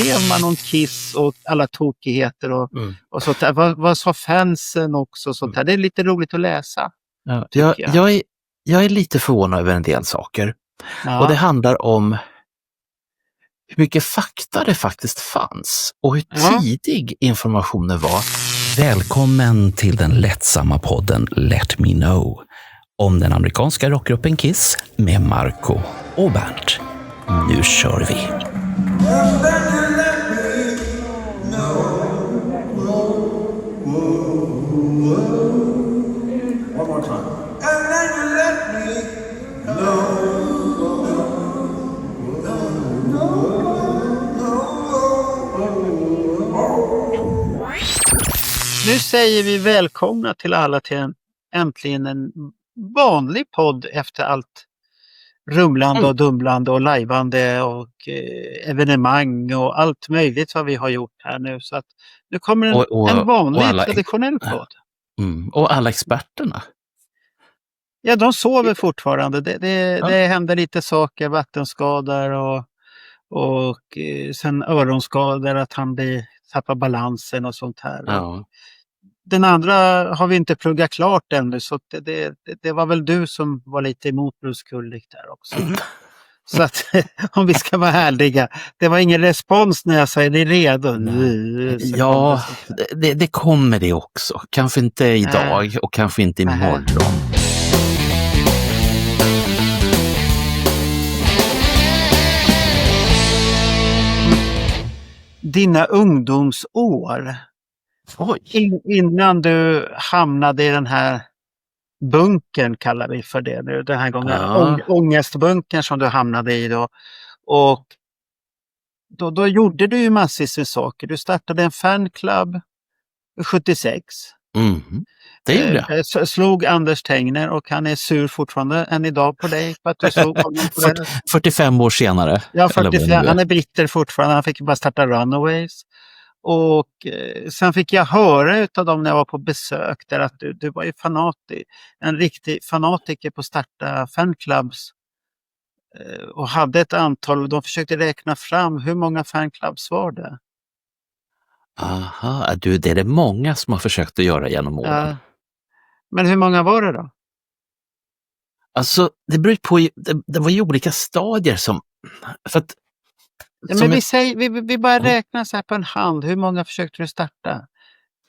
skrev man om Kiss och alla tokigheter och sånt där. Vad sa fansen också? Sånt där. Det är lite roligt att läsa. Ja, jag är lite förvånad över en del saker. Ja. Och det handlar om hur mycket fakta det faktiskt fanns och hur tidig informationen var. Välkommen till den lättsamma podden Let Me Know om den amerikanska rockgruppen Kiss med Marco och Bernt. Nu kör vi! Nu säger vi välkomna till alla till äntligen en vanlig podd efter allt rumlande och dumlande och lajvande och evenemang och allt möjligt vad vi har gjort här nu. Så att nu kommer en vanlig traditionell podd. Och alla experterna. Ja, de sover fortfarande. Det händer lite saker, vattenskador och sen öronskador, att han tappar balansen och sånt här. Ja. Den andra har vi inte pluggat klart ännu, så det var väl du som var lite emot Bruce Kulick där också. Så att om vi ska vara härliga, det var ingen respons när jag sa är ni redo? Ja, det kommer det också. Kanske inte idag och kanske inte imorgon. Dina ungdomsår. Innan du hamnade i den här bunkern, kallar vi för det nu, den här gången, ångestbunkern som du hamnade i då. Och då gjorde du ju massvis med saker. Du startade en fanclub 76. Det gjorde jag. Slog Anders Tegner och han är sur fortfarande än idag på dig för att du slog honom på det. 45 år senare. Ja, 45. Han är bitter fortfarande. Han fick bara starta Runaways. Och sen fick jag höra utav dem när jag var på besök där att du var ju en riktig fanatiker på att starta fanclubs. Och hade ett antal, och de försökte räkna fram hur många fanclubs var det. Aha, det är det många som har försökt att göra genom åren. Men hur många var det då? Alltså, det beror på, det var ju olika stadier som... För att, vi bara räkna så här på en hand. Hur många försökte du starta?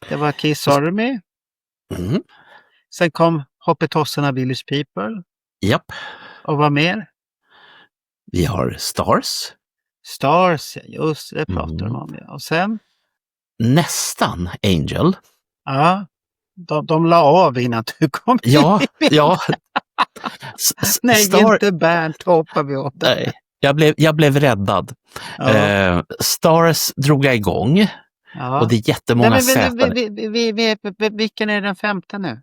Det var Kiss Army. Sen kom Hoppetossarna Village People. Japp. Och vad mer? Vi har Stars. Stars, just det pratar de om. Ja. Och sen? Nästan Angel. Ja, de la av innan du kom in. Ja. Nej, inte Bernt, hoppar vi åt. Nej, jag blev räddad. Ja. Stars drog jag igång. Ja. Och det är jättemånga säten. Vilken är den femte nu?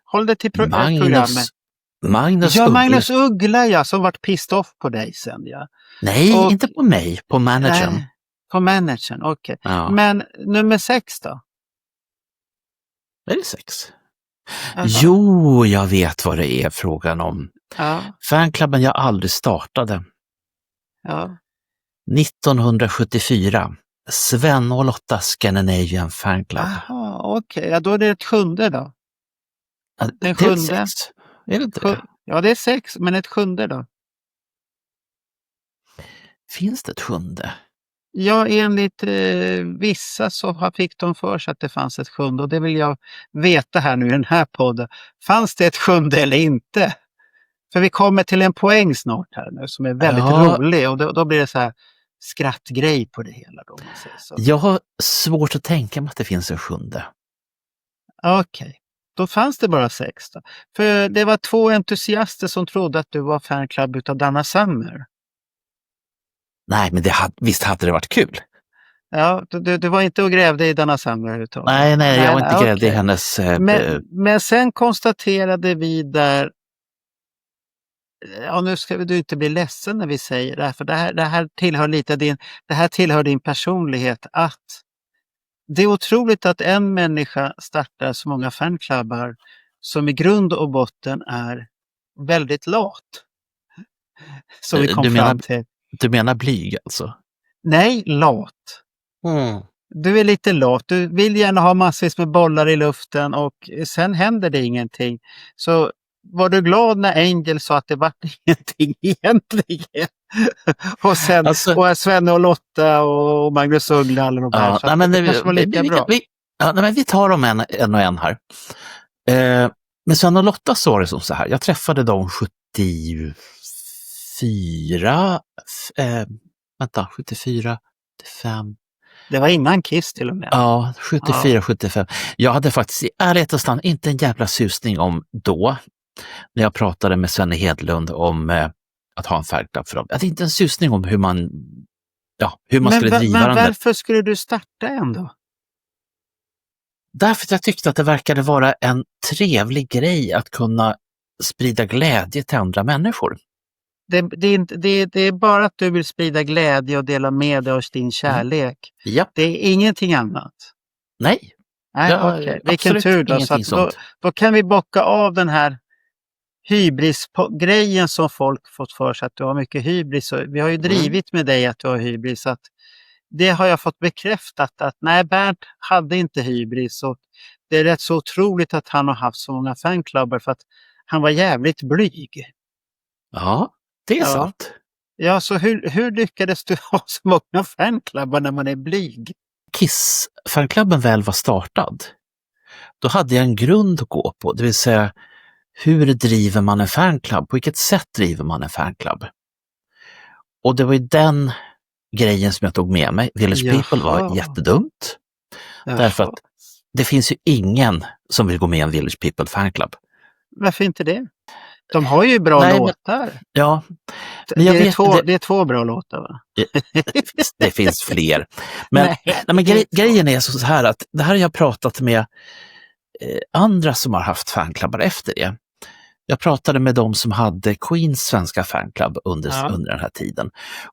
Håll det till programmet. Magnus Uggla, ja, som vart pissed off på dig sen, ja. Nej, inte på mig, på managern. På managern, okej. Ja. Men nummer 6 då? Är det 6? Jo, jag vet vad det är frågan om. Ja. Fanklubben jag aldrig startade. Ja. 1974. Sven och Lotta Scandinavian Fanclub. Jaha, okej. Ja, då är det ett 7:e då. Den 7:e. Är det inte det? Ja, det är 6, men ett 7:e då? Finns det ett 7:e? Ja, enligt vissa så fick de för sig att det fanns ett 7:e, och det vill jag veta här nu i den här podden. Fanns det ett 7:e eller inte? För vi kommer till en poäng snart här nu som är väldigt rolig, och då blir det så här skrattgrej på det hela. Då, man säger så. Jag har svårt att tänka mig att det finns en 7:e. Okej. Då fanns det bara 6 då. För det var 2 entusiaster som trodde att du var fanclub utav Donna Summer. Nej, men visst hade det varit kul. Ja, du var inte och grävde i Donna Summer överhuvudtaget. Nej, jag var inte grävd i hennes... Men sen konstaterade vi där... Ja, nu ska du inte bli ledsen när vi säger det här, för det här tillhör lite din personlighet, att det är otroligt att en människa startar så många fanklubbar som i grund och botten är väldigt lat. Så vi kom fram till. Du menar blyg alltså? Nej, lat. Mm. Du är lite lat. Du vill gärna ha massvis med bollar i luften och sen händer det ingenting. Så var du glad när Angel sa att det var ingenting egentligen? Och sen Alltså, och Svenne och Lotta och Magnus Uggla alla de här. ja, Så att det kanske var lika bra. Vi tar dem en och en här. Men Sven och Lotta så var det som så här. Jag träffade dem 74, 75. Det var innan Kiss till och med. Ja, 74, 75. Jag hade faktiskt i ärlighetens namn inte en jävla susning om då, när jag pratade med Svenne Hedlund om att ha en fanclub för dem. Jag hade inte en susning om hur man skulle driva den. Men varför skulle du starta ändå? Därför att jag tyckte att det verkade vara en trevlig grej att kunna sprida glädje till andra människor. Det är bara att du vill sprida glädje och dela med dig av din kärlek. Japp. Det är ingenting annat. Nej. Okej. Vilken tur då. Så att då kan vi bocka av den här hybris-grejen som folk fått för sig att du har mycket hybris. Vi har ju drivit med dig att du har hybris. Så att det har jag fått bekräftat att nej, Bernt hade inte hybris. Och det är rätt så otroligt att han har haft så många fanklubbar för att han var jävligt blyg. Ja, det är sant. Ja, så hur lyckades du ha så många fanklubbar när man är blyg? Kiss-fanklubben väl var startad, då hade jag en grund att gå på, det vill säga hur driver man en fanklubb? På vilket sätt driver man en fanklubb? Och det var ju den grejen som jag tog med mig. Village People var jättedumt. Därför att det finns ju ingen som vill gå med i en Village People fanklubb. Varför inte det? De har ju bra låtar. Ja. Men det är två bra låtar, va? Det finns fler. Men grejen är så här att det här har jag pratat med andra som har haft fanklubbar efter det. Jag pratade med dem som hade Queens svenska fanklubb under den här tiden.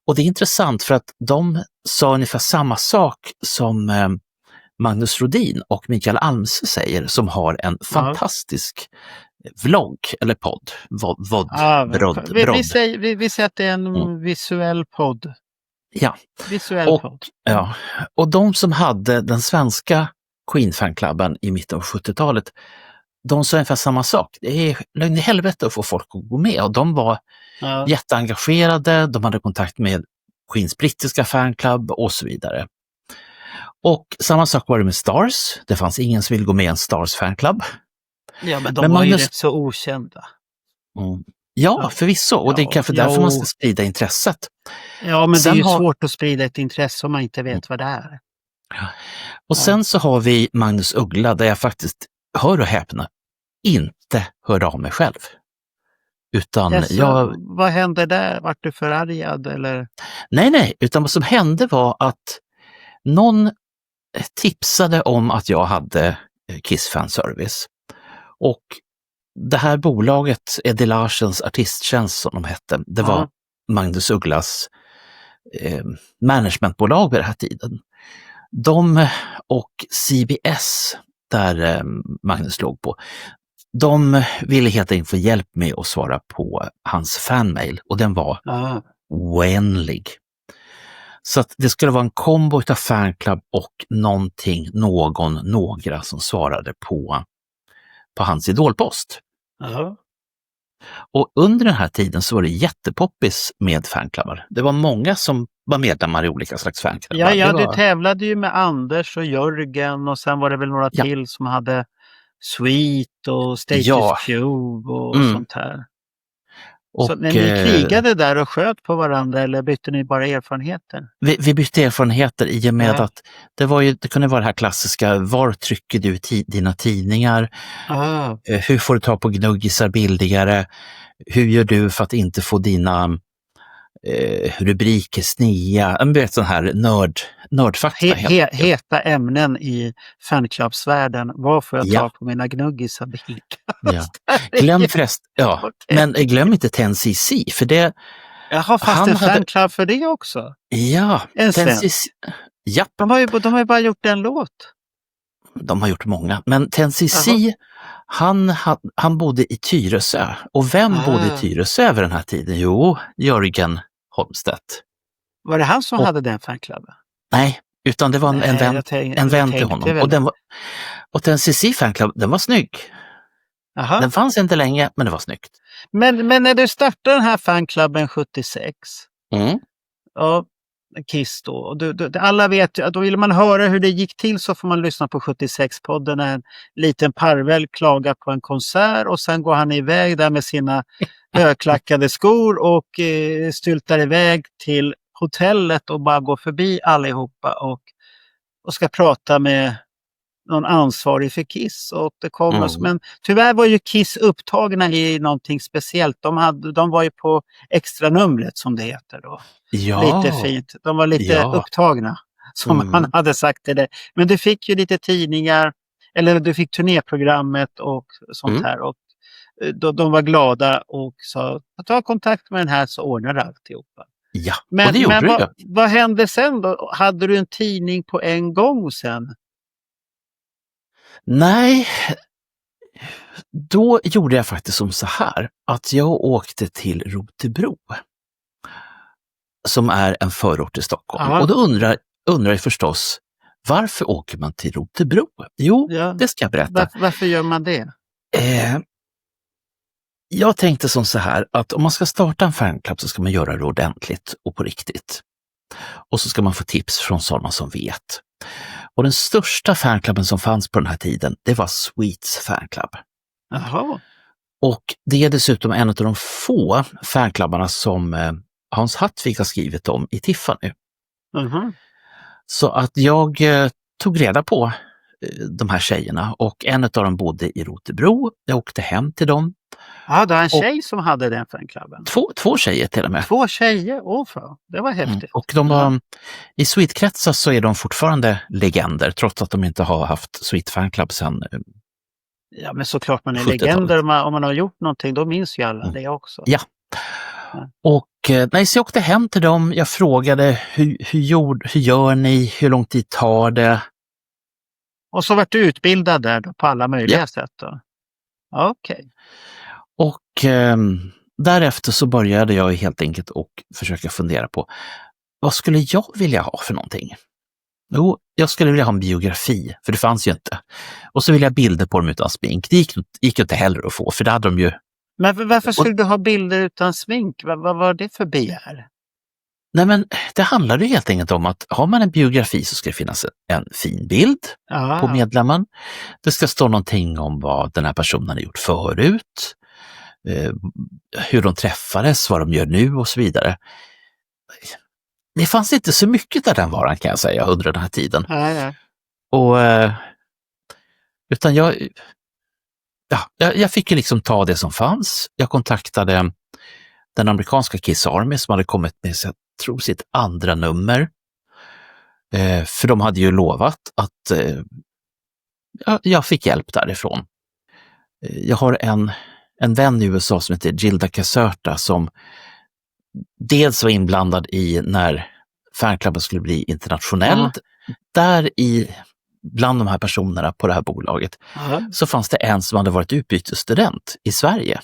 Och det är intressant för att de sa ungefär samma sak som Magnus Rodin och Mikael Almse säger, som har en fantastisk vlogg eller podd. Vi säger att det är en visuell podd. Ja. Visuell podd. Ja. Och de som hade den svenska Queen-fanklubben i mitten av 70-talet, de sa ungefär samma sak. Det är lögn i helvete att få folk att gå med. Och de var jätteengagerade, de hade kontakt med Queens brittiska fanklubb och så vidare. Och samma sak var det med Stars. Det fanns ingen som ville gå med i en Stars fanklubb. Ja, men de var ju rätt så okända. Ja, förvisso. Och det är kanske därför man ska sprida intresset. Ja, men sen det är ju svårt att sprida ett intresse om man inte vet vad det är. Och sen så har vi Magnus Uggla, där jag faktiskt, hör och häpna, inte hörde av mig själv. Utan vad hände där? Vart du förargad eller? Nej, utan vad som hände var att någon tipsade om att jag hade Kiss fanservice. Och det här bolaget, Eddie Larsens artisttjänst som de hette, det var Magnus Ugglas managementbolag vid den här tiden. De och CBS, där Magnus låg på, de ville helt enkelt få hjälp med att svara på hans fanmail, och den var oändlig. Så att det skulle vara en kombo av fanklubb och några som svarade på hans idolpost. Och under den här tiden så var det jättepoppis med fanklubbar. Det var många som var medlemmar i olika slags fanklubbar. Ja, du tävlade ju med Anders och Jörgen, och sen var det väl några till som hade Sweet och Status Cube och sånt här. Och, så när ni krigade där och sköt på varandra, eller bytte ni bara erfarenheter? Vi bytte erfarenheter i och med att det kunde vara det här klassiska, var trycker du dina tidningar? Hur får du ta på gnuggisar billigare? Hur gör du för att inte få dina rubriker snea? En vet sån här nördfakta. Heta ämnen i fanklubbsvärlden. Vad får jag ta på mina gnuggisar billigare? Glöm förresten, men glöm inte 10cc, för det... Jag har fast en fanklubb för det också. Ja, 10cc. Ja. De har ju bara gjort en låt. De har gjort många, men 10cc, han bodde i Tyresö. Och vem bodde i Tyresö över den här tiden? Jo, Jörgen Holmstedt. Var det han som Och- hade den fanklubben? Nej, utan det var en Nej, vän, jag tänk- en jag vän till tänkte honom. väl. Och den CC fanclub, den var snygg. Jaha. Den fanns inte länge, men det var snyggt. Men när du startade den här fanklubben 76, Mm. ja, Kiss då, och alla vet ju, då vill man höra hur det gick till så får man lyssna på 76-podden när en liten parvel klagar på en konsert och sen går han iväg där med sina högklackade skor och styltar iväg till hotellet och bara går förbi allihopa och ska prata med någon ansvarig för Kiss. Och det kommer, men tyvärr var ju Kiss upptagna i någonting speciellt. De var ju på extra numret som det heter då. Ja. Lite fint. De var lite upptagna som man hade sagt till det. Men du fick ju lite tidningar eller du fick turnéprogrammet och sånt här. Och de var glada och sa ta kontakt med den här så ordnar det alltihopa. Ja, Men, och det gjorde men du. vad hände sen då? Hade du en tidning på en gång sen? Nej, då gjorde jag faktiskt som så här att jag åkte till Rotebro som är en förort till Stockholm. Ja. Och då undrar jag förstås, varför åker man till Rotebro? Jo, det ska jag berätta. Varför gör man det? Jag tänkte som så här att om man ska starta en fanclub så ska man göra det ordentligt och på riktigt. Och så ska man få tips från sådana som vet. Och den största fanklubben som fanns på den här tiden, det var Sweets fanclub. Jaha. Och det är dessutom en av de få fanklubbarna som Hans Hattvik har skrivit om i Tiffany. Så att jag tog reda på de här tjejerna och en av dem bodde i Rotebro. Jag åkte hem till dem. Ja, det var en tjej som hade den fanklubben. Två tjejer till och med. 2 tjejer, det var häftigt. Och de var, i Sweet-kretsar så är de fortfarande legender trots att de inte har haft Sweet-fanclub sedan. Ja, men såklart man är legender om man har gjort någonting, då minns ju alla det också. Ja. Och så jag åkte hem till dem, jag frågade hur gör ni, hur lång tid tar det? Och så vart du utbildad där då, på alla möjliga sätt då? Okej. Och därefter så började jag helt enkelt och försöka fundera på vad skulle jag vilja ha för någonting? Jo, jag skulle vilja ha en biografi, för det fanns ju inte. Och så ville jag bilder på dem utan smink. Det gick inte heller att få, för det hade de ju. Men varför skulle du ha bilder utan smink? Vad var det för begär? Nej, men det handlade ju helt enkelt om att har man en biografi så ska det finnas en fin bild på medlemmen. Det ska stå någonting om vad den här personen har gjort förut, hur de träffades, vad de gör nu och så vidare. Det fanns inte så mycket av den varan kan jag säga under den här tiden. Nej. Och, utan jag fick ju liksom ta det som fanns. Jag kontaktade den amerikanska Kiss Army som hade kommit med sitt andra nummer. För de hade ju lovat att jag fick hjälp därifrån. Jag har en vän i USA som heter Gilda Caserta som dels var inblandad i när fanklubben skulle bli internationellt. Där bland de här personerna på det här bolaget så fanns det en som hade varit utbytesstudent i Sverige.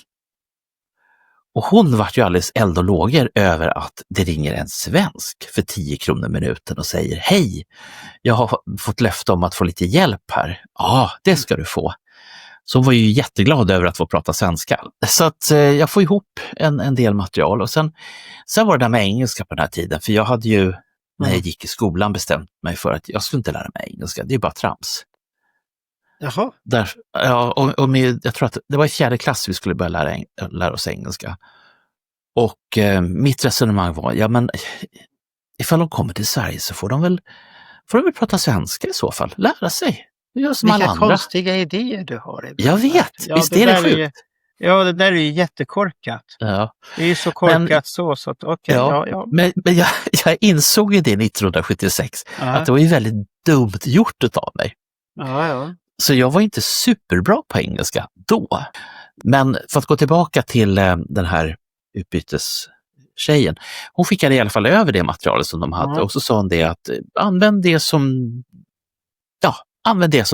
Och hon var ju alldeles eld och lågor över att det ringer en svensk för 10 kronor minuten och säger hej, jag har fått löfte om att få lite hjälp här. Ja, det ska du få. Så hon var ju jätteglad över att få prata svenska. Så att jag får ihop en del material och sen var det där med engelska på den här tiden. För jag hade ju när jag gick i skolan bestämt mig för att jag skulle inte lära mig engelska. Det är bara trams. Jaha. Jag tror att det var i 4:e klass vi skulle börja lära oss engelska. Och mitt resonemang var, ja men ifall de kommer till Sverige så får de väl prata svenska i så fall. Lära sig. Gör som alla andra. Konstiga idéer du har. Jag vet, visst är det sjukt. Ja, det där är ju jättekorkat. Ja. Det är ju så korkat så att okej. Men jag insåg ju det 1976 att det var ju väldigt dumt gjort utav mig. Ja. Så jag var inte superbra på engelska då. Men för att gå tillbaka till den här utbytestjejen. Hon skickade i alla fall över det materialet som de hade och så sa hon det att använd det som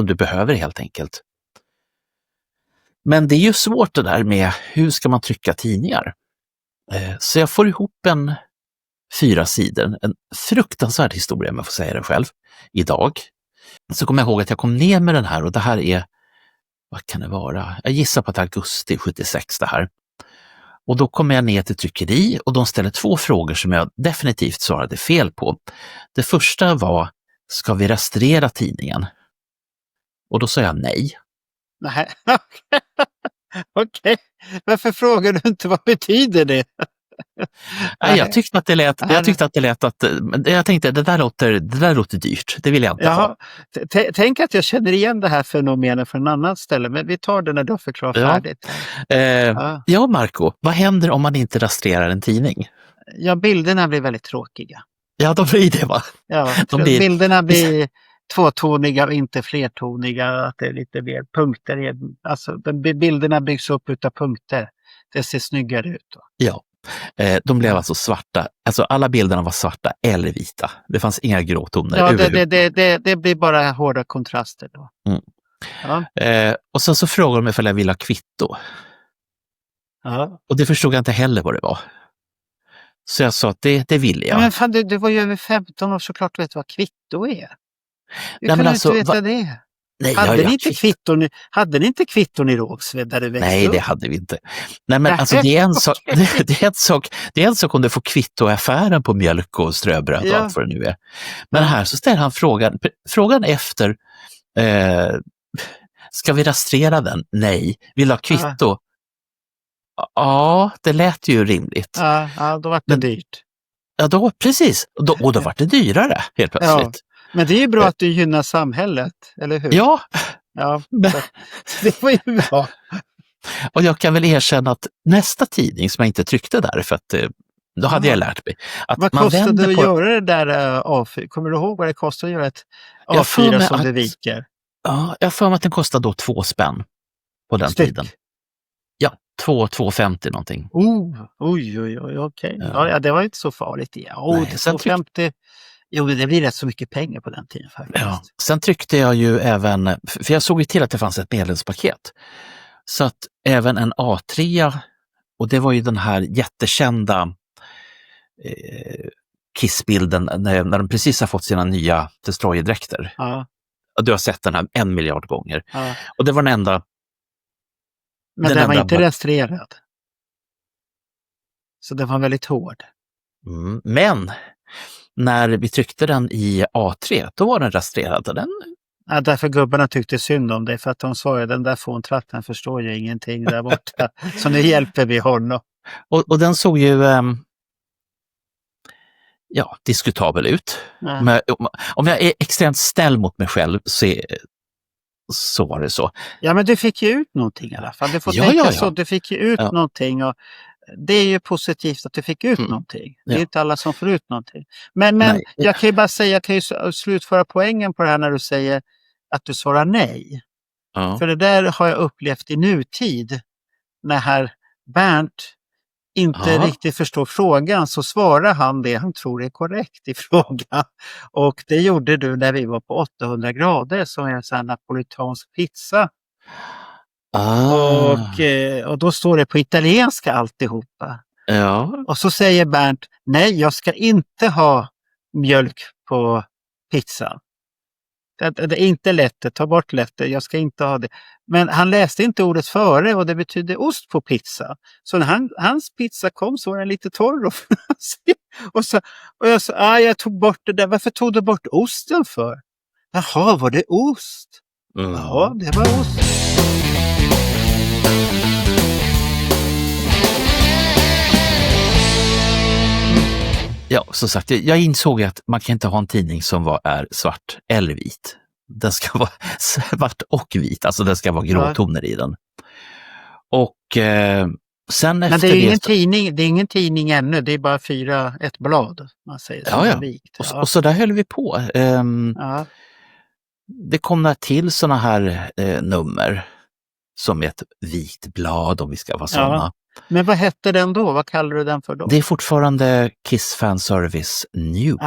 du behöver helt enkelt. Men det är ju svårt det där med hur ska man trycka tidningar. Så jag får ihop 4 sidor. En fruktansvärd historia, om jag får säga det själv, idag. Så kommer jag ihåg att jag kom ner med den här, och det här är, vad kan det vara? Jag gissar på att augusti 76 det här. Och då kommer jag ner till tryckeri och de ställer 2 frågor som jag definitivt svarade fel på. Det första var, ska vi registrera tidningen? Och då sa jag nej. Nej, okej. Varför frågar du inte vad betyder det? Nej, jag tyckte att det lät, jag tänkte det där låter dyrt, det vill jag inte ha. Tänk att jag känner igen det här fenomenet från en annan ställe, men vi tar det när du förklarar färdigt. Ja, Marco, vad händer om man inte rastrerar en tidning? Ja, bilderna blir väldigt tråkiga. Ja, de blir det, va? Ja, bilderna blir tvåtoniga och inte flertoniga, att det är lite mer punkter. Alltså, bilderna byggs upp utav punkter. Det ser snyggare ut då. Ja. De blev alltså svarta, alltså alla bilderna var svarta eller vita. Det fanns inga gråtoner. Ja, det blir bara hårda kontraster då. Mm. Ja. Och sen så frågade de ifall jag ville ha kvitto. Ja. Och det förstod jag inte heller vad det var. Så jag sa att det ville jag. Men fan, du var ju över 15 år, såklart vet vad kvitto är. Hur kan du inte veta det? Nej, hade ni inte kvitton i Rågsved där du växte upp? Nej, det hade vi inte. Nej, men alltså det är en sak om du får kvitto i affären på mjölk och ströbröd och allt vad det nu är. Men här så ställer han frågan efter, ska vi registrera den? Nej. Vill du ha kvitto? Ja, det lät ju rimligt. Ja, då var det dyrt. Ja, precis. Och då var det dyrare helt plötsligt. Ja. Men det är ju bra att du gynnar samhället, eller hur? Ja. Det var ju bra. Och jag kan väl erkänna att nästa tidning som jag inte tryckte där, för att då hade jag lärt mig. Att vad kostade det att göra det där A4? Kommer du ihåg vad det kostade att göra ett A4 som du viker? Ja, jag får mig att den kostade då 2 spänn på den tiden. Ja, 2,50 någonting. Oj, okej. Ja, det var inte så farligt. 2,50. Jo, det blir rätt så mycket pengar på den tiden faktiskt. Ja. Sen tryckte jag ju även, för jag såg ju till att det fanns ett medlemspaket. Så att även en A3, och det var ju den här jättekända Kiss-bilden när de precis har fått sina nya destroyerdräkter. Ja. Och du har sett den här 1 miljard gånger. Ja. Och det var den enda... Men den var inte registrerad. Så den var väldigt hård. Men när vi tryckte den i A3, då var den registrerad. Ja, därför gubbarna tyckte synd om det, för att de sa ju den där fåntratten förstår ju ingenting där borta. Så nu hjälper vi honom. Och den såg ju diskutabel ut. Ja. Men, om jag är extremt snäll mot mig själv så var det så. Ja, men du fick ju ut någonting i alla fall. Du får tänka så, du fick ju ut någonting, och det är ju positivt att du fick ut någonting. Det är inte alla som får ut någonting. Men jag kan ju bara säga, jag kan ju slutföra poängen på det här när du säger att du svarar nej. Ja. För det där har jag upplevt i nutid. När herr Bernt inte riktigt förstår frågan, så svarar han det han tror är korrekt i frågan. Och det gjorde du när vi var på 800 grader, som är en sån här napolitansk pizza. Och då står det på italienska alltihopa. Ja. Och så säger Bernt, nej, jag ska inte ha mjölk på pizzan. Det är inte lätt, ta bort lätt, jag ska inte ha det. Men han läste inte ordet före, och det betyder ost på pizza. Så när hans pizza kom så var den lite torr. Och jag sa, jag tog bort det där. Varför tog du bort osten för? Jaha, var det ost? Ja, det var ost. Ja, som sagt, jag insåg att man kan inte ha en tidning som är svart eller vit. Den ska vara svart och vit, alltså det ska vara gråtoner i den. Och sen efter... Men det är ingen tidning ännu, det är bara ett blad. Man säger vikt. Och så där höll vi på. Det kom till såna här nummer som ett vikt blad, om vi ska vara sådana. Ja. Men vad hette den då? Vad kallar du den för då? Det är fortfarande Kiss Fanservice News.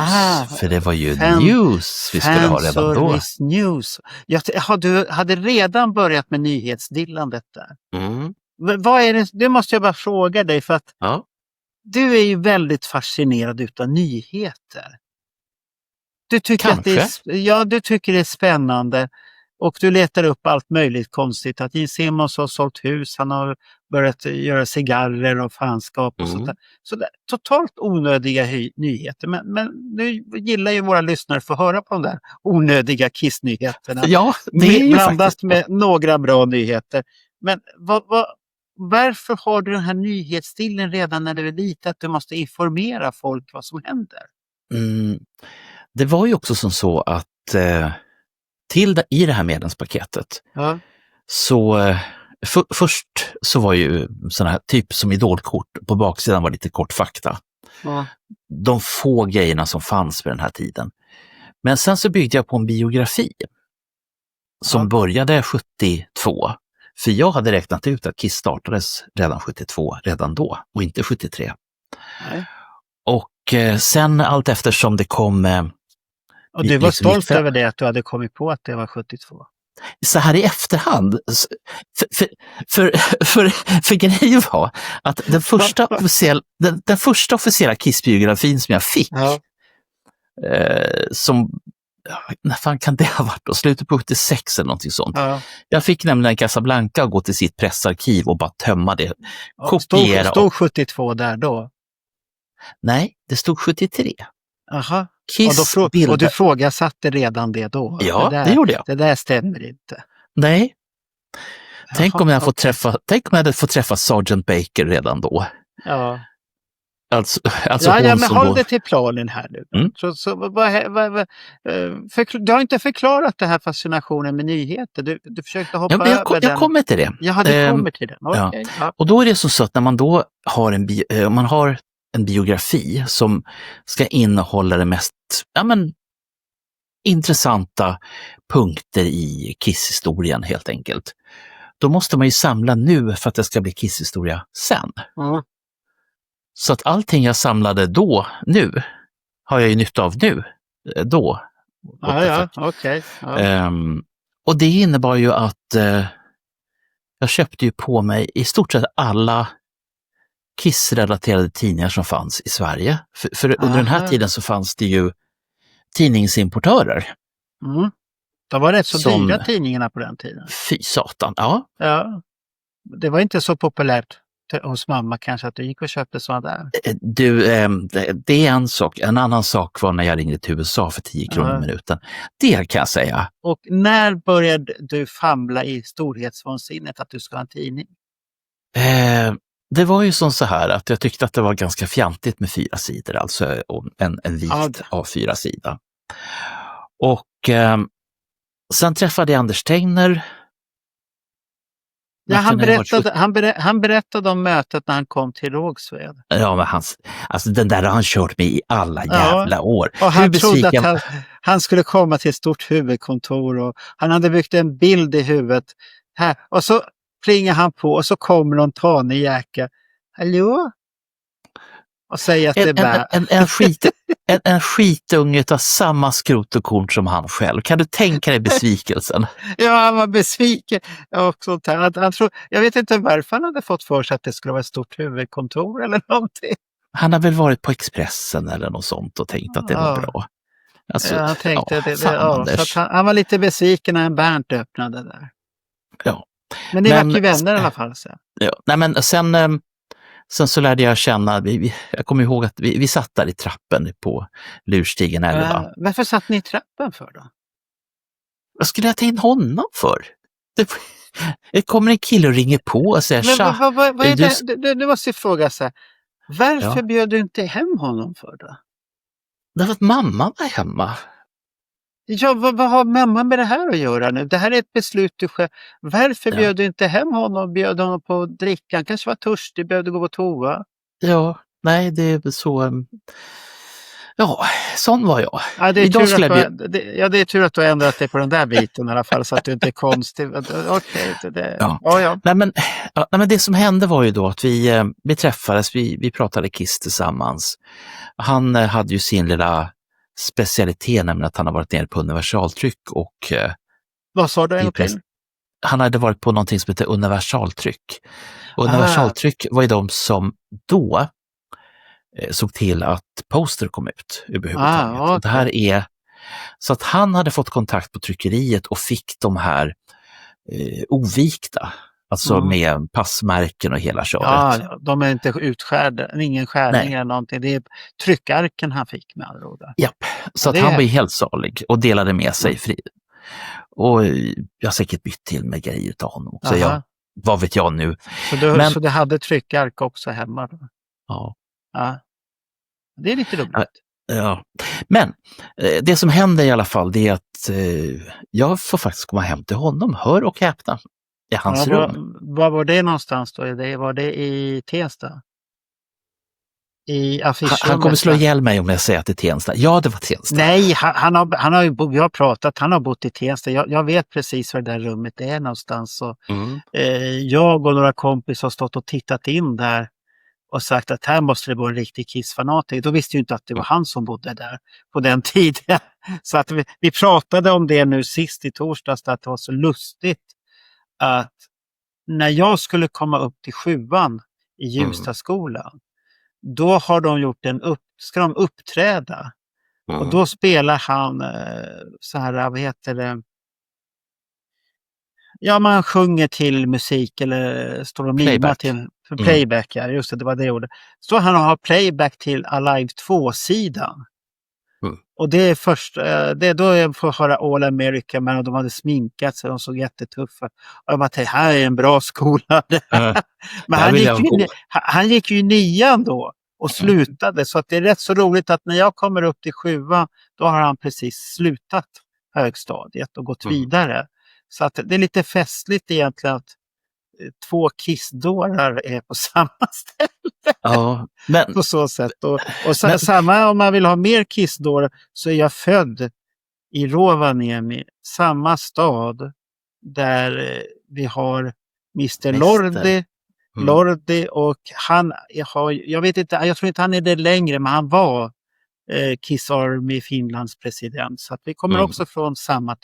För det var ju news vi skulle ha redan då. Fanservice News. Du hade redan börjat med nyhetsdillandet där. Vad är det? Det måste jag bara fråga dig, för att Du är ju väldigt fascinerad utav nyheter. Du tycker att du tycker det är spännande och du letar upp allt möjligt konstigt. Att Gene Simmons har sålt hus, han har börjat göra cigarrer och fanskap och sånt där. Så där, totalt onödiga nyheter. Men nu gillar ju våra lyssnare att få höra på de där onödiga kissnyheterna. Ja, det är ju blandat faktiskt med några bra nyheter. Men varför har du den här nyhetsstilen redan när du är liten att du måste informera folk vad som händer? Det var ju också som så att i det här medlemspaketet så först så var ju sådana här typ som idolkort, på baksidan var lite kort fakta. De få grejerna som fanns på den här tiden. Men sen så byggde jag på en biografi som började 72. För jag hade räknat ut att Kiss startades redan 72, redan då, och inte 73. Nej. Och sen allt eftersom det kom... Och du var stolt över det, att du hade kommit på att det var 72? Så här i efterhand, för grejen var att den första officiella Kiss-biografin som jag fick, som, när fan kan det ha varit då? Slutet på 76 eller någonting sånt. Jag fick nämligen Casablanca och gå till sitt pressarkiv och bara tömma det. Kopiera. Stod 72 där då? Nej, det stod 73. Aha. Och du frågasatte redan det då? Ja, det gjorde jag. Det där stämmer inte. Nej. Tänk om jag hade fått träffa Sergeant Baker redan då. Ja. Alltså men håll det till planen här nu. Du har inte förklarat det här fascinationen med nyheter. Du försökte hoppa över den. Jag kommer till det. Ja, det kommer till den. Okay. Ja. Och då är det så att när man då har en biografi som ska innehålla det mest intressanta punkter i Kiss-historien helt enkelt. Då måste man ju samla nu för att det ska bli Kiss-historia sen. Så att allting jag samlade nu har jag ju nytta av nu. Då. Okej. Och det innebar ju att jag köpte ju på mig i stort sett alla Kiss-relaterade tidningar som fanns i Sverige. För under den här tiden så fanns det ju tidningsimportörer. Det var rätt så dyra tidningarna på den tiden. Fy satan, ja. Det var inte så populärt hos mamma kanske att du gick och köpte sådana där. Det är en sak. En annan sak var när jag ringde till USA för 10 kronor i minuten. Det kan jag säga. Och när började du famla i storhetsvansinnet att du ska ha en tidning? Det var ju som så här att jag tyckte att det var ganska fjantigt med 4 sidor, alltså en vikt av 4 sidor. Och sen träffade jag Anders Tegner. Ja, han berättade om mötet när han kom till Rågsved. Ja, men den där har han kört med i alla jävla år. Och han trodde att han skulle komma till ett stort huvudkontor och han hade byggt en bild i huvudet. Här. Och så plingar han på och så kommer någon tanig jäkel. Hallå? Och säger att det är en skitunge av samma skrot och korn som han själv. Kan du tänka dig besvikelsen? Ja, han var besviken. Jag vet inte varför han hade fått för sig att det skulle vara ett stort huvudkontor eller någonting. Han har väl varit på Expressen eller något sånt och tänkt att det var bra. Alltså, han tänkte så att han var lite besviken när Bernt öppnade där. Ja. Men det var ju vänner i alla fall. Sen så lärde jag känna, jag kommer ihåg att vi satt där i trappen på Lurstigen 11. Varför satt ni i trappen för då? Vad skulle jag ta in honom för? Det kommer en kille och ringer på och säger du måste fråga så här, varför bjöd du inte hem honom för då? Därför att mamma var hemma. Ja, vad har mamma med det här att göra nu? Det här är ett beslut du själv. Varför bjöd du inte hem honom? Bjöd honom på dricka? Han kanske var törstig, behövde gå på toa. Ja, nej, det är så... Ja, sån var jag. Ja, det är tur att du har ändrat dig på den där biten i alla fall så att du inte är konstig. Nej, men det som hände var ju då att vi träffades, vi pratade Kiss tillsammans. Han hade ju sin lilla specialitet, nämligen att han har varit nere på universaltryck och... Vad sa du? Han hade varit på någonting som heter universaltryck. Och universaltryck var ju de som då såg till att poster kom ut överhuvudtaget. Okay. Och det här är så att han hade fått kontakt på tryckeriet och fick de här ovikta, alltså med passmärken och hela köret. Ja, de är inte utskärda, ingen skärning eller någonting. Det är tryckarken han fick med andra ord. Japp, så att han var helt salig och delade med sig fri. Och jag har säkert bytt till med grejer av honom. Så vad vet jag nu. Så du hade tryckark också hemma då? Ja. Det är lite roligt. Ja. Men det som händer i alla fall, det är att jag får faktiskt komma hem till honom, hör och häpna, i hans rum. Var var det någonstans då? Var det i Tensta? I affischrummet? Han kommer slå ihjäl mig om jag säger att det är Tensta. Ja, det var Tensta. Nej, han har ju jag har pratat, han har bott i Tensta. Jag vet precis var det där rummet är någonstans. Och, jag och några kompisar har stått och tittat in där och sagt att här måste det vara en riktig Kiss-fanatiker. Då visste ju inte att det var han som bodde där på den tiden. Så att vi pratade om det nu sist i torsdags, att det var så lustigt att när jag skulle komma upp till 7:an i Ljusdagsskolan, då har de gjort ska de uppträda. Och då spelar han så här, vad heter det? Ja, man sjunger till musik eller står och mimar till playback. Ja, just det var det jag gjorde. Så han har playback till Alive 2-sidan. Och det är först, det är då jag får höra All America, men de hade sminkat sig, de såg jättetuffa. Och jag bara tänkte, här är en bra skola. Men han gick ju 9:an då och slutade, så att det är rätt så roligt att när jag kommer upp till 7:an, då har han precis slutat högstadiet och gått vidare. Så att det är lite festligt egentligen att 2 kissdårar är på samma ställe. Ja, men på så sätt. Och samma om man vill ha mer kissdårar, så är jag född i Rovaniemi, samma stad där vi har Mr. Lordi och han jag vet inte, jag tror inte han är det längre, men han var Kiss Army Finlands president. Så att vi kommer också från samma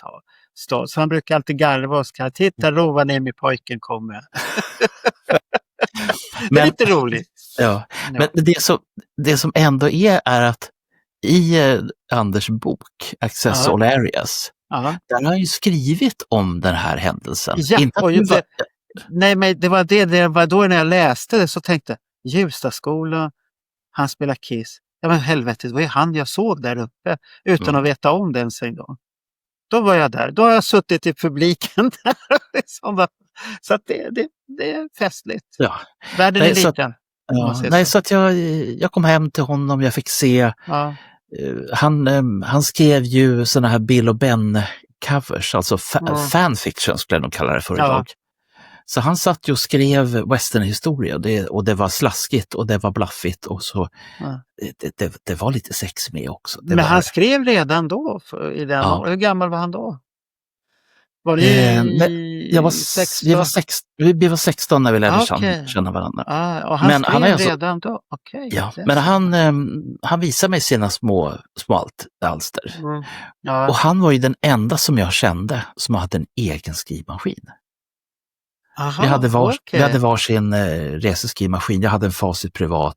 stad. Så han brukar alltid garva oss. Titta, Rovaniemi-pojken kommer. Det är lite roligt. Ja. Men det som ändå är att i Anders bok Access All Areas, där har han ju skrivit om den här händelsen. Ja, nej, men det var då när jag läste det så tänkte Ljusdagsskolan, han spelar Kiss. Ja, men helvete, det var ju han jag såg där uppe utan att veta om den en gång. Då var jag där. Då har jag suttit i publiken där. Så att det är festligt. Ja. Världen är liten. Så att jag kom hem till honom, jag fick se. Ja. Han skrev ju såna här Bill och Ben covers, alltså fanfiction skulle de kalla det för idag. Så han satt ju och skrev westernhistoria och det var slaskigt och det var blaffigt och så det var lite sex med också. Men han skrev redan då? Hur gammal var han då? Var det 16? Vi var 16 när vi lärde känna varandra. Och han skrev redan då? Okay, ja, men han visade mig sina små alster. Och han var ju den enda som jag kände som hade en egen skrivmaskin. Vi hade varsin reseskrivmaskin. Jag hade en Facit privat.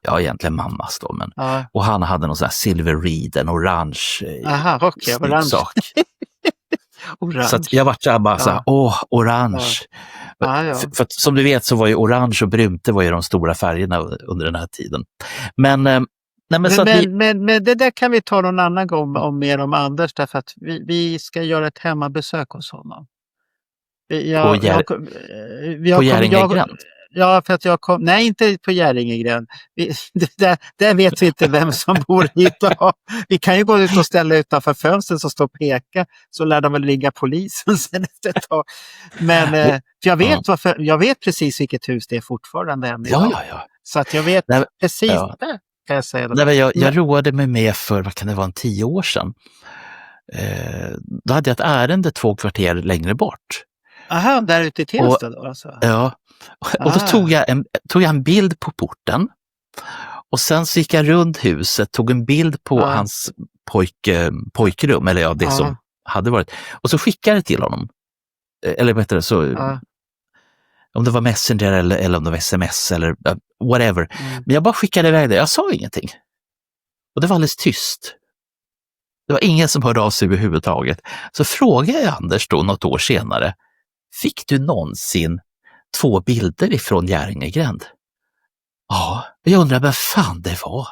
Ja, egentligen mammas då. Men, och han hade någon sån här Silver Reed, en orange sak. Så att jag vart bara så här, orange. För att, som du vet så var ju orange och brunt, det var ju de stora färgerna under den här tiden. Men det där kan vi ta någon annan gång mer om Anders, därför att vi ska göra ett hemmabesök hos honom. På Gäringegränd? Ja, för att nej, inte på Gäringegränd. Där vet vi inte vem som bor hit. Vi kan ju gå ut och ställa utanför fönstret och stå och peka, så lär de väl ligga polisen sen efter ett tag. Men jag vet precis vilket hus det är fortfarande än idag. Ja. Så att jag vet precis det, kan jag säga. Jag roade mig med för, vad kan det vara, 10 år sedan. Då hade jag ett ärende 2 kvarter längre bort. Aha, där ute i Tensta då alltså? Ja, och då tog jag en bild på porten och sen så gick jag runt huset, tog en bild på hans pojkrum, eller det som hade varit, och så skickade jag det till honom. Eller bättre så Om det var Messenger eller om det var sms eller whatever. Men jag bara skickade iväg det. Jag sa ingenting. Och det var alldeles tyst. Det var ingen som hörde av sig överhuvudtaget. Så frågade jag Anders då något år senare. Fick du någonsin 2 bilder ifrån Gäringegränd? Ja, jag undrar vad fan det var.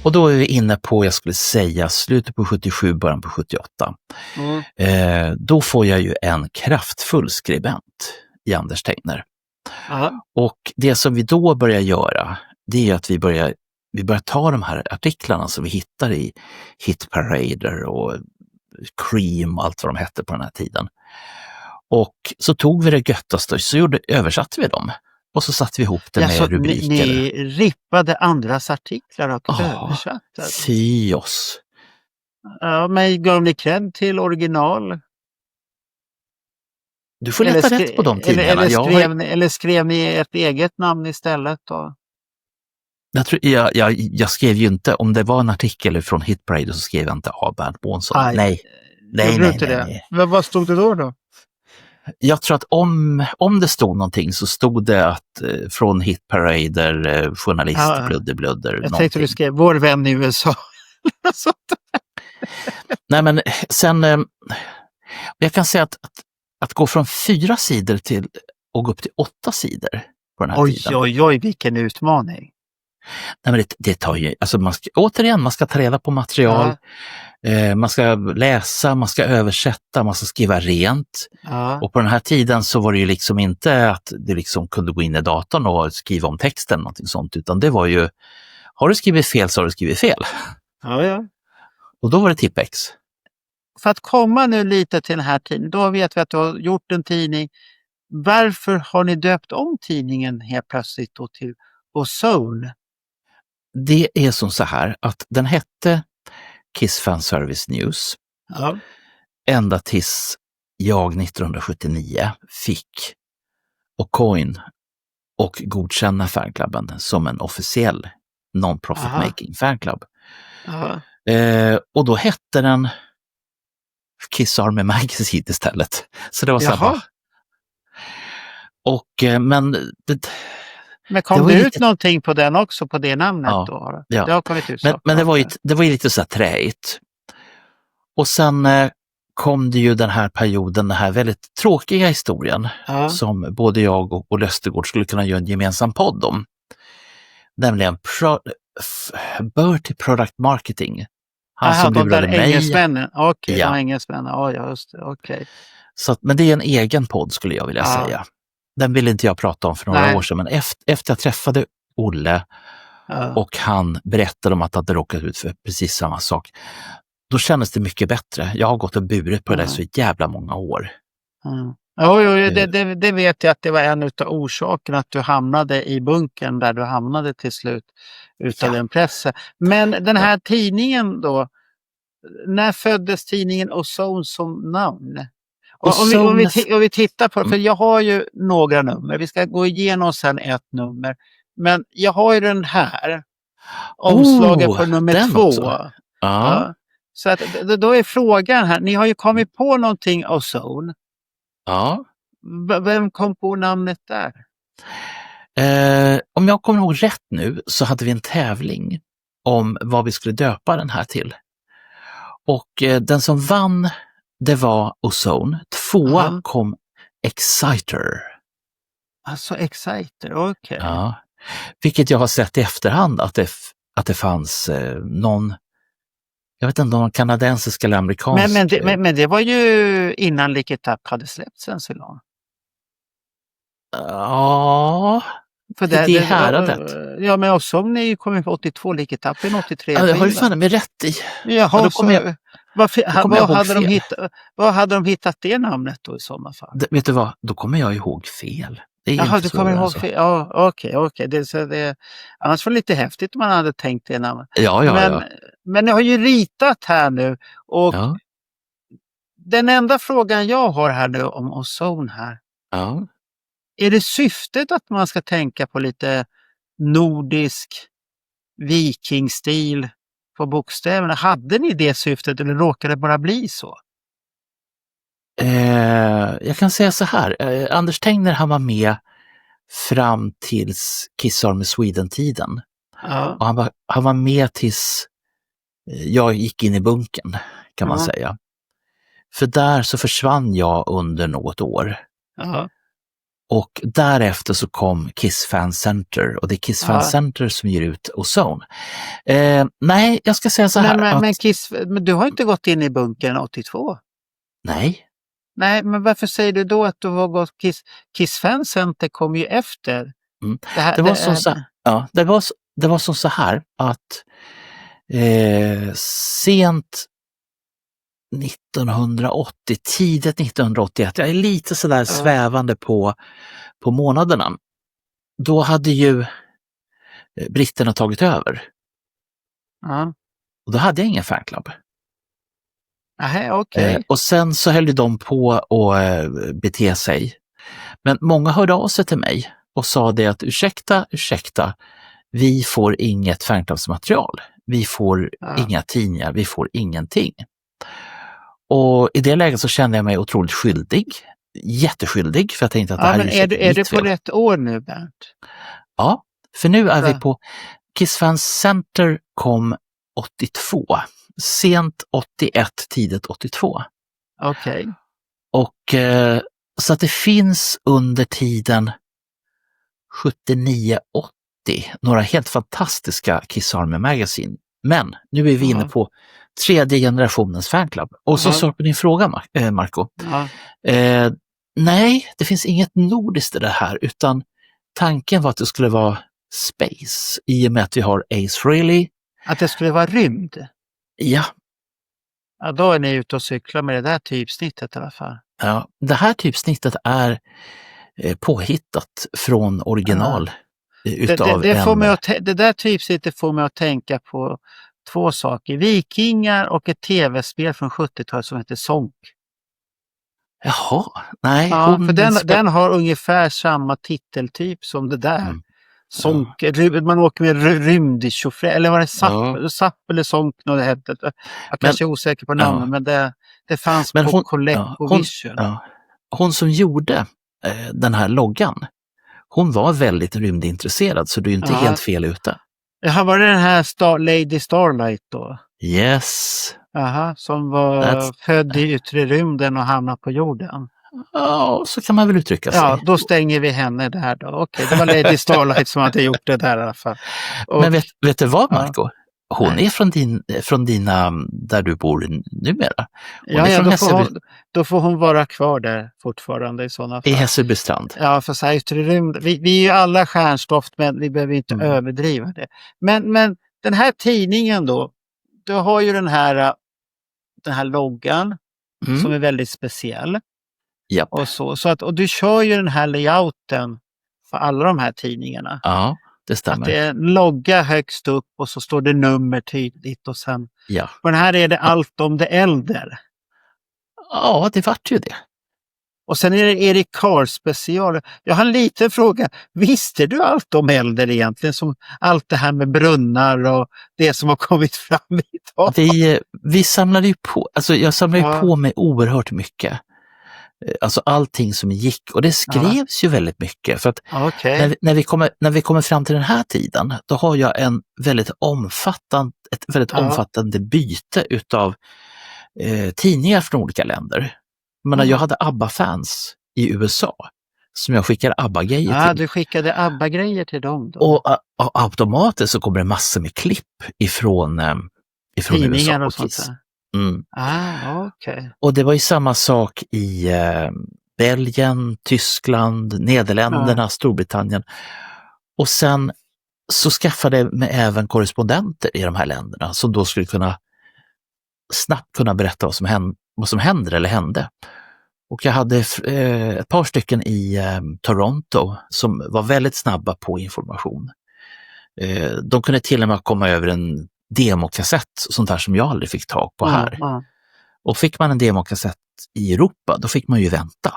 Och då är vi inne på, jag skulle säga, slutet på 77, början på 78. Då får jag ju en kraftfull skribent i Anders Tegner. Och det som vi då börjar göra, det är att vi börjar ta de här artiklarna som vi hittar i Hitparader och Cream och allt vad de hette på den här tiden. Och så tog vi det göttaste och så översatte vi dem. Och så satte vi ihop det med rubriker. Ni rippade andras artiklar och översatte? Fy oss. Ja, men gav ni cred till original? Du får leta rätt på de tidningarna. Eller skrev ni ett eget namn istället då? Jag skrev ju inte, om det var en artikel från Hitparade så skrev jag inte Bernt Månsson. Nej. Vad stod det då? Jag tror att om det stod någonting så stod det att från Hitparader, journalist, bludder. Jag tänkte du skrev vår vän i USA. Nej, men sen jag kan säga att gå från 4 sidor till och gå upp till 8 sidor på den här tiden. Oj, vilken utmaning. Nej, men det tar ju, alltså man ska ta reda på material, man ska läsa, man ska översätta, man ska skriva rent. Och på den här tiden så var det ju liksom inte att det liksom kunde gå in i datorn och skriva om texten eller någonting sånt, utan det var ju, har du skrivit fel så har du skrivit fel. Ja. Och då var det Tippex. För att komma nu lite till den här tiden, då vet vi att du har gjort en tidning. Varför har ni döpt om tidningen helt plötsligt då till Ozone? Det är som så här att den hette Kiss Fan Service News. Ända tills jag 1979 fick Aucoin och godkänna fanklubben som en officiell non-profit making fanclub. Och då hette den Kiss Army Magazine istället. Så det var samma. Och men kom det ut någonting på den också, på det namnet då? Ja. Det har kommit ut men det var ju lite så här träigt. Och sen kom det ju den här perioden, den här väldigt tråkiga historien som både jag och Löstegård skulle kunna göra en gemensam podd om. Nämligen Bertie Product Marketing. Han som lurade mig. Engelsmännen. Okej, engelsmännen. Ja, just det. Okej. Så men det är en egen podd skulle jag vilja säga. Den ville inte jag prata om för några år sedan, men efter jag träffade Olle och han berättade om att han hade råkat ut för precis samma sak, då kändes det mycket bättre. Jag har gått och burit på det så jävla många år. Det vet jag att det var en av orsakerna att du hamnade i bunkern där du hamnade till slut utav den pressen. Men den här tidningen då, när föddes tidningen Ozone som namn? Om vi tittar på det, för jag har ju några nummer, vi ska gå igenom sen ett nummer, men jag har ju den här omslaget på nummer 2. Så att, då är frågan här, ni har ju kommit på någonting Ozone. Vem kom på namnet där? Om jag kommer ihåg rätt nu så hade vi en tävling om vad vi skulle döpa den här till. Och den som vann, det var Ozone. 2 kom Exciter. Alltså Exciter, okej. Ja. Vilket jag har sett i efterhand att det fanns någon, jag vet inte om kanadensisk eller amerikansk. Men det var ju innan Lick Up hade släppts en så lång. Ja, för det är häradet. Ja, men också om ni kommer på 82, Lick Up 83. Ja, jag har ju fan med rätt i. Jaha, vad hade de hittat det namnet då i sådana fall? Vet du vad, då kommer jag ihåg fel. Jaha, du kommer ihåg fel. Ja, okej. Annars var det lite häftigt om man hade tänkt det namnet. Men ni har ju ritat här nu och den enda frågan jag har här nu om Ozone här. Är det syftet att man ska tänka på lite nordisk vikingstil på bokstäverna. Hade ni det syftet eller råkade det bara bli så? Jag kan säga så här, Anders Tegnér han var med fram tills Kiss Army Sweden-tiden. Ja. Och han var med tills jag gick in i bunkern, kan man Ja. säga. För där så försvann jag under något år. Ja. Och därefter så kom Kiss Fan Center och det är Kiss Fan Center som ger ut Ozone. Nej, jag ska säga så här. Men du har inte gått in i bunkern 82? Nej. Nej, men varför säger du då att du har gått Kiss Fan Center kom ju efter? Mm. Det var så här att sent 1980, tidigt 1981, jag är lite sådär svävande på månaderna. Då hade ju britterna tagit över. Ja. Och då hade jag ingen fanclub. Aha, okay. Och sen så höll de på att bete sig. Men många hörde av sig till mig och sa det att ursäkta, vi får inget fanclubsmaterial. Vi får inga tidningar, vi får ingenting. Och i det läget så kände jag mig otroligt skyldig. Jätteskyldig, för jag tänkte att det här men är du på rätt år nu, Bernt? Ja, för nu är vi på Kiss Fan Center kom 82. Sent 81, tidigt 82. Okej. Och så att det finns under tiden 79-80 några helt fantastiska Kiss Army Magazine. Men nu är vi inne på tredje generationens fanclub. Och så svar på din fråga, Marco. Nej, det finns inget nordiskt i det här, utan tanken var att det skulle vara space i och med att vi har Ace Frehley. Att det skulle vara rymd? Ja. Ja, då är ni ute och cyklar med det där typsnittet i alla fall. Ja, det här typsnittet är påhittat från original. Utav det där typsnittet får mig att tänka på två saker. Vikingar och ett tv-spel från 70-talet som heter Sonk. Jaha, nej. Ja, för den har ungefär samma titeltyp som det där. Sonk, man åker med rymd i tjofrä, eller var det Sapp eller Sonk? Jag kanske är osäker på namnet, men det fanns på ColecoVision. Hon som gjorde den här loggan, hon var väldigt rymdintresserad, så du är inte helt fel ute. Ja, var det den här Lady Starlight då? Yes. Aha, som var född i yttre rymden och hamnade på jorden. Ja, så kan man väl uttrycka sig. Ja, då stänger vi henne där då. Okej, det var Lady Starlight som hade gjort det där i alla fall. Men vet du vad, Marco? Hon är från dina, där du bor numera. Då får hon vara kvar där fortfarande i sådana fall. I Hässelbystrand. Ja, för så här yttre rymd. Vi är ju alla stjärnstoft, men vi behöver inte överdriva det. Men den här tidningen då, du har ju den här loggan som är väldigt speciell. Japp. Och du kör ju den här layouten för alla de här tidningarna. Ja, det stämmer. Att det är en logga högst upp och så står det nummer tydligt och sen på den här är det allt om det äldre. Ja, det vart ju det. Och sen är det Erik Carr special. Jag har en liten fråga. Visste du allt om äldre egentligen? Som allt det här med brunnar och det som har kommit fram idag? Vi samlade ju på, alltså jag samlade ju på mig oerhört mycket. Alltså allting som gick, och det skrevs ju väldigt mycket, för att när vi kommer fram till den här tiden, då har jag ett väldigt omfattande byte utav tidningar från olika länder. Jag hade ABBA-fans i USA som jag skickade ABBA-grejer till. Du skickade ABBA-grejer till dem då? Och automatiskt så kommer det massor med klipp ifrån tidningar USA och sånt där. Okay. Och det var ju samma sak i Belgien, Tyskland, Nederländerna, Storbritannien. Och sen så skaffade jag mig även korrespondenter i de här länderna som då skulle snabbt kunna berätta vad som händer eller hände. Och jag hade ett par stycken i Toronto som var väldigt snabba på information. De kunde till och med komma över en demokassett, sånt där som jag aldrig fick tag på här. Och fick man en demokassett i Europa, då fick man ju vänta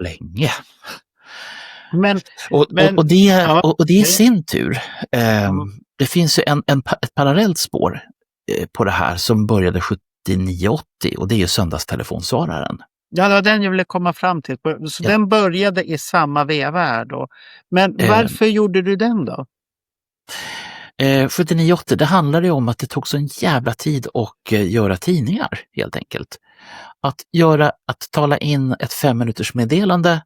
länge. Och det i sin tur, det finns ju ett parallellt spår på det här som började 79-80 och det är ju Söndagstelefonssvararen. Ja, det var den jag ville komma fram till. Så den började i samma veva här då. Men varför gjorde du den då? 79-80, det handlade ju om att det tog så en jävla tid att göra tidningar helt enkelt. Att tala in ett 5-minuters meddelande.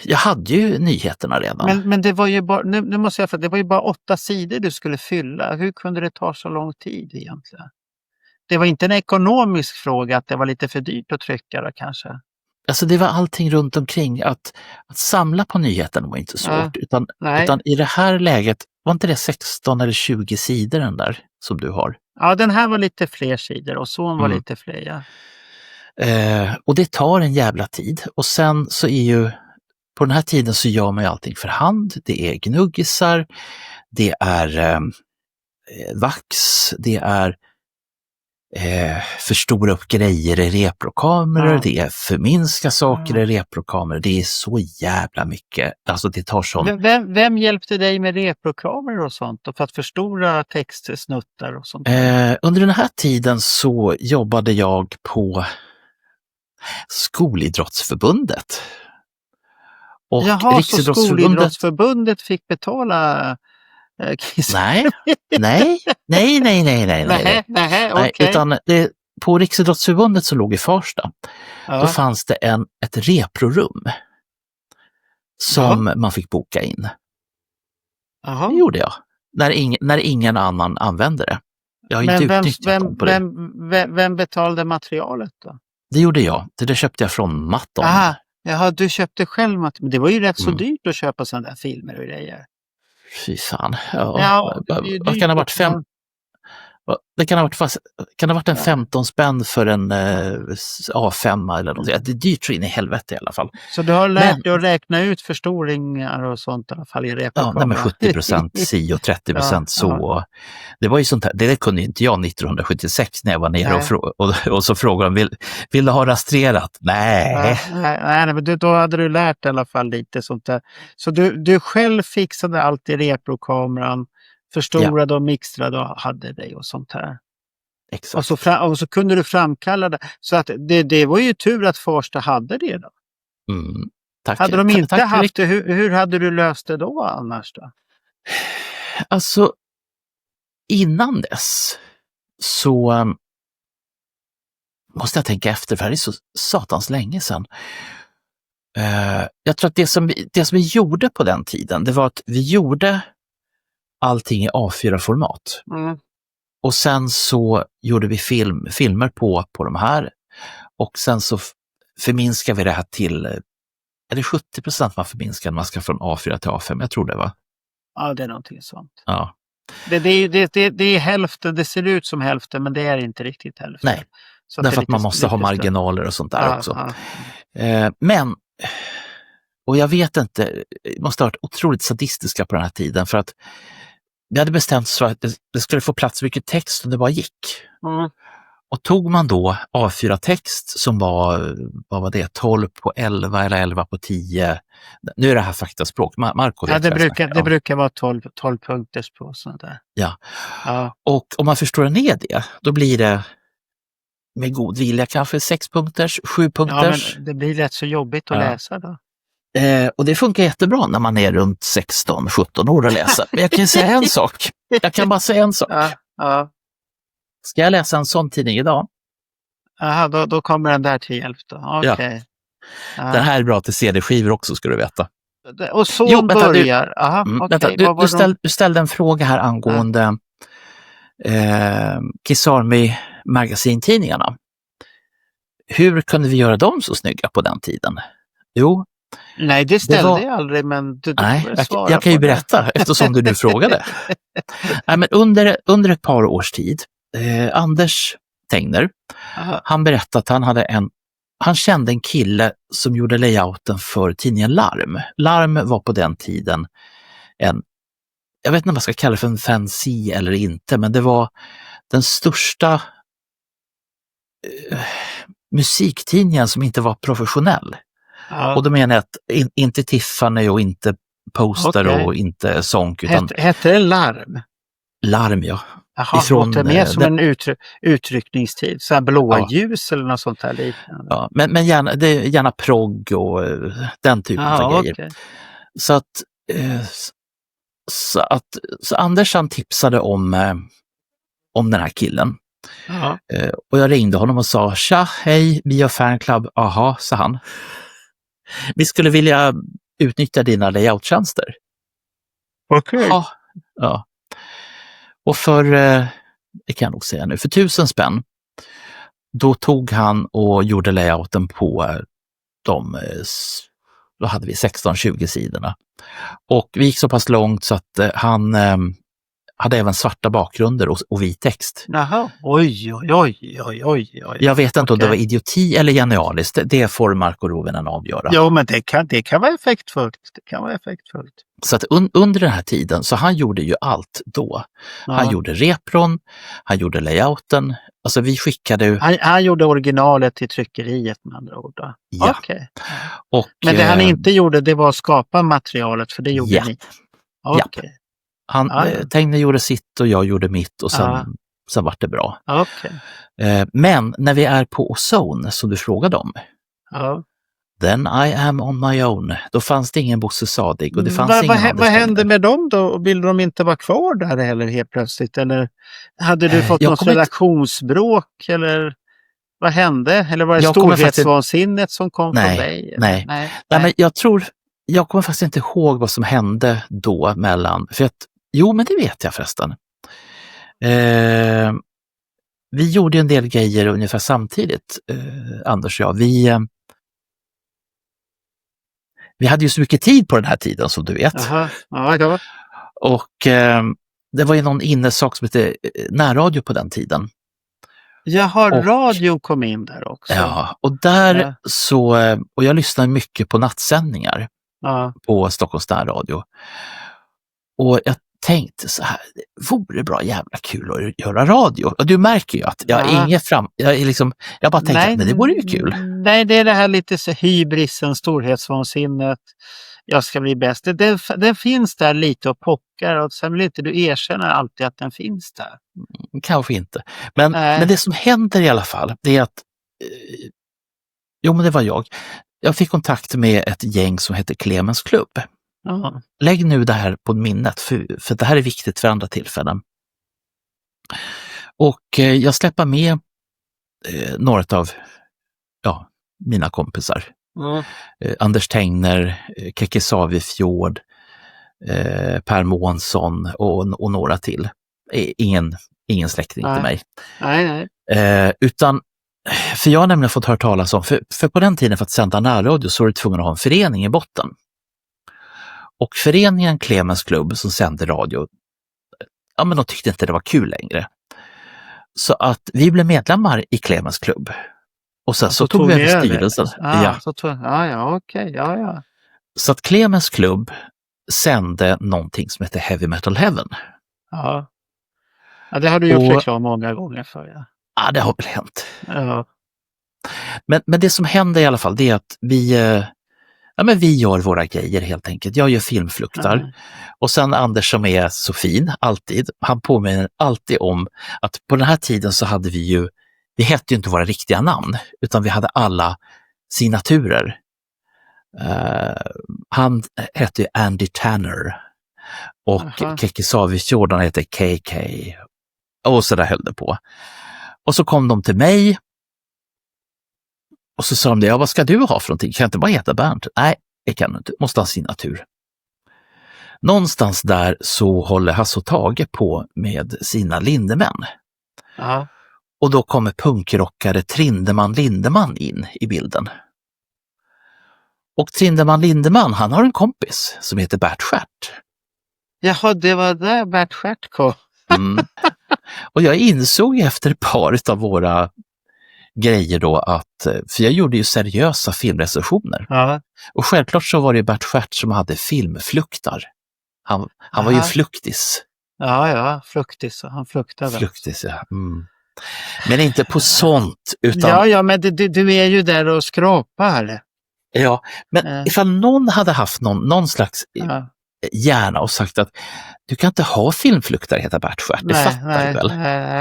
Jag hade ju nyheterna redan. Men det var ju bara, nu måste jag, för det var ju bara 8 sidor du skulle fylla. Hur kunde det ta så lång tid egentligen? Det var inte en ekonomisk fråga att det var lite för dyrt att trycka då, kanske? Alltså det var allting runt omkring. Att samla på nyheterna var inte svårt. Utan i det här läget, var inte det 16 eller 20 sidor den där som du har? Ja, den här var lite fler sidor och så var lite fler, ja. Och det tar en jävla tid. Och sen så är ju, på den här tiden så gör man ju allting för hand. Det är gnuggisar, det är vax, det är förstora upp grejer i reprokameror, det är förminska saker i reprokameror, det är så jävla mycket. Alltså det tar sån... Vem hjälpte dig med reprokameror och sånt och för att förstora textsnuttar och sånt? Under den här tiden så jobbade jag på Skolidrottsförbundet. Och jaha, så Skolidrottsförbundet fick betala Nej, okay. Utan på Riksidrottsförbundet som låg i Farsta, då fanns det ett reprorum som man fick boka in. Det gjorde jag, när ingen annan använde det. Jag har inte utnyttjat dem på det. Vem betalade materialet då? Det gjorde jag, det köpte jag från Matton. Jaha, du köpte själv material. Men det var ju rätt så dyrt att köpa sådana där filmer och grejer. Fy fan. Vad kan det ha varit? Det kan ha varit en 15 spänn för en A5 eller något. Det är dyrt så in i helvete i alla fall. Så du har lärt dig att räkna ut förstoringar och sånt i alla fall i reprokamera? Ja, med 70% si och 30% så. Ja. Det var ju sånt här, det kunde inte jag 1976 när jag var nere och så frågade de, vill du ha rastrerat? Nej, men då hade du lärt i alla fall lite sånt där. Så du själv fixade allt i reprokameran, förstorade och mixtrade och hade dig och sånt här. Exakt. Och så kunde du framkalla det. Så att det var ju tur att Farsta hade det då. Tack. Hade de inte haft det, hur hade du löst det då annars då? Alltså, innan dess så måste jag tänka efter, för det är så satans länge sedan. Jag tror att det som vi gjorde på den tiden, det var att vi gjorde allting i A4-format. Och sen så gjorde vi filmer på de här. Och sen så förminskar vi det här till, är det 70% man förminskar när man ska från A4 till A5? Jag tror det, va? Ja, det är någonting sånt. Ja. Det är hälften, det ser ut som hälften, men det är inte riktigt hälften. Nej, så därför att man måste ha marginaler och sånt där också. Men, och jag vet inte, det måste ha varit otroligt sadistiska på den här tiden, för att vi hade bestämt så att det skulle få plats mycket text och det bara gick. Och tog man då A4-text som var, vad var det, 12 på 11 eller 11 på 10. Nu är det här faktaspråk. Marco vet det brukar vara 12 punkters på sånt där. Ja. Och om man förstår ner det, då blir det med god vilja kanske 6 punkters, 7 punkters. Ja, men det blir rätt så jobbigt att läsa då. Och det funkar jättebra när man är runt 16-17 år att läsa. Men jag kan säga en sak. Jag kan bara säga en sak. Ska jag läsa en sån tidning idag? Jaha, då kommer den där till hjälp då. Okay. Den här är bra till CD-skivor också, ska du veta. Och så börjar... Vänta, du ställde en fråga här angående Kiss Army Magazine-tidningarna. Hur kunde vi göra dem så snygga på den tiden? Jo. Nej, det ställde jag aldrig, men jag kan ju berätta eftersom du nu frågade. Nej, men under ett par års tid, Anders Tegner, han berättade att han kände en kille som gjorde layouten för tidningen Larm. Larm var på den tiden jag vet inte om man ska kalla det för en fanzine eller inte, men det var den största musiktidningen som inte var professionell. Och då menar jag att inte Tiffany och inte Poster och inte Sonk. Utan... Hette det Larm? larm, ja. Jaha, låter mer som en utryckningstid. Så här blåa ljus eller något sånt här liknande. Ja, men gärna progg och den typen av grejer. Okay. Så Anders han tipsade om den här killen. Ja. Och jag ringde honom och sa, tja, hej, vi har fanclub. Aha, sa han. Vi skulle vilja utnyttja dina layouttjänster. Okej. Ja. Och det kan jag nog säga nu, för 1000 spänn, då tog han och gjorde layouten på då hade vi 16-20 sidorna. Och vi gick så pass långt så att han hade även svarta bakgrunder och vit text. Jaha, oj. Jag vet inte om det var idioti eller genialiskt, det får Marko Rovinen avgöra. Jo, men det kan vara effektfullt. Så att under den här tiden, så han gjorde ju allt då. Ja. Han gjorde repron, han gjorde layouten, alltså vi skickade... Han gjorde originalet till tryckeriet med andra ord då. Ja. Okay. Men det han inte gjorde, det var att skapa materialet, för det gjorde ni. Okay. Tegne gjorde sitt och jag gjorde mitt och sen var det bra. Okay. Men när vi är på Ozone, som du frågade om, then I am on my own. Då fanns det ingen Bosse Sadig och det fanns ingen Vad hände med dem då? Ville de inte vara kvar där heller helt plötsligt? Eller hade du fått något redaktionsbråk? Eller vad hände? Eller var det storhetsvansinnet som kom från dig? Nej, men jag kommer faktiskt inte ihåg vad som hände då mellan... men det vet jag förresten. Vi gjorde en del grejer ungefär samtidigt, Anders och jag. Vi hade ju så mycket tid på den här tiden, som du vet. Ja. Och det var ju någon innesak som hette närradio på den tiden. Radio kom in där också. Ja, och och jag lyssnade mycket på nattsändningar på Stockholms närradio. Och jag tänkte så här, det vore bra jävla kul att göra radio. Och du märker ju att jag bara tänkte, men det vore ju kul. Nej, det är det här lite så hybrisen, storhetsvansinnet. Jag ska bli bäst. Den finns där lite och pockar, och sen vill inte du erkänna alltid att den finns där. Kanske inte. Men det som händer i alla fall, det är att men det var jag. Jag fick kontakt med ett gäng som heter Clemens Klubb. Lägg nu det här på minnet, för det här är viktigt för andra tillfällen. Och jag släpper med några av mina kompisar. Anders Tengner, Keke Savifjord, Per Månsson och några till. Ingen släkting till mig. Nej. Utan, för jag har nämligen fått höra talas om, för på den tiden för att sända närradio så var du tvungen att ha en förening i botten. Och föreningen Clemens Klubb som sände radio, men de tyckte inte det var kul längre. Så att vi blev medlemmar i Clemens Klubb. Och sen så tog vi över styrelsen. Så att Clemens Klubb sände någonting som heter Heavy Metal Heaven. Ja, det har du gjort reklam många gånger för. Ja, det har väl hänt. Ja. Men det som hände i alla fall, det är att vi gör våra grejer helt enkelt. Jag gör filmfluktar. Och sen Anders som är så fin, alltid. Han påminner alltid om att på den här tiden så hade vi hette ju inte våra riktiga namn, utan vi hade alla signaturer. Han hette ju Andy Tanner och Keke Savifjord hette KK. Och så där höll det på. Och så kom de till mig och så sa de vad ska du ha för någonting? Kan jag inte bara heta Bernt? Nej, jag kan inte. Måste ha signatur. Någonstans där så håller Hasse och Tage på med sina Lindemän. Ja. Och då kommer punkrockare Trindeman Lindeman in i bilden. Och Trindeman Lindeman, han har en kompis som heter Bert Stjärt. Jaha, det var där Bert Stjärt kom. Och jag insåg efter ett par av våra grejer då att, för jag gjorde ju seriösa filmrecensioner. Ja. Och självklart så var det Bert Stjärt som hade filmfluktar. Han var ju fluktis. Ja, fluktis. Han fluktade. Fluktis, ja. Men inte på sånt. Utan... Ja, men du är ju där och skrapar. Ja, men ifall någon hade haft någon slags gärna och sagt att du kan inte ha filmfluktare heta Bert Stjärt, det fattar du väl?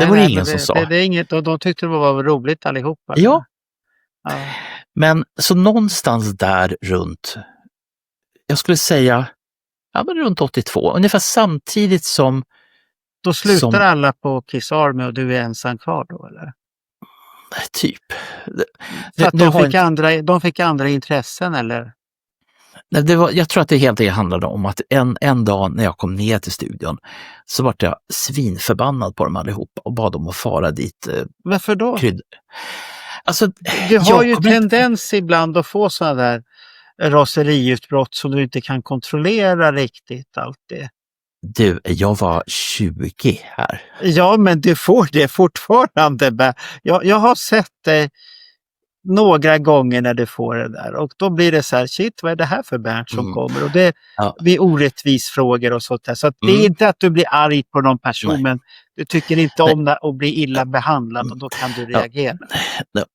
Det var det ingen som sa. Det är inget, och de tyckte det var roligt allihopa. Ja. Ja. Men så någonstans där runt, jag skulle säga, men runt 82, ungefär samtidigt som... Då slutar alla på Kiss Army och du är ensam kvar då, eller? Typ. För att de fick andra intressen, eller? Jag tror att det helt enkelt handlade om att en dag när jag kom ner till studion så var jag svinförbannad på dem allihopa och bad dem att fara dit. Varför då? Alltså, du har ju tendens ibland att få sådana där raseriutbrott som du inte kan kontrollera riktigt alltid. Du, jag var 20 här. Ja, men du får det fortfarande. Jag har sett dig några gånger när du får det där och då blir det så här, shit, vad är det här för Bernt som kommer? Och det blir orättvis frågor och sånt där. Så att det är inte att du blir arg på någon person, men du tycker inte om att bli illa behandlad och då kan du reagera.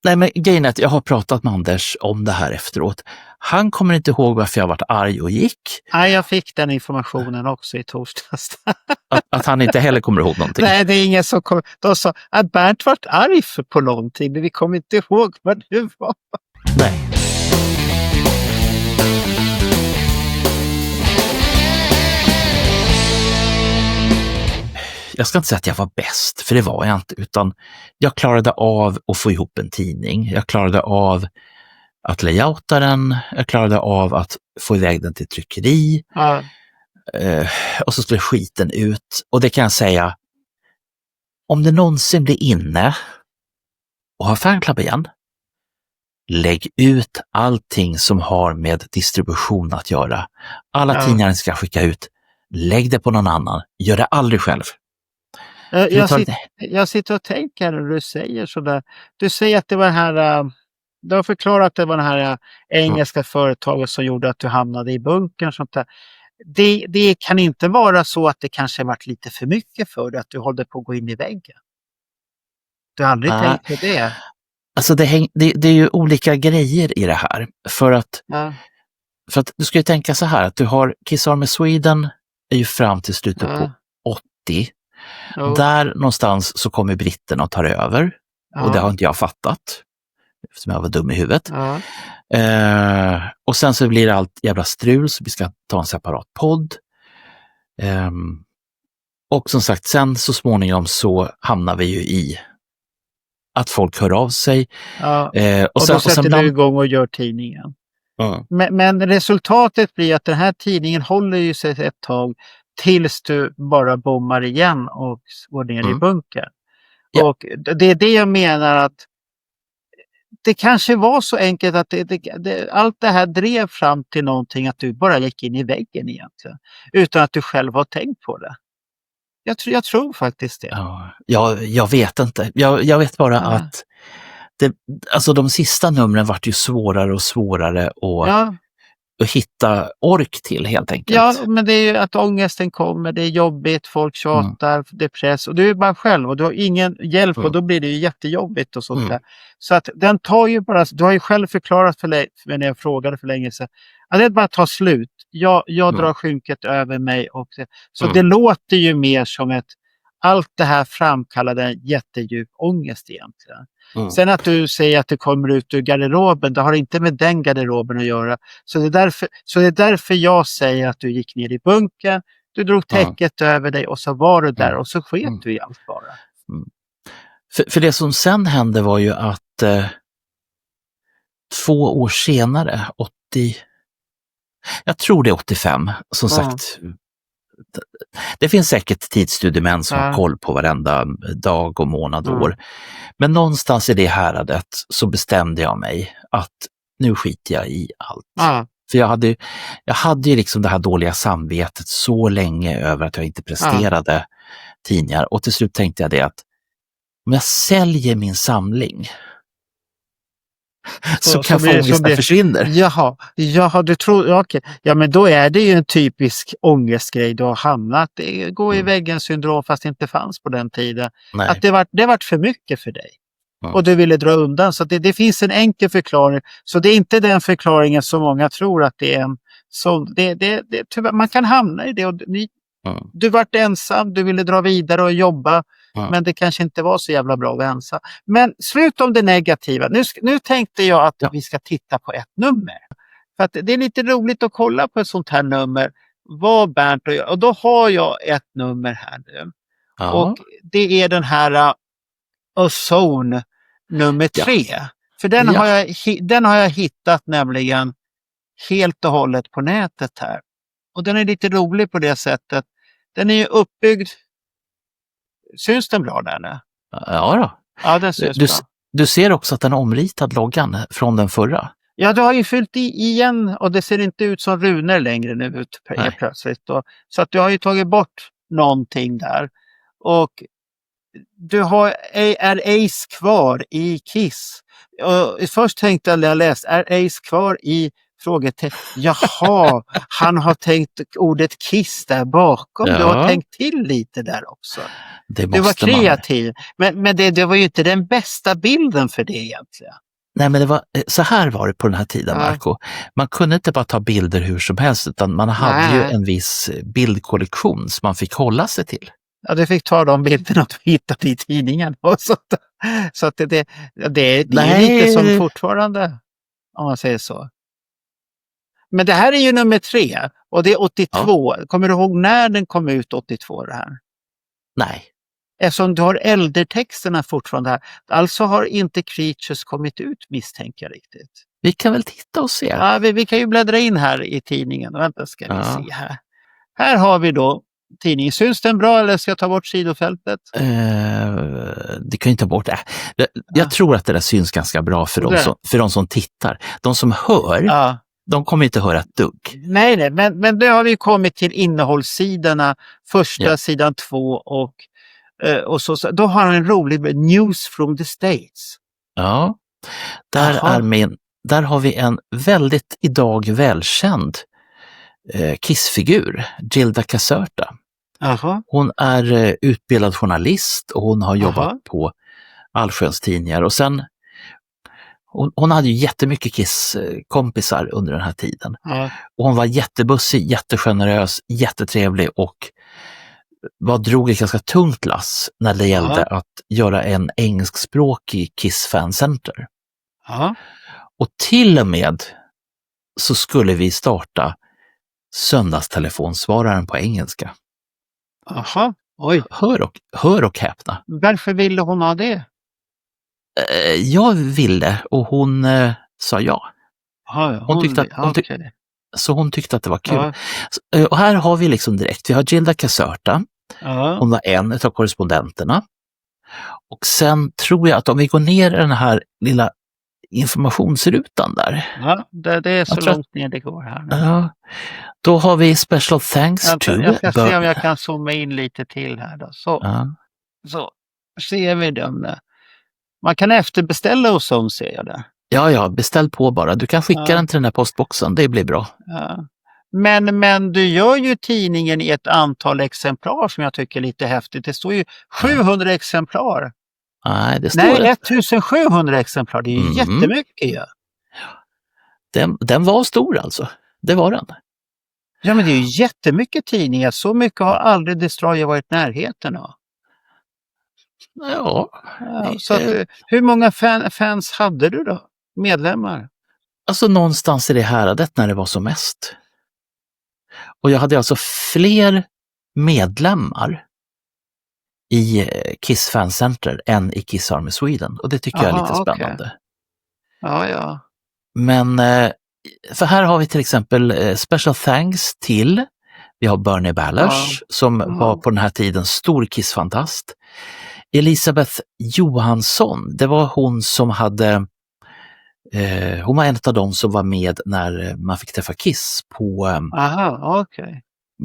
Nej, men grejen är att jag har pratat med Anders om det här efteråt. Han kommer inte ihåg varför jag varit arg och gick. Nej, jag fick den informationen också i torsdags. Att han inte heller kommer ihåg någonting. Nej, det är ingen som kommer. De sa att Bernt varit arg på någonting, men vi kommer inte ihåg vad det var. Nej. Jag ska inte säga att jag var bäst, för det var jag inte, utan jag klarade av att få ihop en tidning. Jag klarade av att layouta den, jag klarade av att få iväg den till tryckeri. Ja. Och så skulle skiten ut. Och det kan jag säga, om det någonsin blir inne och har fanclub igen, lägg ut allting som har med distribution att göra. Alla tidningar ni ska skicka ut, lägg det på någon annan. Gör det aldrig själv. Jag sitter och tänker när du säger sådär. Du säger att det var här... Du har förklarat att det var det här engelska företaget som gjorde att du hamnade i bunkern. Sånt där. Det kan inte vara så att det kanske varit lite för mycket för dig att du hållde på att gå in i väggen. Du har aldrig tänkt på det? Alltså det är ju olika grejer i det här. För att du ska ju tänka så här, att du har Kiss Army Sweden är ju fram till slutet på 80. Där någonstans så kommer britterna och tar över. Och det har inte jag fattat. Eftersom jag var dum i huvudet. Och sen så blir det allt jävla strul, så vi ska ta en separat podd. Och som sagt, sen så småningom så hamnar vi ju i att folk hör av sig. Och då sätter du igång och gör tidningen. Men resultatet blir att den här tidningen håller ju sig ett tag tills du bara bommar igen och går ner i bunkern. Ja. Och det är det jag menar, att det kanske var så enkelt att allt det här drev fram till någonting, att du bara gick in i väggen egentligen. Utan att du själv har tänkt på det. Jag tror faktiskt det. Jag vet inte. Jag vet bara att alltså de sista numren vart ju svårare och svårare att hitta ork till, helt enkelt. Ja, men det är ju att ångesten kommer, det är jobbigt, folk tjatar, det är press och du är bara själv och du har ingen hjälp och då blir det ju jättejobbigt och sånt där. Så att den tar ju bara, du har ju själv förklarat för när jag frågade för länge sedan, att det bara tar slut. Jag drar skynket över mig och så det låter ju mer som allt det här framkallade en jättedjup ångest egentligen. Sen att du säger att det kommer ut ur garderoben, det har inte med den garderoben att göra. Så det är därför jag säger att du gick ner i bunkern, du drog täcket över dig och så var du där och så sket du i allt bara. För det som sen hände var ju att 2 år senare, jag tror det är 85, som sagt. Det finns säkert tidsstudiemän som har koll på varenda dag och månad och år. Men någonstans i det häradet så bestämde jag mig att nu skiter jag i allt. För jag hade ju liksom det här dåliga samvetet så länge över att jag inte presterade tidningar. Och till slut tänkte jag det, att om jag säljer min samling så kan ångesten försvinner. Jaha, du tror, okej. Ja, men då är det ju en typisk ångestgrej du har hamnat. Det går i väggen syndrom fast det inte fanns på den tiden. Nej. Att det vart för mycket för dig. Och du ville dra undan. Så det finns en enkel förklaring. Så det är inte den förklaringen som många tror, att det är en Så tyvärr, man kan hamna i det. Och du vart ensam, du ville dra vidare och jobba. Men det kanske inte var så jävla bra att vara ensam. Men slut om det negativa. Nu tänkte jag att vi ska titta på ett nummer. För att det är lite roligt att kolla på ett sånt här nummer. Vad Bernt och jag. Och då har jag ett nummer här nu. Ja. Och det är den här Ozone nummer 3. För den har jag hittat nämligen helt och hållet på nätet här. Och den är lite rolig på det sättet. Den är ju uppbyggd. Syns den bra där nu? Ja då. Ja, den syns bra. Du ser också att den är omritad loggan från den förra. Ja, du har ju fyllt i igen och det ser inte ut som runor längre nu plötsligt. Så att du har ju tagit bort någonting där. Och du är Ace kvar i Kiss. Och först tänkte jag när jag läste, är Ace kvar i frågetecken? Jaha, han har tänkt ordet Kiss där bakom. Ja. Du har tänkt till lite där också. Du var kreativ. Men det var ju inte den bästa bilden för det egentligen. Nej, men så här var det på den här tiden, Marco. Man kunde inte bara ta bilder hur som helst, utan man hade ju en viss bildkollektion som man fick hålla sig till. Ja, du fick ta de bilderna du hittade i tidningen. Och så att det är lite som fortfarande, om man säger så. Men det här är ju nummer 3 och det är 82. Ja. Kommer du ihåg när den kom ut 82 det här? Nej. Eftersom du har äldretexterna fortfarande här. Alltså har inte Creatures kommit ut, misstänker jag riktigt. Vi kan väl titta och se. Ja, vi kan ju bläddra in här i tidningen. Vänta, ska vi se här. Här har vi då tidningen. Syns den bra eller ska jag ta bort sidofältet? Det kan ju ta bort det. Jag tror att det där syns ganska bra för de som tittar. De som hör, de kommer inte höra ett dugg. Nej, men nu har vi kommit till innehållssidorna. Första sidan 2 och så. Då har han en rolig News from the States. Ja, där har vi en väldigt idag välkänd Kiss-figur, Gilda Caserta. Hon är utbildad journalist och hon har jobbat på allsköns tidningar. Och sen, hon hade ju jättemycket Kiss-kompisar under den här tiden. Och hon var jättebussig, jättegenerös, jättetrevlig och drog ett ganska tungt lass när det gällde att göra en engelskspråkig Kiss fancenter. Och till och med så skulle vi starta söndagstelefonsvararen på engelska. Oj. Hör och häpna. Varför ville hon ha det? Jag ville och hon sa ja. Så hon tyckte att det var kul. Och här har vi liksom direkt, vi har Gilda Caserta. Hon var en av korrespondenterna. Och sen tror jag att om vi går ner i den här lilla informationsrutan där. Ja, det är så långt ner det går här nu. Ja, då har vi special thanks to... Jag ska se om jag kan zooma in lite till här då. Så ser vi dem. Man kan efterbeställa hos Ozone, ser jag där. Ja, beställ på bara. Du kan skicka den till den här postboxen, det blir bra. Ja. Men du gör ju tidningen i ett antal exemplar som jag tycker är lite häftigt. Det står ju 700 exemplar. Nej, det står 1700 exemplar. Det är ju jättemycket ju. Den var stor alltså. Det var den. Ja, men det är ju jättemycket tidningar. Så mycket har aldrig Destroyer varit i närheten av. Ja. Så att, hur många fans hade du då? Medlemmar? Alltså någonstans i det häradet när det var som mest. Och jag hade alltså fler medlemmar i Kiss Fan Center än i Kiss Army Sweden. Och det tycker jag är lite spännande. Ja. Men för här har vi till exempel special thanks till, vi har Bernie Ballers som var på den här tiden stor Kiss-fantast. Elisabeth Johansson, det var hon som hade hon var en av dem som var med när man fick träffa Kiss på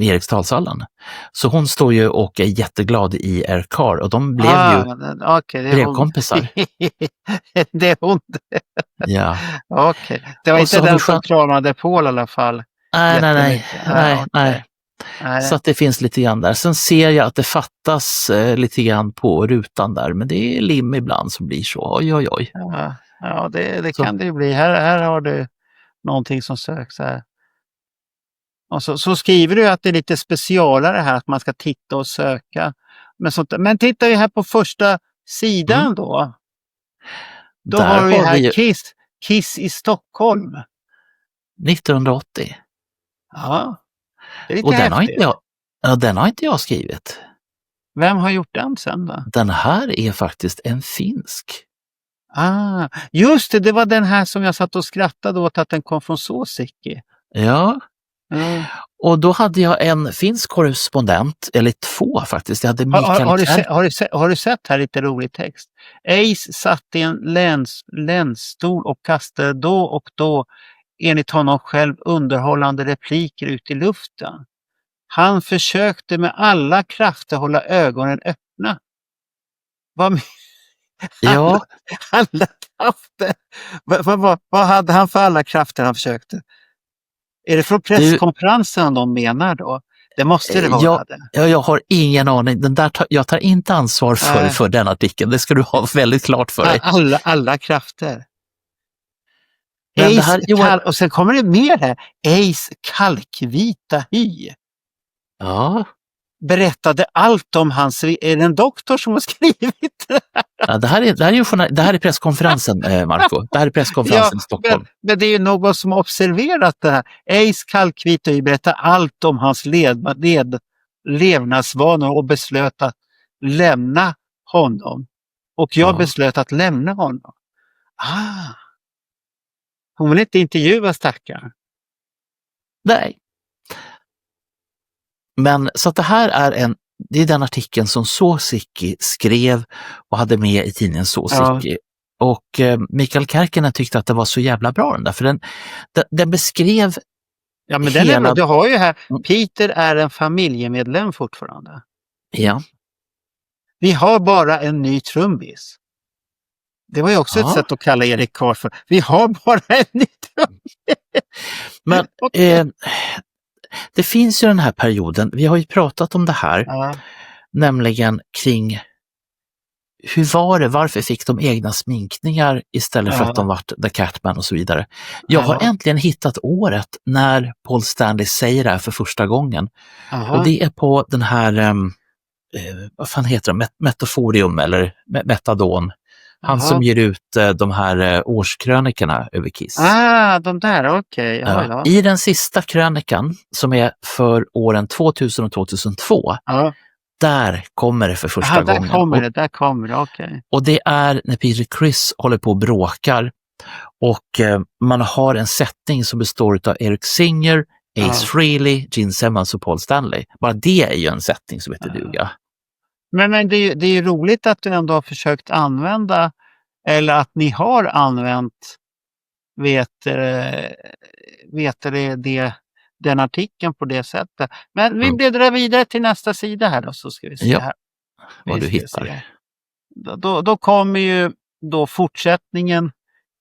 Eriksdalshallen. Så hon står ju och är jätteglad i Air Car och de blev ju brevkompisar. Det är hon. Ja. Det var inte den som kramade Paul i alla fall. Nej. Så att det finns lite grann där. Sen ser jag att det fattas lite grann på rutan där, men det är lim ibland som blir så. Oj. Ja, det kan det ju bli. Här har du någonting som söks här. Och så skriver du att det är lite specialare här, att man ska titta och söka. Men tittar vi här på första sidan då. Då Där har vi har här vi Kiss i Stockholm. 1980. Ja, det är lite Och den har häftigt. den har inte jag skrivit. Vem har gjort den sen då? Den här är faktiskt en finsk. Just det var den här som jag satt och skrattade åt att den kom från Suosikki. Ja, Mm. och då hade jag en finsk korrespondent, eller två faktiskt. Jag hade Mikael Har du sett här lite rolig text? Ace satt i en länsstol och kastade då och då, enligt honom själv, underhållande repliker ut i luften. Han försökte med alla krafter hålla ögonen öppna. Vad Ja, alla krafter? Vad hade han för alla krafter han försökte? Är det från presskonferensen de menar då? Det måste det vara. Jag har ingen aning. Jag tar inte ansvar för den artikeln. Det ska du ha väldigt klart för dig. Alla krafter. Men det här, och sen kommer det mer här. Ace kalkvita hy. Ja. Berättade allt om hans... Är det en doktor som har skrivit det? Ja, det här är presskonferensen, Marco. Det här är presskonferensen i Stockholm. Men det är ju någon som har observerat det här. Ace kalkvita hy berättar allt om hans levnadsvanor och beslöt att lämna honom. Och jag beslöt att lämna honom. Hon vill inte intervjua stackaren. Nej. Men så att det här är det är den artikeln som Suosikki skrev och hade med i tidningen Suosikki. Ja. Och Mikael Kärkinen tyckte att det var så jävla bra den där, för den beskrev men hela... Du har ju här, Peter är en familjemedlem fortfarande. Ja. Vi har bara en ny trumbis. Det var ju också ett sätt att kalla Erik Karl för. Vi har bara en ny trumbis. Men det finns ju den här perioden, vi har ju pratat om det här, nämligen kring varför fick de egna sminkningar istället för att de vart The Catman och så vidare. Jag har äntligen hittat året när Paul Stanley säger det här för första gången. Och det är på den här, vad fan heter det, Metaforium eller Metadon. Han som ger ut de här årskrönikorna över Kiss. De där, okej. Ja. I den sista krönikan som är för åren 2000 och 2002, där kommer det för första gången. Där kommer det, okej. Och det är när Peter Criss håller på och bråkar och man har en sättning som består av Eric Singer, Ace Frehley, Gene Simmons och Paul Stanley. Bara det är ju en sättning som heter duga. Men det är ju roligt att du ändå har försökt använda, eller att ni har använt den artikeln på det sättet. Men vi bläddrar vidare till nästa sida här då, så ska vi se här. Vad du hittar. Då kommer ju då fortsättningen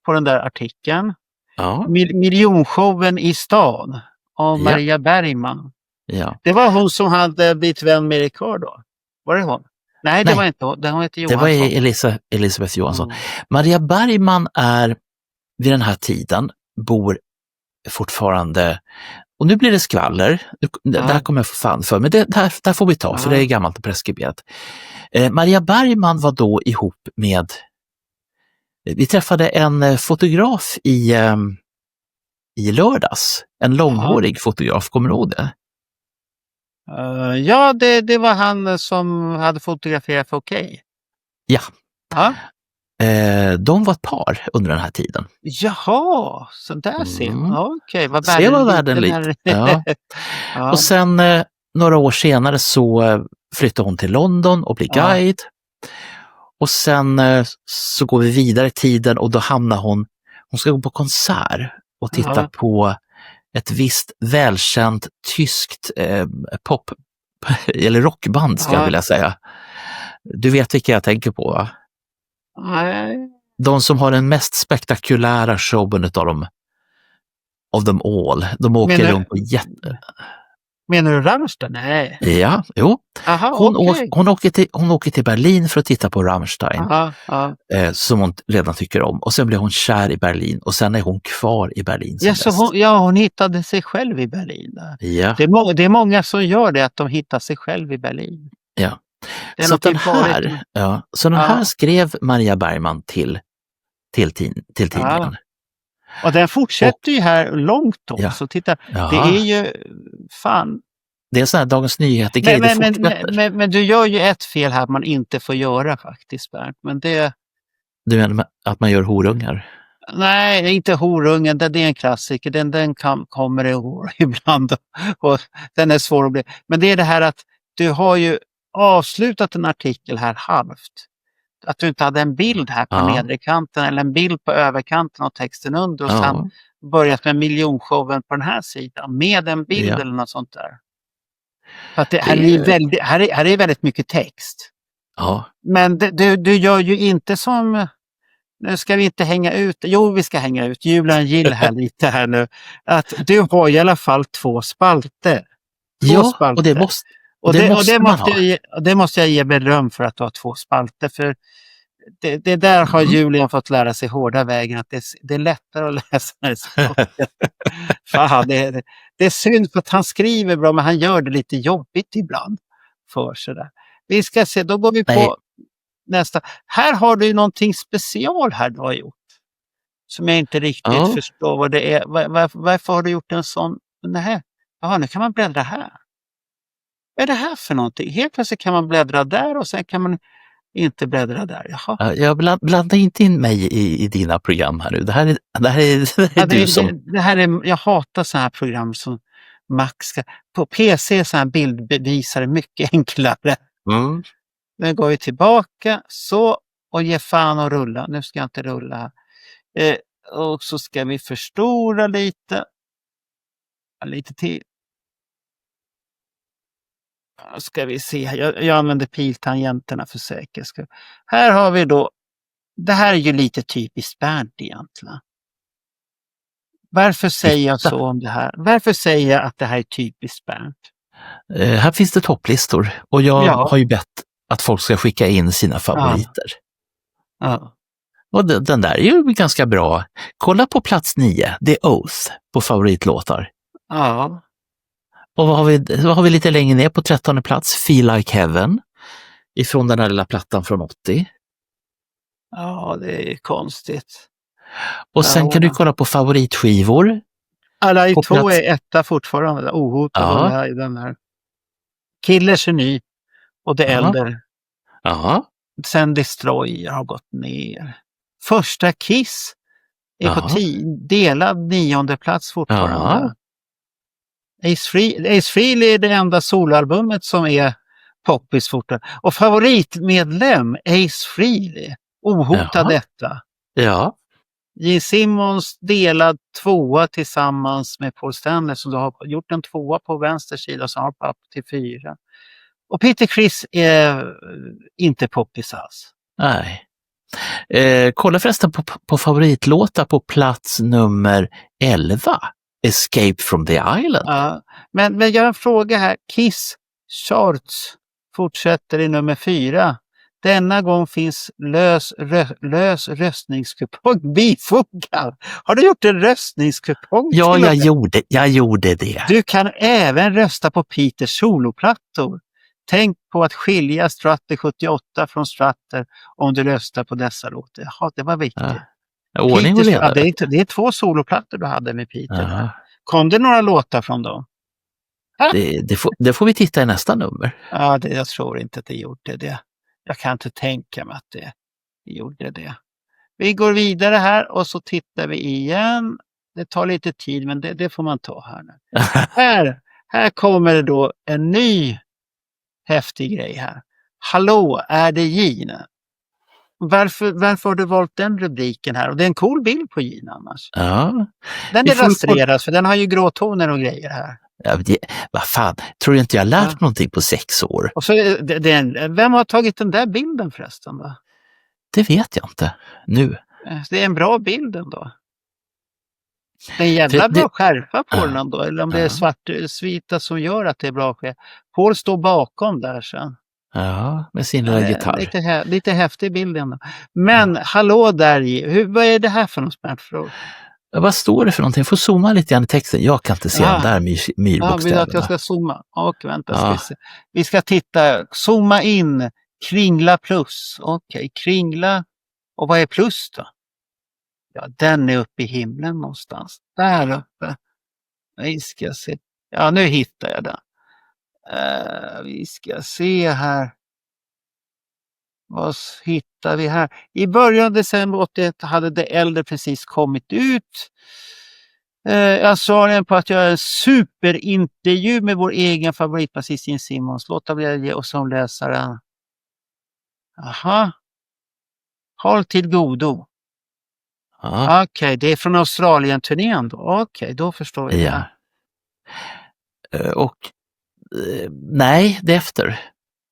på den där artikeln. Ja. Miljonshowen i stan av Maria Bergman. Ja. Det var hon som hade blivit vän med Erik Karl då. Var det hon? Nej, det var inte hon. Det hette Johansson. Det var Elisabeth Johansson. Maria Bergman är vid den här tiden, bor fortfarande, och nu blir det skvaller. Det här kommer jag få fan för, men det här får vi ta, för det är gammalt och preskriberat. Maria Bergman var då ihop med, vi träffade en fotograf i lördags. En långhårig fotograf, kommer du ihåg det? Det var han som hade fotograferat för Okej. Ja. De var ett par under den här tiden. Jaha, så där ser man. Okej, vad se vad världen likt. Ja. Och sen några år senare så flyttade hon till London och blir guide. Och sen så går vi vidare i tiden och då hamnar hon ska gå på konsert och titta på ett visst välkänt tyskt pop eller rockband ska jag vilja säga. Du vet vilka jag tänker på, va? Nej. De som har den mest spektakulära showen av dem all. De åker runt på Menar du Rammstein? Nej. Ja, jo. Aha, okej. Hon åker till Berlin för att titta på Rammstein, Ja. som hon redan tycker om. Och sen blir hon kär i Berlin och sen är hon kvar i Berlin sen Ja, så dess. hon hittade sig själv i Berlin där. Ja, Det är många som gör det, att de hittar sig själv i Berlin. ja. Det är Så något den farligt här, med- ja, så den här skrev Maria Bergman till tidningen. Och den fortsätter ju här långt då. Ja. Så titta, Jaha. det är ju fan. Det är sån här Dagens Nyheter-grej, det fortsätter. Men du gör ju ett fel här man inte får göra faktiskt, Bernt. Men det... Du menar att man gör horungar? Nej, det är inte horungen, det är en klassiker. Den kommer det hår ibland. Och den är svår att bli. Men det är det här att du har ju avslutat en artikel här halvt. Att du inte hade en bild här på nedre kanten eller en bild på överkanten och texten under och sen börjat med miljonshowen på den här sidan med en bild eller något sånt där. För att här är väldigt mycket text. Ja. Men du gör ju inte som... Nu ska vi inte hänga ut. Jo, vi ska hänga ut. Julian Gill här lite här nu. Att du har i alla fall 2 spalter. Och det måste jag ge beröm för, att du har 2 spalter. För det där har Julian fått lära sig hårda vägen. Att det är lättare att läsa när det är Fan, det är synd för att han skriver bra, men han gör det lite jobbigt ibland för sig där. Vi ska se, då går vi på nästa. Här har du någonting special här du har gjort. Som jag inte riktigt förstår vad det är. Varför har du gjort en sån? Nej. Jaha, nu kan man bläddra här. Vad är det här för någonting? Helt plötsligt kan man bläddra där och sen kan man inte bläddra där. Jaha. Jag blandar inte in mig i dina program här nu. Det här är du som... Jag hatar så här program som Max ska... På PC är så här bildbevisare mycket enklare. Nu går vi tillbaka så och ge fan och rulla. Nu ska jag inte rulla. Och så ska vi förstora lite. Lite till. Ska vi se. Jag använder piltangenterna för säkerhets skull. Här har vi då. Det här är ju lite typiskt Bernt egentligen. Varför säger jag så om det här? Varför säger jag att det här är typiskt Bernt? Här finns det topplistor och jag har ju bett att folk ska skicka in sina favoriter. Ja. Och den där är ju ganska bra. Kolla på plats 9, The Oath på favoritlåtar. Ja. Och vad har vi lite längre ner på 13:e plats? Feel Like Heaven ifrån den här lilla plattan från 80. Ja, det är konstigt. Och sen kan du kolla på favoritskivor. Alla i 2 är etta fortfarande. Ohotad i den här. Killers är ny. Och det äldre. Ja. Sen Destroyer har gått ner. Första Kiss är på delad 9:e plats fortfarande. Ace Frehley är det enda soloalbumet som är poppis fortfarande. Och favoritmedlem Ace Frehley. Ohotad detta. Ja. Gene Simmons delad 2 tillsammans med Paul Stanley, som du har gjort en 2 på vänster sida som har upp till 4. Och Peter Criss är inte poppis alls. Nej. Kolla förresten på favoritlåtar på plats nummer 11. Escape from the Island. Ja, men jag har en fråga här. Kiss Charts fortsätter i nummer 4. Denna gång finns lös röstningskupong bifogad. Har du gjort en röstningskupong? Ja, jag gjorde det. Du kan även rösta på Peters soloplattor. Tänk på att skilja Strutter 78 från Strutter om du röstar på dessa låtar. Jaha, det var viktigt. Ordning och leda. Det är 2 soloplattor du hade med Peter. Kom det några låtar från dem? Det får vi titta i nästa nummer. Ja, jag tror inte att det gjorde det. Jag kan inte tänka mig att det gjorde det. Vi går vidare här och så tittar vi igen. Det tar lite tid, men det får man ta här nu. här kommer det då en ny häftig grej här. Hallå, är det Gene? Varför har du valt den rubriken här? Och det är en cool bild på Gene annars. Ja. Den är rastrerad för den har ju gråtoner och grejer här. Ja, vad fan, tror du inte jag lärt någonting på 6 år? Och så, vem har tagit den där bilden förresten då? Det vet jag inte nu. Det är en bra bild ändå. Det är en jävla För bra skärpa på Ja. den ändå, eller om det är Ja. svartvita som gör att det är bra skärpa. Paul står bakom där sen. Ja, med sin Ja, lilla det är gitarr. lite häftig bild ändå. Men hallå där, vad är det här för något spännande fråga? Vad står det för någonting? Jag får zooma lite grann i texten. Jag kan inte se de där Ja, vill du att jag myrbokstäverna. ska zooma? Okej, vänta, ska Ja. vi se. Vi ska titta, zooma in, kringla plus. Okej, kringla. Och vad är plus då? Ja, den är uppe i himlen någonstans. Där uppe. Vi ska se. Ja, nu hittar jag den. Vi ska se här. Vad hittar vi här? I början av december 81 hade det äldre precis kommit ut. Jag sa den på att göra en superintervju med vår egen favoritbasist Gene Simmons. Låt bli och som läsaren. Aha. Håll till godo. Ja. Okej, det är från Australien-turnén då. Okej, då förstår jag. Ja. Och nej, det är efter.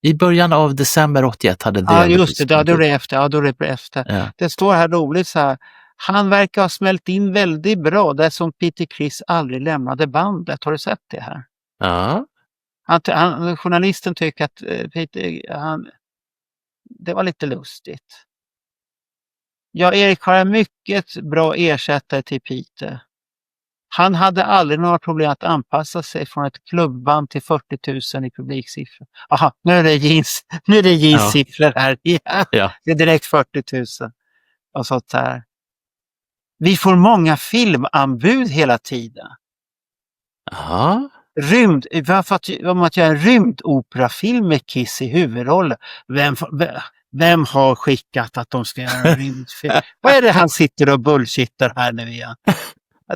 I början av december 81 hade det... Ja, just det. Då är det efter. Ja, då är det efter. Ja. Det står här roligt så här. Han verkar ha smält in väldigt bra. Det är som Peter Criss aldrig lämnade bandet. Har du sett det här? Ja. Journalisten tycker att Peter, det var lite lustigt. Ja, Erik har en mycket bra ersättare till Peter. Han hade aldrig några problem att anpassa sig från ett klubbband till 40 000 i publiksiffror. Aha, nu är det Jeans siffror här. Ja, det är direkt 40 000 och sånt här. Vi får många filmanbud hela tiden. Aha. Om att göra en rymdoperafilm med Kiss i huvudrollen. Vem har skickat att de ska göra en rymdfilm? Vad är det han sitter och bullshittar här nu igen?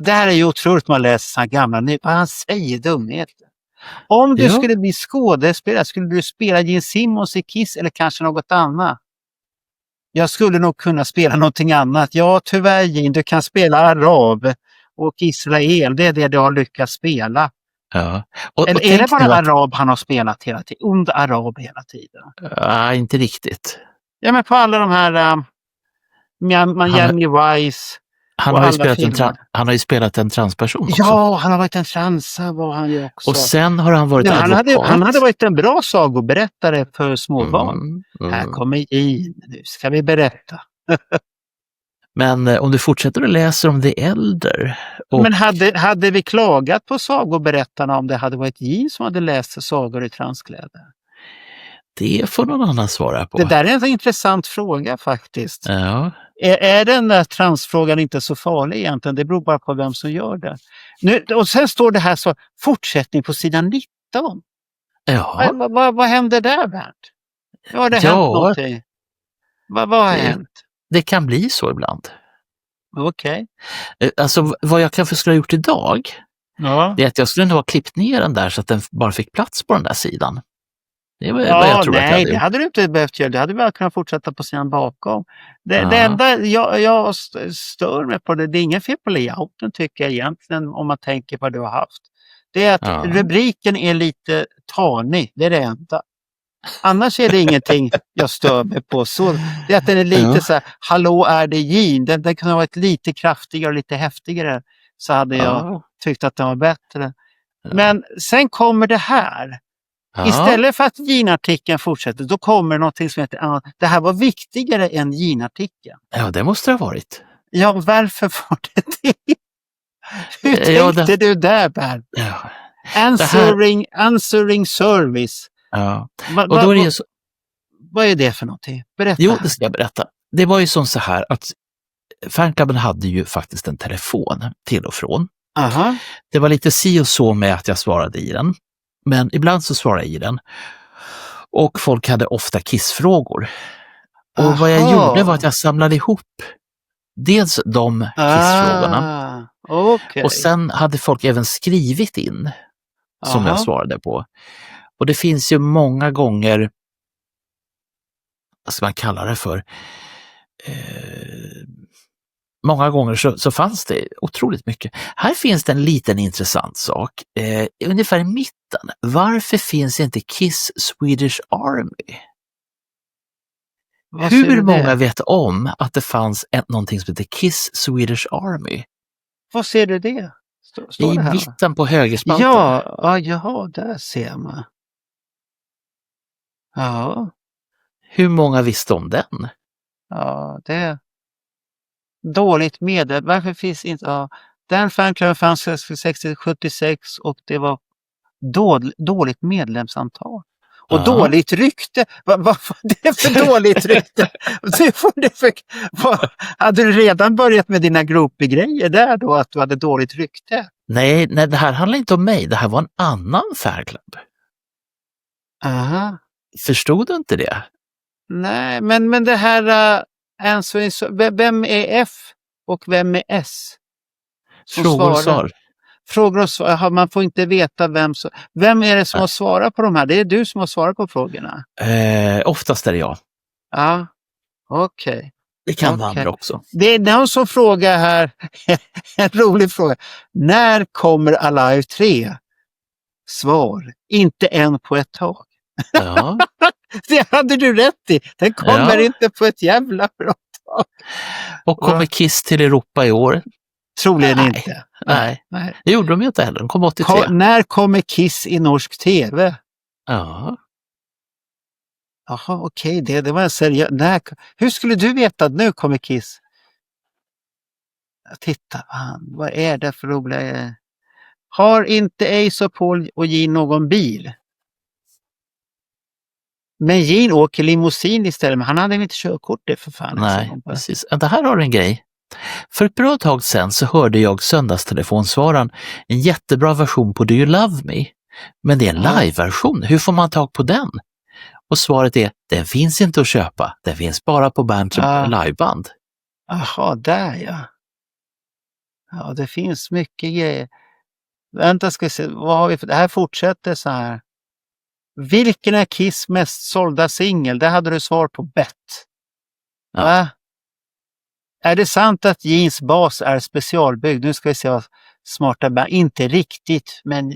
Det här är ju otroligt man läser såna gamla nu. Vad han säger dumheter. Om du skulle bli skådespelare, skulle du spela Gene Simmons i Kiss eller kanske något annat? Jag skulle nog kunna spela någonting annat. Ja, tyvärr Gene, du kan spela arab och Israel. Det är det du har lyckats spela. Ja. Eller är det bara arab han har spelat hela tiden? Und arab hela tiden? Ja, inte riktigt. Ja, men på alla de här Miami Vice. Han har ju spelat en transperson också. Ja, han har varit en transa var han ju också. Och sen har han varit advokat. Han hade varit en bra sagoberättare för småbarn. Här kommer in, nu ska vi berätta. Men om du fortsätter att läsa om The Elder. Men hade vi klagat på sagoberättarna om det hade varit Gene som hade läst sagor i transkläder? Det får någon annan svara på. Det där är en intressant fråga faktiskt. Ja. Är den där transfrågan inte så farlig egentligen? Det beror bara på vem som gör det. Och sen står det här så, fortsättning på sidan 19. Ja. Vad händer där, Bernt? Har det hänt någonting? Vad har hänt? Det kan bli så ibland. Okej. Alltså vad jag kanske skulle ha gjort idag, det är att jag skulle nog ha klippt ner den där så att den bara fick plats på den där sidan. Det var vad jag tror att jag hade. Det hade du inte behövt göra. Du hade väl kunnat fortsätta på sidan bakom. Det enda jag stör mig på det är inget fel på layouten tycker jag egentligen om man tänker på vad du har haft. Det är att rubriken är lite tanig. Det är det enda. Annars är det ingenting jag stör mig på. Så det är att den är lite så här, hallå är det Gene? Den kunde ha varit lite kraftigare och lite häftigare. Så hade jag tyckt att den var bättre. Men sen kommer det här. Istället för att Gene-artikeln fortsätter, då kommer någonting som heter, det här var viktigare än Gene-artikeln. Ja, det måste det ha varit. Ja, varför var det? Hur tänkte du där, Bernt? Ja. Answering service. Ja. Och då är det så... Vad är det för någonting? Berätta. Jo, det ska jag berätta. Det var ju som så här att fanklubben hade ju faktiskt en telefon till och från. Aha. Det var lite si och så med att jag svarade i den. Men ibland så svarade jag i den. Och folk hade ofta kissfrågor. Och vad jag gjorde var att jag samlade ihop dels de kissfrågorna. Okay. Och sen hade folk även skrivit in som jag svarade på. Och det finns ju många gånger, vad ska man kalla det för, många gånger så fanns det otroligt mycket. Här finns det en liten intressant sak. Ungefär i mitten. Varför finns inte Kiss Swedish Army? Hur många vet om att det fanns någonting som heter Kiss Swedish Army? Var ser du det? Står I det här? mitten på högerspalten. Jaha, där ser man. Ja, Hur många visste om den? ja, det är dåligt medel. Varför finns inte... Ja, den fanklubben fanns 76 och det var dåligt medlemsantal. Och Ja. dåligt rykte. Vad var det för dåligt rykte? Hade du redan börjat med dina groupie-grejer där då, att du hade dåligt rykte? Nej, det här handlar inte om mig. Det här var en annan fanklubb. Aha. Förstod du inte det? Nej, men det här... vem är F och vem är S? Som Frågor och svarar. svar. Frågor och svar. Jaha, man får inte veta vem är det som har svarat på de här? Det är du som har svarat på frågorna. Oftast är det jag. Ja, okej. Det kan vara Okej. andra också. Det är någon som frågar här, en rolig fråga. När kommer Alive 3? Svar, inte än på ett tag. Ja. Det hade du rätt i. Den kommer Ja. inte på ett jävla bra tag. Och kommer Kiss till Europa i år? Troligen Nej. inte. Nej. Nej. Det gjorde de ju inte heller. De kom 83. När kommer Kiss i norsk tv? Ja. Jaha, okej, det var en seriös... Hur skulle du veta att nu kommer Kiss? Titta, vad är det för roliga... Har inte Ace och Paul och Gene någon bil? Men Gene åker limousin istället, men han hade inte körkort det för fan. Nej, precis. Det här har en grej. För ett bra tag sedan så hörde jag söndagstelefonsvararen en jättebra version på Do You Love Me? Men det är en live-version. Hur får man tag på den? Och svaret är, den finns inte att köpa. Den finns bara på Berntram liveband. Jaha, där ja. Ja, det finns mycket grejer. Vänta, ska vi se. Vad har vi för... Det här fortsätter så här. Vilken är Kiss mest sålda singel? Det hade du svar på bett. Ja. Va? Är det sant att Jeans bas är specialbyggd? Nu ska vi se vad smarta band. Inte riktigt, men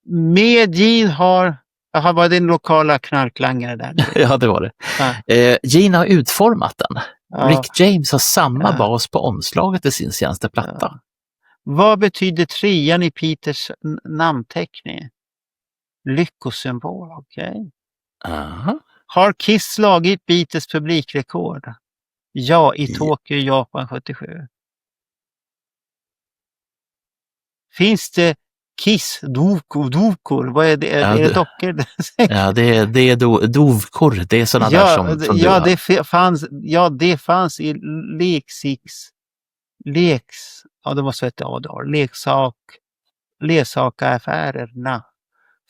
med Gene har... Jaha, var det din lokala knarklangare där? Ja, det var det. Ja. Gene har utformat den. Ja. Rick James har samma bas på omslaget till sin senaste platta. Ja. Vad betyder trean i Peters namnteckning? Lyckosymbol, okej. Aha. Har Kiss slagit Beatles publikrekord? Ja, i Tokyo, Japan 77. Finns det Kiss dovkor? Vad är det? Är det dockor? Ja, det är dovkor. Det är sådana där som ja, du det fanns i det måste heta leksakaffärerna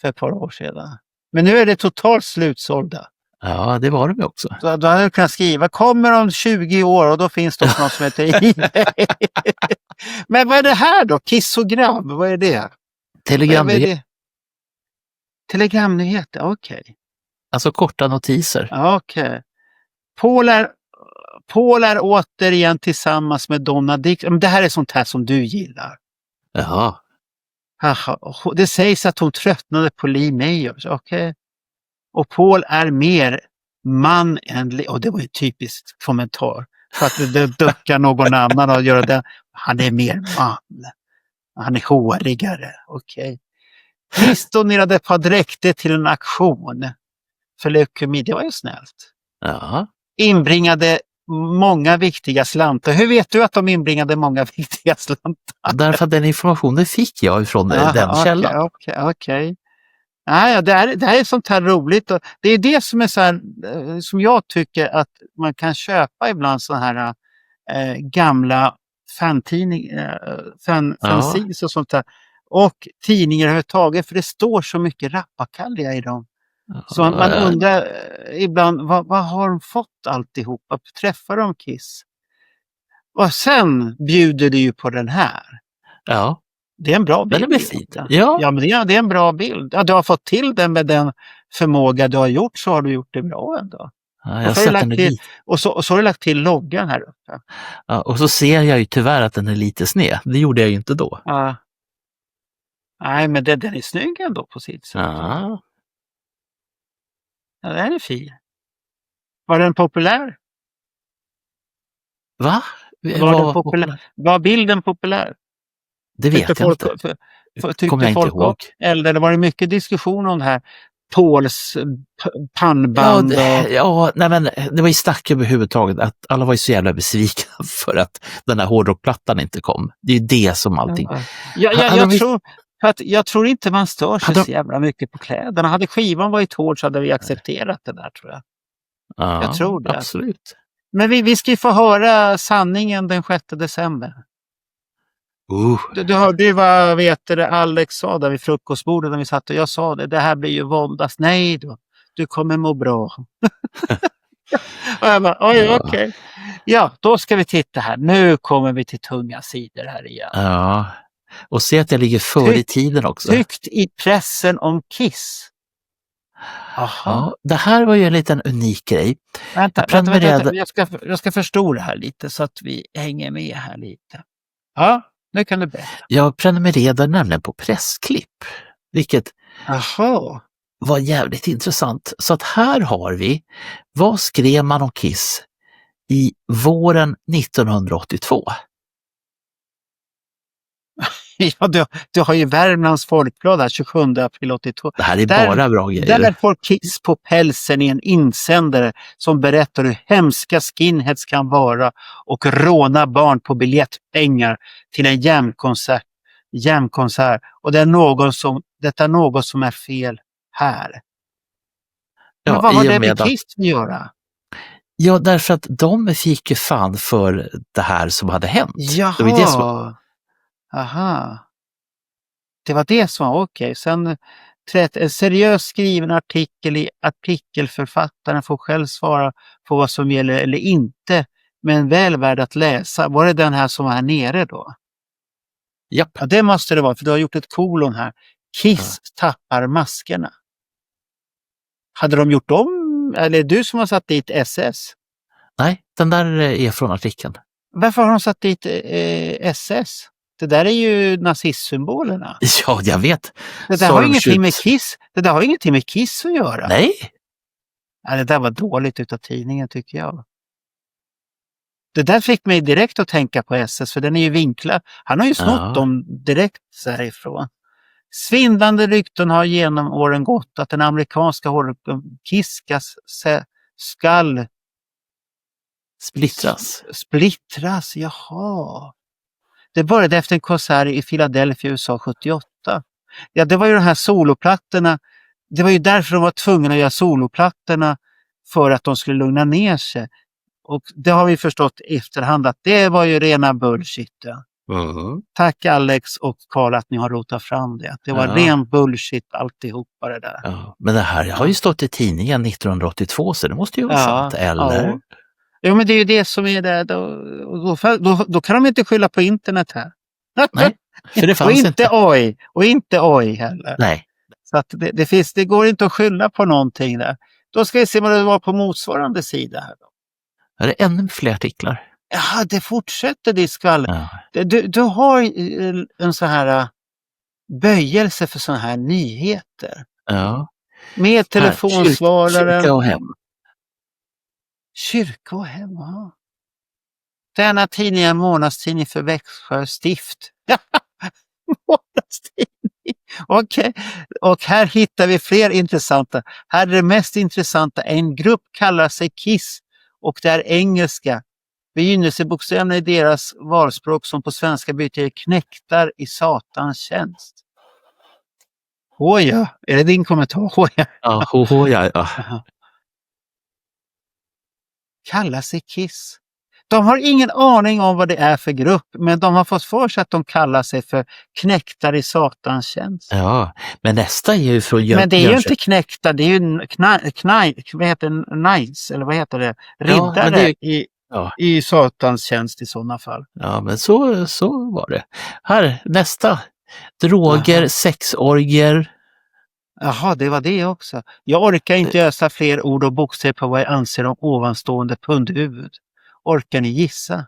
för ett par år sedan. Men nu är det totalt slutsålda. Ja, det var de ju också. Så då hade jag kunnat skriva, kommer om 20 år och då finns det något som heter eBay. Men vad är det här då? Kissogram, vad är det? Telegramnyheter. Telegramnyheter, okej. Alltså korta notiser. Okej. Paul är återigen tillsammans med Donna Dixon. Det här är sånt här som du gillar. Jaha. Det sägs att hon tröttnade på Lee Mayors. Okej. Och Paul är mer man än... Och det var ju typiskt kommentar. För att det duckar någon annan och göra det. Han är mer man. Han är hårigare. Okej. Kiss donerade ett par dräkter till en aktion för leukemi. Det var ju snällt. Ja. Inbringade många viktiga slantar. Hur vet du att de inbringade många viktiga slantar? Därför att den informationen fick jag ifrån den källan. Okej. Ja, det här är sånt här roligt. Och det är det som är så här, som jag tycker att man kan köpa ibland så här gamla fanzines och sånt där. Och tidningar överhuvudtaget, för det står så mycket rappakalja i dem. Så man undrar ibland, vad har de fått alltihopa? Träffar de Kiss? Och sen bjuder du ju på den här. Ja. Det är en bra bild. Den är fint. Ja, men det är en bra bild. Ja, du har fått till den med den förmåga du har gjort, så har du gjort det bra ändå. Ja, jag har den till, och så har du lagt till loggan här uppe. Ja, och så ser jag ju tyvärr att den är lite sned. Det gjorde jag ju inte då. Ja. Nej, men den är snygg ändå på sitt sätt. Ja. Ja, den är fin. Var den populär? Va? Var bilden populär? Det vet jag inte. Kommer jag inte ihåg. Eller var det mycket diskussion om det här Pauls pannband? Nej, men det var ju snack överhuvudtaget att alla var ju så jävla besvikna för att den här hårdrockplattan inte kom. Det är ju det som allting... Jag tror inte man stör sig så jävla mycket på kläderna. Hade skivan varit hård så hade vi accepterat det där, tror jag. Ja, jag tror det. Absolut. Men vi ska ju få höra sanningen den 6 december. Du hörde ju vad Alex sa där vid frukostbordet när vi satt och jag sa det här blir ju våndas. Nej då, du kommer må bra. Och jag bara, okej. Ja, då ska vi titta här. Nu kommer vi till tunga sidor här igen. Ja, och se att jag ligger före i tiden också. Tyckt i pressen om Kiss. Ja, det här var ju en liten unik grej. Vänta. Jag ska förstå det här lite så att vi hänger med här lite. Ja, nu kan du berätta. Jag prenumererade nämligen på pressklipp, vilket var jävligt intressant. Så att här har vi, vad skrev man om Kiss i våren 1982? Ja, du har ju Värmlands Folkblad här 27 april 82. Det här är bara bra grejer. Där får Kiss på pälsen i en insändare som berättar hur hemska skinheads kan vara och råna barn på biljettpengar till en jämkonsert. Och det är något som är fel här. Men vad har det med Kiss att göra? Ja, därför att de fick ju fan för det här som hade hänt. Jaha. Det var det som... Aha. Det var det som var okej. Sen en seriös skriven artikel i artikelförfattaren får själv svara på vad som gäller eller inte. Men väl värd att läsa. Var det den här som var här nere då? Japp. Ja, det måste det vara, för du har gjort ett kolon här. Kiss tappar maskerna. Hade de gjort om, eller du som har satt dit SS? Nej, den där är från artikeln. Varför har de satt dit SS? Det där är ju nazistsymbolerna. Ja, jag vet. Det där har ingenting med Kiss. Det där har ingenting med Kiss att göra. Nej. Ja, det där var dåligt utav tidningen, tycker jag. Det där fick mig direkt att tänka på SS, för den är ju vinklad. Han har ju snott dem direkt härifrån. Svindlande rykten har genom åren gått att den amerikanska Kiss skall splittras, jaha. Det började efter en konsert i Philadelphia, USA 78. Ja, det var ju de här soloplattorna. Det var ju därför de var tvungna att göra soloplattorna, för att de skulle lugna ner sig. Och det har vi förstått i efterhand att det var ju rena bullshit. Ja. Tack Alex och Carl att ni har rotat fram det. Det var ren bullshit alltihopa det där. Ja, men det här har ju stått i tidningen 1982, så det måste ju vara sant, eller? Ja. Jo, men det är ju det som är det. Då kan de inte skylla på internet här. Nej, för det fanns och inte oj heller. Nej. Så att det går inte att skylla på någonting där. Då ska vi se vad det var på motsvarande sida här då. Är det ännu fler artiklar? Ja, det fortsätter det skvall. Ja. Du har en så här böjelse för såna här nyheter. Ja. Med telefonsvararen. Kyrka och hem. Kyrka och hem, ja. Denna tidning är månadstidning för Växjö stift. Månadstidning. Okej. Och här hittar vi fler intressanta. Här är det mest intressanta. En grupp kallar sig Kiss och det är engelska. Begynnelsebokstäverna i deras valspråk som på svenska betyder knäktar i satans tjänst. Hoja, är det din kommentar? Hoja. Ja, hoja, ja. Kallar sig Kiss. De har ingen aning om vad det är för grupp, men de har fått för sig att de kallar sig för knäktar i satans tjänst. Ja, men nästa är ju från Men det är ju inte knäktar, det är ju vad heter nice, eller vad heter det? Riddare i satans tjänst i sådana fall. Ja, men så var det. Här, nästa. Droger, sexorger. Jaha, det var det också. Jag orkar inte ösa fler ord och bokstäver på vad jag anser om ovanstående pundhuvud. Orkar ni gissa?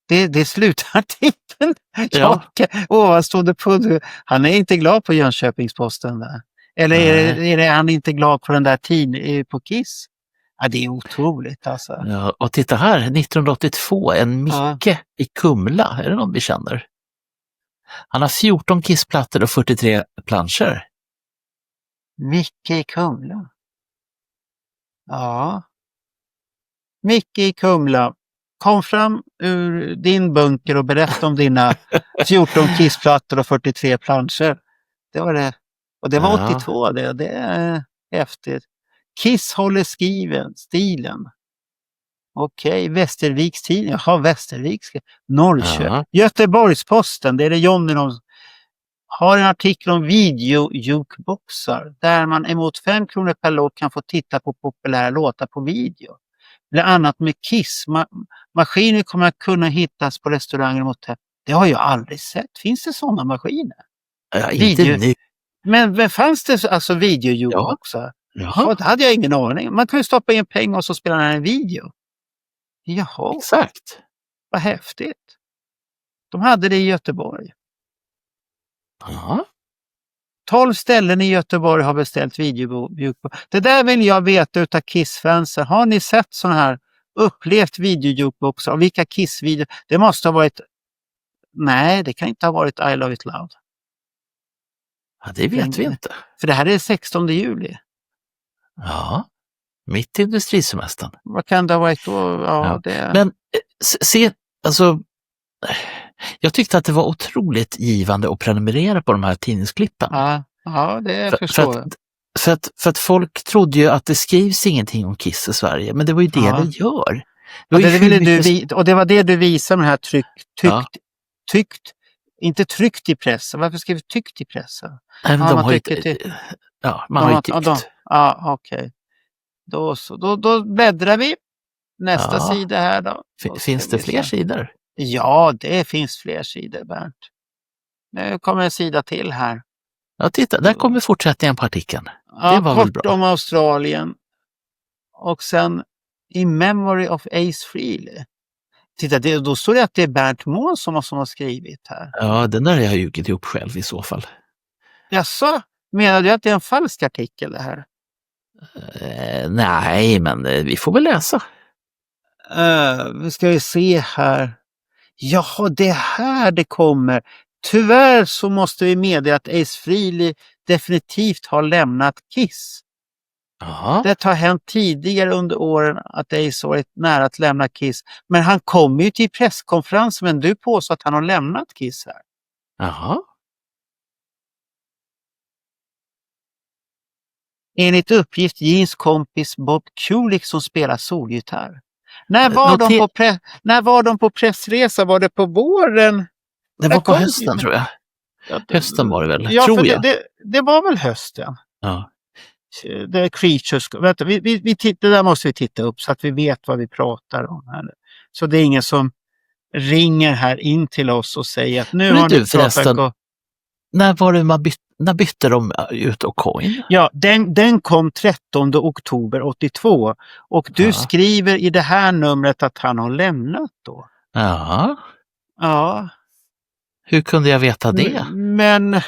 Det slutar artikeln. Ja. Ovanstående pundhuvud. Han är inte glad på Jönköpingsposten där. Eller är han inte glad på den där tidningen på Kiss? Ja, det är otroligt alltså. Ja, och titta här, 1982, en Micke Ja. i Kumla, är det någon vi känner? Han har 14 kissplattor och 43 planscher. Micke i Kumla. Ja. Micke i Kumla. Kom fram ur din bunker och berätta om dina 14 kissplattor och 43 planscher. Det var det. Och det var Ja. 82 det. Det är häftigt. Kiss håller stilen. Okej, Västerviks tidning. Jaha, Västerviks. Norrköping. Ja. Göteborgs-Posten. Det är det Johnny har en artikel om video-jukeboxar där man emot 5 kronor per låt kan få titta på populära låtar på video. Bland annat med Kiss. Maskiner kommer att kunna hittas på restauranger och hotell. Det har jag aldrig sett. Finns det sådana maskiner? Ja, inte nu. Men fanns det alltså video-jukeboxar? Ja, Det hade jag ingen aning. Man kan ju stoppa in pengar och så spelar den en video. Jaha, exakt. vad häftigt. De hade det i Göteborg. Ja. 12 ställen i Göteborg har beställt videojukebox. Det där vill jag veta utav Kiss-fansen. Har ni sett sådana här upplevt videojukeboxar? Och vilka Kiss-videor? Det måste ha varit... Nej, det kan inte ha varit I Love It Loud. Ja, det vet vi inte. För det här är 16 juli. Ja, mitt i industrisemestern. Vad kan det ha varit då? Ja. Det... Men se, alltså, jag tyckte att det var otroligt givande att prenumerera på de här tidningsklippen. Ja, det förstår jag. För att folk trodde ju att det skrivs ingenting om Kiss i Sverige, men det var ju det det gör. Och det var det du visade med det här tyckt, inte tryckt i pressen. Varför skrev du tyckt i pressen? Nej, men Ja, de har ju man har ju tyckt. Ja, okej. Då bläddrar vi. Nästa sida här då. Finns det fler sidor? Ja, det finns fler sidor, Bernt. Nu kommer en sida till här. Ja, titta, där kommer fortsättningen på artikeln. Ja, det var väl bra. Kort om Australien. Och sen In Memory of Ace Frehley. Titta, då står det att det är Bernt Månsson som har skrivit här. Ja, den där har jag ljugit ihop själv i så fall. Jaså? Menar du att det är en falsk artikel det här? Nej, men vi får väl läsa. Nu ska vi se här. Jaha, det här det kommer. Tyvärr så måste vi meddela att Ace Frehley definitivt har lämnat Kiss. Aha. Det har hänt tidigare under åren att Ace varit nära att lämna Kiss. Men han kommer ju till presskonferens, men du påstår att han har lämnat Kiss här. Jaha. Enligt uppgift Jeans kompis Bob Kulick som spelar solgitarr. När var de på pressresa? Var det på våren? Det var på hösten tror jag. Hösten var det väl, tror jag. Det var väl hösten. Ja. Det är Creatures. Vänta, vi tittar, där måste vi titta upp så att vi vet vad vi pratar om här. Så det är ingen som ringer här in till oss och säger att nu har ni pratat. När bytte de ut och Coin? Ja, den kom 13 oktober 82 och du skriver i det här numret att han har lämnat då. Ja. Hur kunde jag veta det? Men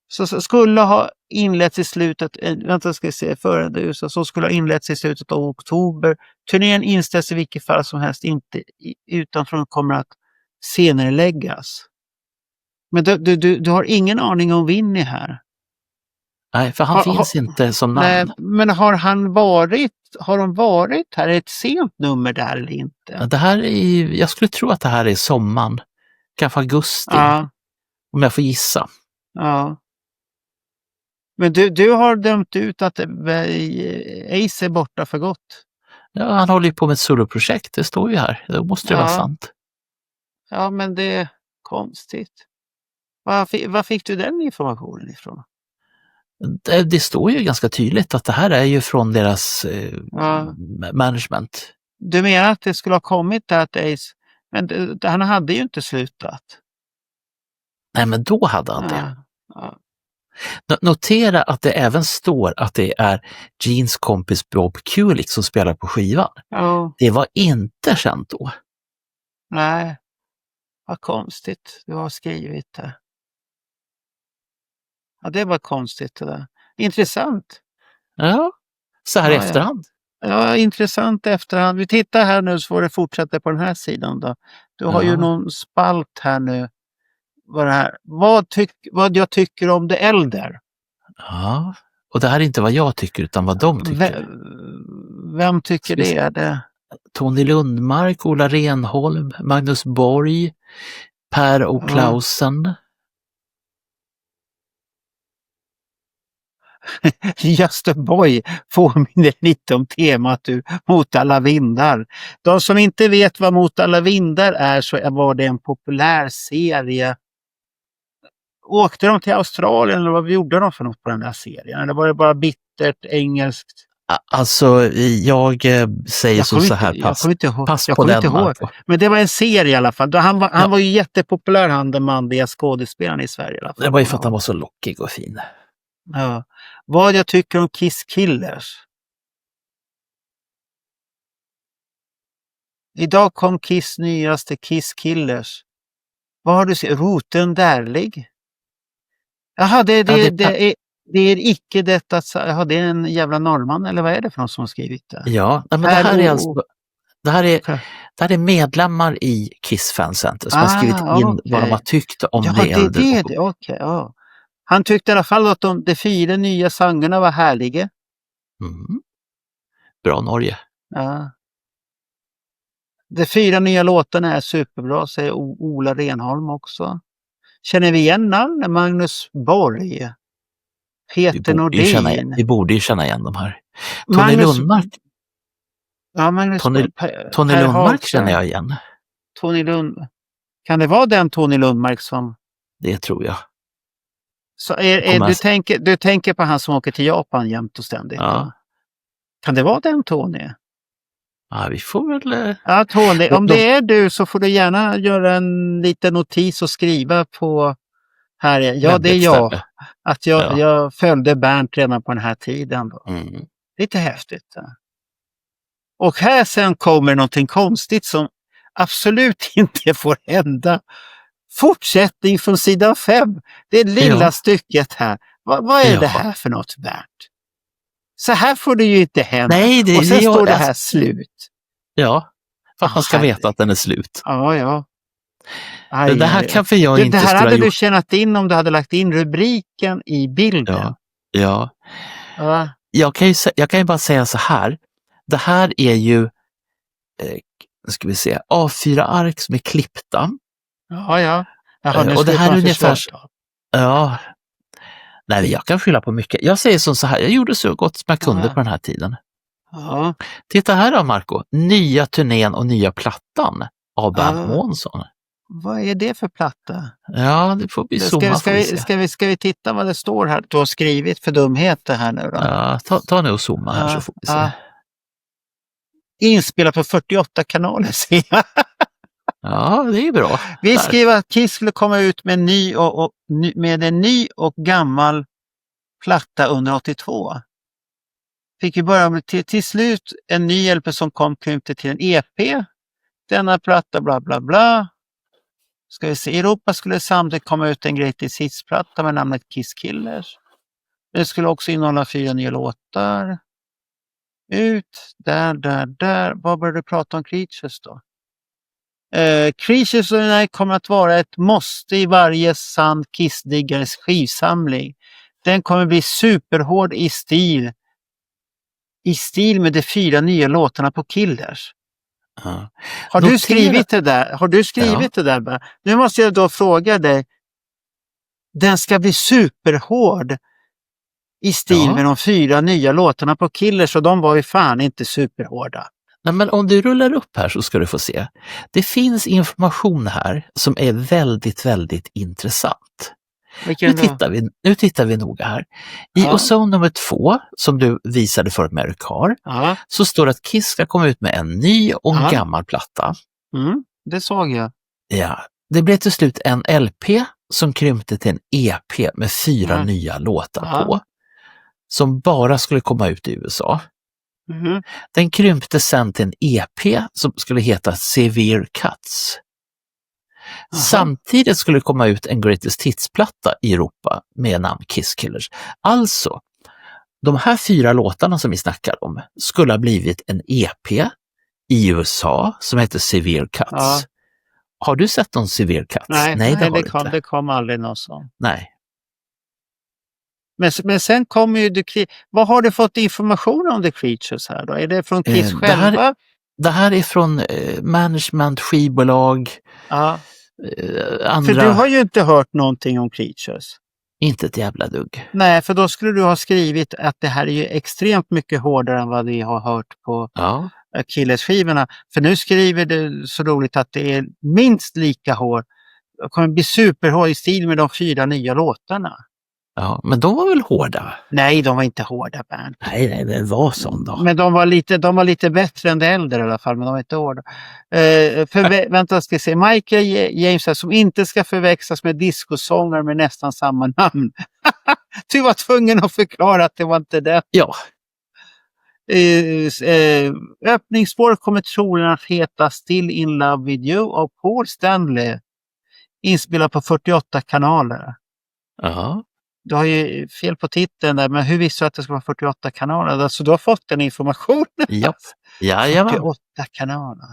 så skulle ha inletts i slutet, så skulle ha inletts i slutet av oktober. Turnén inställs i vilket fall som helst inte utanför kommer att senare läggas. Men du har ingen aning om Vinny här. Nej, för han finns inte som namn. Nej, men har de varit här? Är det ett sent nummer där eller inte? Det här jag skulle tro att det här är sommaren. Kanske augusti. Ja. Om jag får gissa. Ja. Men du har dömt ut att Ace är borta för gott. Ja, han håller ju på med ett soloprojekt. Det står ju här. Då måste det vara sant. Ja, men det är konstigt. Var fick du den informationen ifrån? Det står ju ganska tydligt att det här är ju från deras management. Du menar att det skulle ha kommit där att Ace... Men han hade ju inte slutat. Nej, men då hade han det. Notera att det även står att det är Jeans kompis Bob Kulick som spelar på skivan. Det var inte känt då. Nej, vad konstigt du har skrivit det. Ja, det var konstigt det där. Intressant. Ja, så här i efterhand. Ja, intressant efterhand. Vi tittar här nu så får det fortsätta på den här sidan då. Du har ju Ja. någon spalt här nu. Vad jag tycker om The Elder. Ja. Och det här är inte vad jag tycker utan vad de tycker. Vem tycker det? Är det? Tony Lundmark, Ola Renholm, Magnus Borg, Per O. Klausen. Göteborg påminner lite om temat Mot alla vindar. De som inte vet vad Mot alla vindar är så var det en populär serie. Åkte de till Australien eller vad gjorde de för något på den där serien? Eller var det bara bittert engelskt? Alltså jag säger så här, pass på den Marco. Men det var en serie i alla fall. Han var ju jättepopulär, han den manliga skådespelaren i Sverige i alla fall. Det var ju för att han var så lockig och fin. Ja. Vad jag tycker om Kiss Killers. Idag kom Kiss nyaste Kiss Killers. Vad har du sett? Roten Därlig? Jaha, det är icke detta. Jaha, det är en jävla norrman eller vad är det för någon som har skrivit det? Ja, men det här är alltså det här är medlemmar i Kiss Fan Center som har skrivit in vad de har tyckt om det äldre. Ja. Han tyckte i alla fall att de 4 nya sångerna var härliga. Mm. Bra Norge. Ja. De 4 nya låtarna är superbra, säger Ola Renholm också. Känner vi igen namn? Magnus Borg. Peter Nordin. Vi borde ju känna igen de här. Tony Lundmark. Ja, Magnus Tony Lundmark känner jag igen. Tony Lund. Kan det vara den Tony Lundmark som... Det tror jag. Så du tänker på han som åker till Japan jämt och ständigt? Ja. Kan det vara den Tony? Ja, vi får väl... Ja, Tony, om det är du så får du gärna göra en liten notis och skriva på här. Ja, det är jag. Att jag följde Bernt redan på den här tiden. Då. Mm. Lite häftigt. Ja. Och här sen kommer någonting konstigt som absolut inte får hända. Fortsättning från sidan 5. Det lilla stycket här. Vad är det här för något, Bernt? Så här får det ju inte hända. Nej, och sen står det här slut. Ja, för att man ska veta att den är slut. Ja. Det här kan för jag inte det här hade du kännat in om du hade lagt in rubriken i bilden. Ja. Jag kan ju bara säga så här. Det här är ju ska vi se, A4-ark som är klippta. Ja. Och det här är ungefär... Ja. Nej, jag kan skylla på mycket. Jag säger så här, jag gjorde så gott som jag kunde på den här tiden. Ja. Titta här då, Marco. Nya turnén och nya plattan av Bernt Månsson. Vad är det för platta? Ja, det får vi zooma. Ska vi titta vad det står här? Du har skrivit för dumheter här nu då. Ja, ta nu och zooma här så får vi se. Inspelat på 48 kanaler, ser jag. Ja, det är bra. Vi skrev att Kiss skulle komma ut med en ny och gammal platta under 82. Fick vi börja med till slut en ny LP som krympte till en EP. Denna platta bla bla bla. Ska vi se, i Europa skulle samtidigt komma ut en Greatest Hits-platta med namnet Kiss Killers. Det skulle också innehålla 4 nya låtar. Där. Vad började du prata om Creatures då? Creatures kommer att vara ett måste i varje sann Kiss-diggares skivsamling. Den kommer bli superhård i stil med de 4 nya låtarna på Killers. Har du skrivit det där? Nu måste jag då fråga dig. Den ska bli superhård i stil med de 4 nya låtarna på Killers, och de var ju fan inte superhårda. Nej, men om du rullar upp här så ska du få se. Det finns information här som är väldigt, väldigt intressant. Nu tittar vi noga här. I Ozone nummer 2, som du visade för Americar, så står det att Kiss ska komma ut med en ny och en gammal platta. Det såg jag. Ja, det blev till slut en LP som krympte till en EP med 4 nya låtar på. Som bara skulle komma ut i USA. Den krympte sen till en EP som skulle heta Severe Cuts. Samtidigt skulle det komma ut en Greatest Hits-platta i Europa med namn Kiss Killers. Alltså, de här 4 låtarna som vi snackar om skulle ha blivit en EP i USA som heter Severe Cuts. Ja. Har du sett någon Severe Cuts? Nej, det har du kom, inte. det kom aldrig någon sån. Nej. Men sen kommer ju vad har du fått information om The Creatures här då? Är det från Kiss själva? Det här är från management, skivbolag, Ja. andra. För du har ju inte hört någonting om Creatures. Inte ett jävla dugg. Nej, för då skulle du ha skrivit att det här är ju extremt mycket hårdare än vad vi har hört på Achilles-skivorna. För nu skriver du så roligt att det är minst lika hård. Det kommer bli superhård i stil med de 4 nya låtarna. Ja, men de var väl hårda? Nej, de var inte hårda, Bernt. Nej, det var sån då. Men de var lite bättre än det äldre i alla fall, men de var inte hårda. Vänta, ska vi se. Michael James här, som inte ska förväxlas med discosångare med nästan samma namn. Du var tvungen att förklara att det var inte det. Ja. Öppningsspåret kommer troligen att heta Still in Love with You av Paul Stanley. Inspelad på 48 kanaler. Ja. Du har ju fel på titeln där, men hur visste du att det ska vara 48 kanaler? Alltså, du har fått den informationen. Ja. Jajamän. 48 kanaler.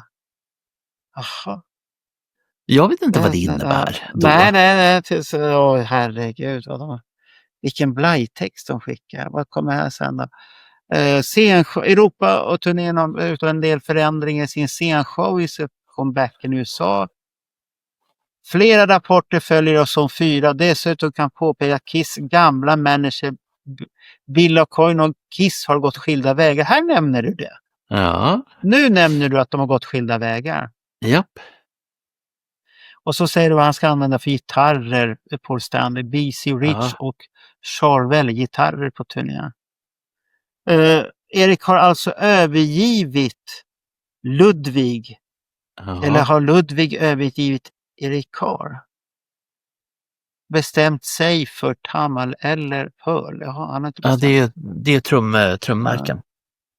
Jaha. Jag vet inte vad det innebär. Då. Nej. Herregud. Vilken blajtext de skickar. Vad kommer här sen då? Europa och turnén utan en del förändringar i sin scenshow i comebacken i USA. Flera rapporter följer oss om 4. Dessutom kan påpeka Kiss gamla manager Bill O'Coin och Kiss har gått skilda vägar. Här nämner du det. Ja. Nu nämner du att de har gått skilda vägar. Japp. Och så säger du vad han ska använda för gitarrer på Stanley. BC Rich och Charvel gitarrer på turnén. Erik har alltså övergivit Ludwig. Eller har Ludwig övergivit Erik Carr? Bestämt sig för Tamal eller Pearl? Jaha, han har inte bestämt. Det är trummärken.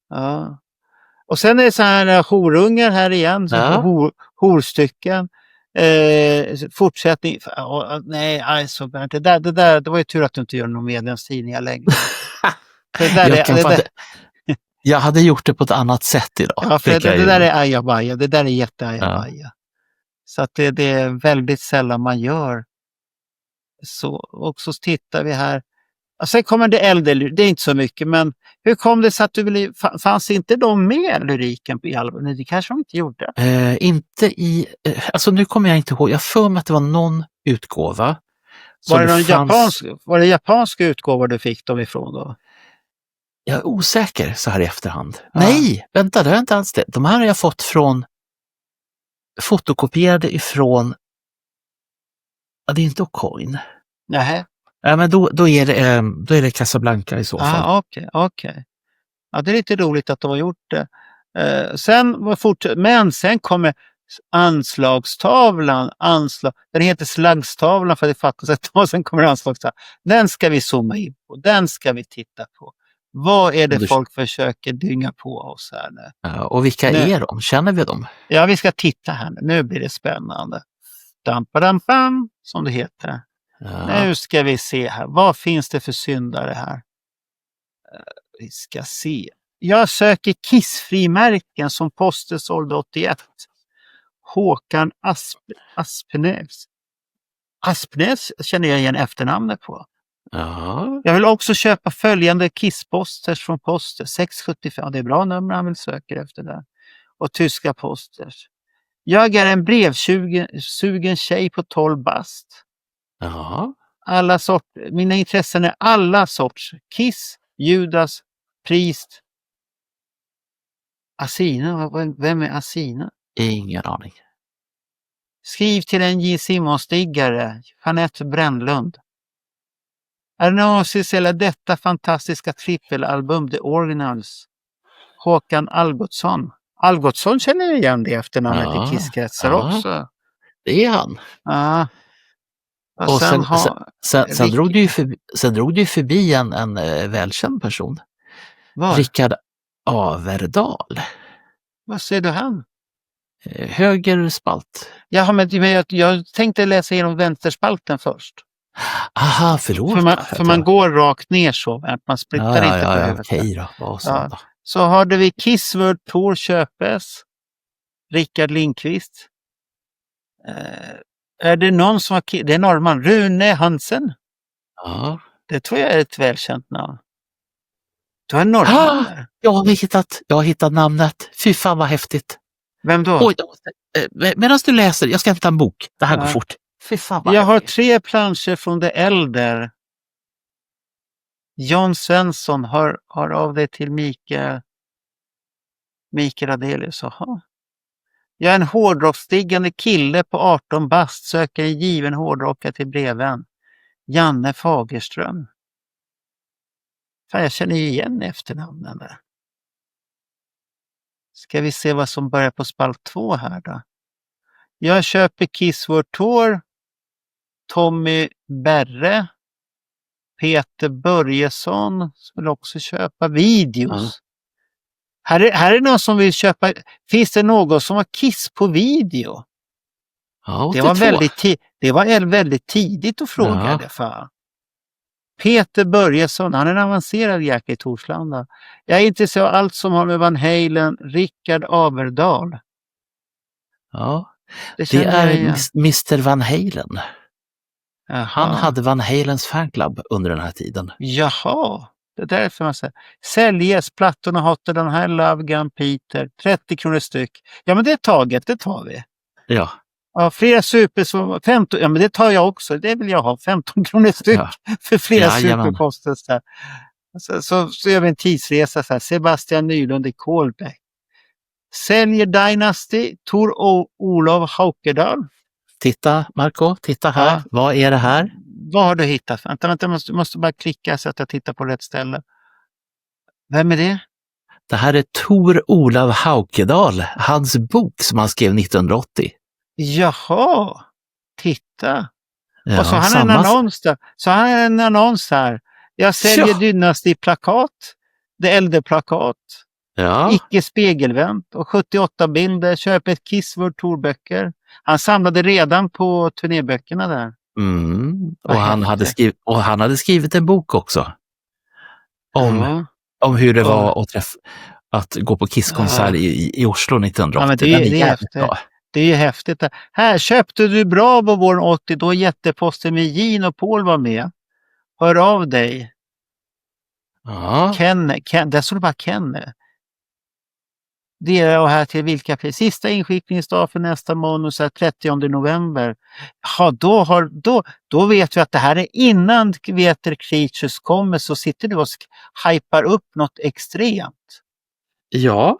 Ja. Och sen är det så här horungar här igen. Horstycken. Fortsättning. Nej, alltså Bernt, det var ju tur att du inte gör någon medlemstidningar längre. Jag hade gjort det på ett annat sätt idag. Ja, för det där är ajabaja. Det där är jätteajabaja. Ja. Så att det är väldigt sällan man gör så. Och så tittar vi här. Och sen kommer det äldre, det är inte så mycket, men hur kom det så att fanns inte de med lyriken i albumet? Det kanske de inte gjorde. Inte i, alltså nu kommer jag inte ihåg, jag för mig att det var någon utgåva. Var det japanska utgåvor du fick dem ifrån då? Jag är osäker så här i efterhand. Ja. Nej, vänta, det är inte alls det. De här har jag fått från fotokopierade ifrån, det är inte O'Coin. Nej. Ja, men då är det Casablanca i så fall. Okej. Ja, det är lite roligt att de har gjort det. Men sen kommer anslagstavlan. Den heter slaggstavlan för det fattas ett och sen kommer anslagstavlan. Den ska vi zooma in på. Den ska vi titta på. Vad är det folk försöker dynga på oss här nu? Ja, och vilka är de? Känner vi dem? Ja, vi ska titta här nu. Nu blir det spännande. Dampadampam, som det heter. Ja. Nu ska vi se här. Vad finns det för syndare här? Vi ska se. Jag söker Kiss-frimärken som Poster sålde 81. Håkan Aspnäs. Aspnäs känner jag igen efternamnet på. Ja. Jag vill också köpa följande Kiss-posters från Poster. 675. Det är bra nummer han vill söka efter det. Och tyska posters. Jag är en brevsugen tjej på 12 bast. Ja. Mina intressen är alla sorts. Kiss, Judas, Priest. Asina? Vem är Asina? Ingen aning. Skriv till en J. Simon-stiggare. Jeanette Brännlund. Är det någonsin eller detta fantastiska trippelalbum The Originals? Håkan Algotsson. Algotsson känner jag igen det efternamnet i Kisskretsar också. Det är han. Ja. Och sen drog du förbi en välkänd person. Var? Rickard Averdal. Vad ser du han? Höger spalt. Jaha, men jag tänkte läsa igenom vänsterspalten först. Aha, förlåt. För man går rakt ner så, Bernt. Man splittar inte på huvudet. Okej då. Vad så Ja. då. Så hade vi Kiss World Tour köpes. Rickard Lindqvist. Är det någon som har... Det är norrman. Rune Hansen. Ja. Det tror jag är ett välkänt namn. Du har en norrman där. Jag har hittat namnet. Fy fan vad häftigt. Vem då? Oj, medan du läser, jag ska hämta en bok. Det här går fort. Fy fan vad Jag har häftigt. 3 planscher från The Elder. John Svensson har av det till Mikael Adelius. Aha. Jag är en hårdrocksdiggande kille på 18 bast, söker en given hårdrockare till breven. Janne Fagerström. Fan, jag känner ju igen efternamnen där. Ska vi se vad som börjar på spalt 2 här då. Jag köper Kiss World Tour. Tommy Berre. Peter Börjesson vill också köpa videos. Här är någon som vill köpa. Finns det någon som har Kiss på video? Ja, Det var väldigt tidigt att fråga i alla fall. Peter Börjesson, han är en avancerad jäkel i Torslanda. Jag är intresserad av allt som har med Van Halen. Rickard Averdal. Ja, det är Mr. Van Halen. Jaha. Han hade Van Halens fanclub under den här tiden. Jaha, det är därför man säger. Säljes, plattorna Hotter den här Love Gun Peter, 30 kronor styck. Ja, men det är taget, det tar vi. Ja. Ja, flera super som 15, ja men det tar jag också, det vill jag ha, 15 kronor styck för flera superposter. Så gör vi en tidsresa så här. Sebastian Nylund i Kolbäck. Säljer Dynasty, Tor Olof Haukedal. Titta Marco, titta här. Ja. Vad är det här? Vad har du hittat? Vänta, jag måste bara klicka så att jag tittar på rätt ställe. Vem är det? Det här är Tor Olof Haukedal, hans bok som han skrev 1980. Jaha, titta. Ja, och så har han en annons där. Så han har en annons här. Jag säljer Dynasty-plakat, det äldre plakat. Ja. Icke spegelvänt och 78 bilder, köper ett Kiss World Tour-böcker. Han samlade redan på turnéböckerna där. Och han hade skrivit en bok också. Om hur det var att gå på Kiss-konsert i Oslo 1980. Ja, men det är ju häftigt. Här köpte du Bravo våren 80, då jätteposten med Gin och Paul var med. Hör av dig. Ja. Ken, där står det bara Ken. Det är här till vilka pris. Sista inskickningsdag för nästa månad, så här 30 november. Ja, då vet vi att det här är innan Creatures kommer, så sitter du och hypar upp något extremt. Ja.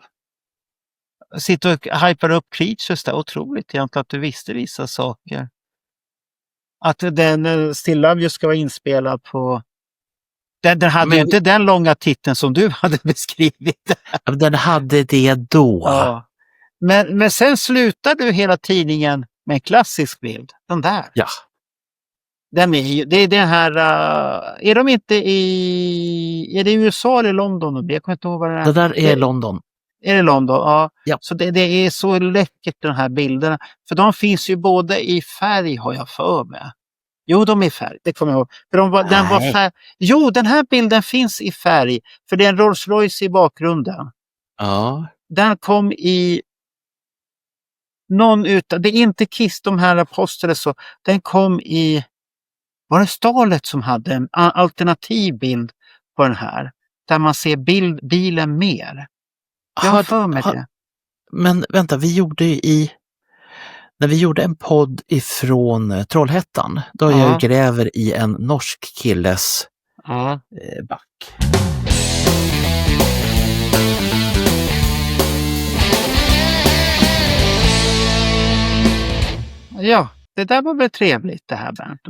Sitter och hypar upp Creatures där. Otroligt egentligen att du visste vissa saker. Att den Still Love You ska vara inspelad på... Den hade ju inte den långa titeln som du hade beskrivit. Den hade det då. Ja. Men sen slutar du hela tidningen med en klassisk bild. Den där. Ja. Den är den här... är de inte är det USA eller London? Jag kommer inte ihåg vad det är. Det där är London. Är det London? Ja. Ja. Så det är så läckert, de här bilderna. För de finns ju både i färg, har jag för mig. Jo, de är i färg, det kommer jag ihåg. För den var färg. Jo, den här bilden finns i färg. För det är en Rolls Royce i bakgrunden. Ja. Den kom i... det är inte Kiss, de här apostlar så. Den kom i... Var det Stalet som hade en alternativ bild på den här? Där man ser bilen mer. Jag har för mig det. Men vänta, när vi gjorde en podd ifrån Trollhättan, då jag gräver i en norsk killes back. Ja, det där var väl trevligt det här, Bernt.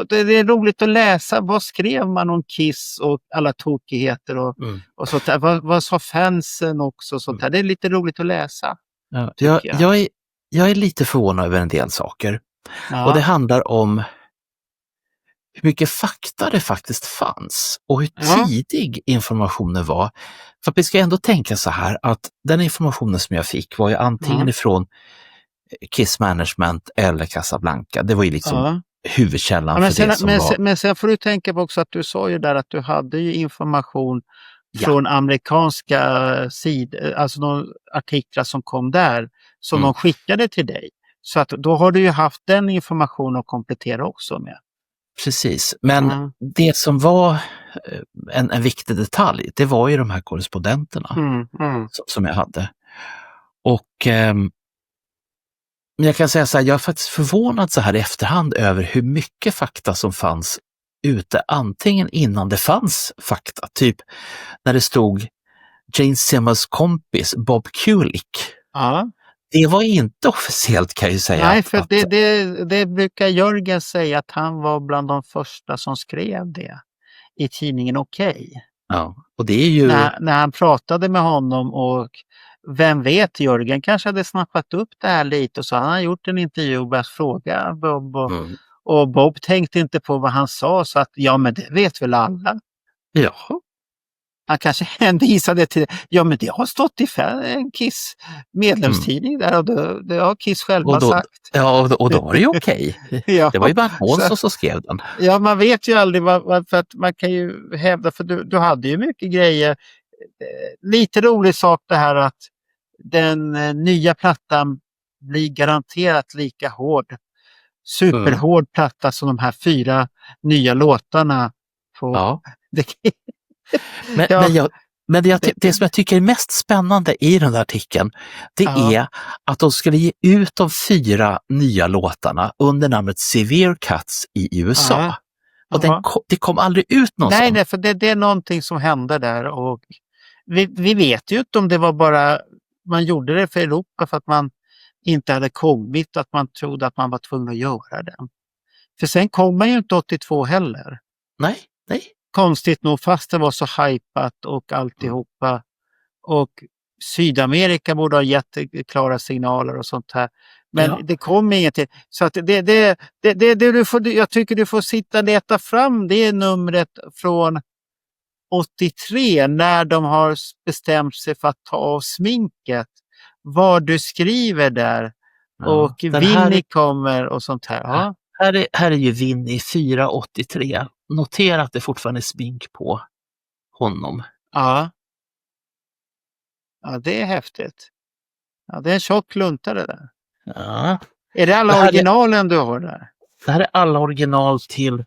Det är roligt att läsa. Vad skrev man om Kiss och alla tokigheter och sånt där. Vad sa fansen också? Sånt där. Det är lite roligt att läsa. Ja, jag är lite förvånad över en del saker. Ja. Och det handlar om hur mycket fakta det faktiskt fanns och hur tidig informationen var. För att vi ska ändå tänka så här att den informationen som jag fick var ju antingen ifrån Kiss Management eller Casablanca. Det var ju liksom huvudkällan men, för det som var... men sen får du tänka på också att du sa ju där att du hade ju information Ja. från amerikanska sidor, alltså de artiklar som kom där som de skickade till dig. Så att då har du ju haft den informationen att komplettera också med. Precis, men det som var en viktig detalj, det var ju de här korrespondenterna som jag hade. Och jag kan säga så här, jag är faktiskt förvånad så här i efterhand över hur mycket fakta som fanns ute, antingen innan det fanns fakta, typ när det stod Jane Simmons kompis Bob Kulick. Ja. Det var inte officiellt, kan jag ju säga. Nej, för det brukar Jörgen säga att han var bland de första som skrev det i tidningen Okej. Ja, och det är ju... När han pratade med honom, och vem vet, Jörgen kanske hade snappat upp det här lite, och så han har gjort en intervju och börjat fråga Bob. Och Bob tänkte inte på vad han sa, så att ja, men det vet väl alla. Ja. Han kanske hänvisade till det. Ja, men det har stått i en Kiss medlemstidning där, och det har Kiss själva sagt. Ja, och då var det ju okej. Ja, det var ju bara Månsson som skrev den. Ja, man vet ju aldrig för att man kan ju hävda, för du hade ju mycket grejer. Lite rolig sak det här att den nya plattan blir garanterat lika hård. Superhård platta som de här 4 nya låtarna på. Ja. Ja. Men det som jag tycker är mest spännande i den där artikeln, det är att de skulle ge ut de 4 nya låtarna under namnet Severe Cuts i USA. Och det kom aldrig ut någon sån. Nej, för det är någonting som hände där, och vi vet ju inte om det var bara man gjorde det för Europa för att man inte hade kommit, att man trodde att man var tvungen att göra den. För sen kom man ju inte 82 heller. Nej. Konstigt nog, fast det var så hypat och alltihopa. Och Sydamerika borde ha gett klara signaler och sånt här. Men det kom ingenting. Så att jag tycker du får sitta och leta fram det numret från 83, när de har bestämt sig för att ta av sminket. Vad du skriver där. Och Vinny kommer och sånt här. Ja. Här är ju Vinny 483. Notera att det fortfarande är smink på honom. Ja, det är häftigt. Ja, det är en tjock luntare där. Ja. Är det alla originalen du har där? Det här är alla original till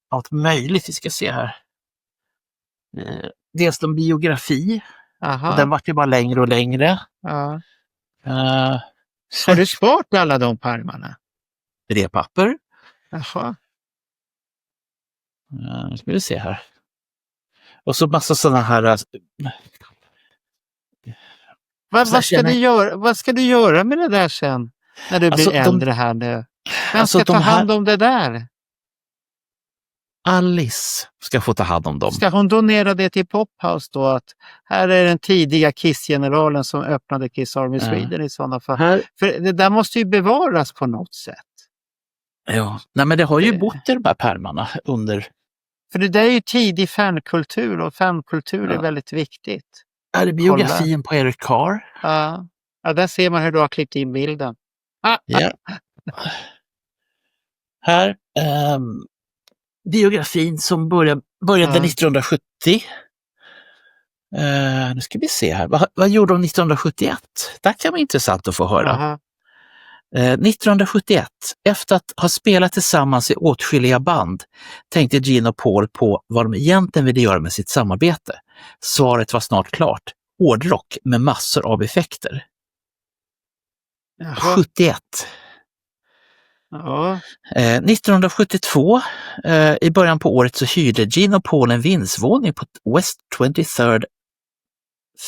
allt möjligt. Vi ska se här. Dels en biografi. Och den vart ju bara längre och längre. Ja. Har du sparat alla de pärmarna? Brevpapper. Jaha. Nu ska vi se här. Och så massa sådana här... Vad ska du göra med det där sen? När du blir äldre här nu? Vem ska ta hand om det där? Alice ska få ta hand om dem. Ska hon donera det till Pophouse då? Att här är den tidiga Kiss-generalen som öppnade Kiss Army Sweden i sådana fall. För det där måste ju bevaras på något sätt. Ja, nej, men det har ju bott i de här pärmarna under... För det där är ju tidig fankultur, och fankultur är väldigt viktigt. Är det biografin på Eric Carr? Ja, där ser man hur du har klippt in bilden. Ja. Här, biografin som började 1970. Nu ska vi se här. Vad gjorde de 1971? Det kan vara intressant att få höra. 1971, efter att ha spelat tillsammans i åtskilliga band, tänkte Gene och Paul på vad de egentligen ville göra med sitt samarbete. Svaret var snart klart. Hårdrock med massor av effekter. 71. 1972, i början på året, så hyrde Gene och Paul en vindsvåning på West 23rd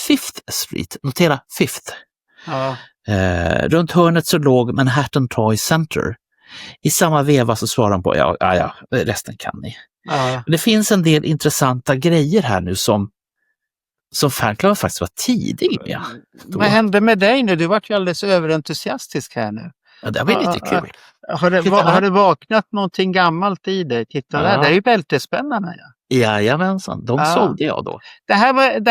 5th Street. Notera 5th. Runt hörnet så låg Manhattan Toy Center. I samma veva så svarade de på resten kan ni. Det finns en del intressanta grejer här nu som Fanclub faktiskt var tidig med. Vad hände med dig nu? Du var ju alldeles överentusiastisk här nu. Ja, det var lite kul. Har det vaknat någonting gammalt i dig? Titta där, det är ju bältespännarna. Jajamensan, de sålde jag då. Det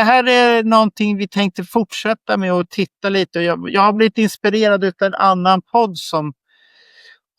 här är någonting vi tänkte fortsätta med och titta lite. Jag har blivit inspirerad av en annan podd som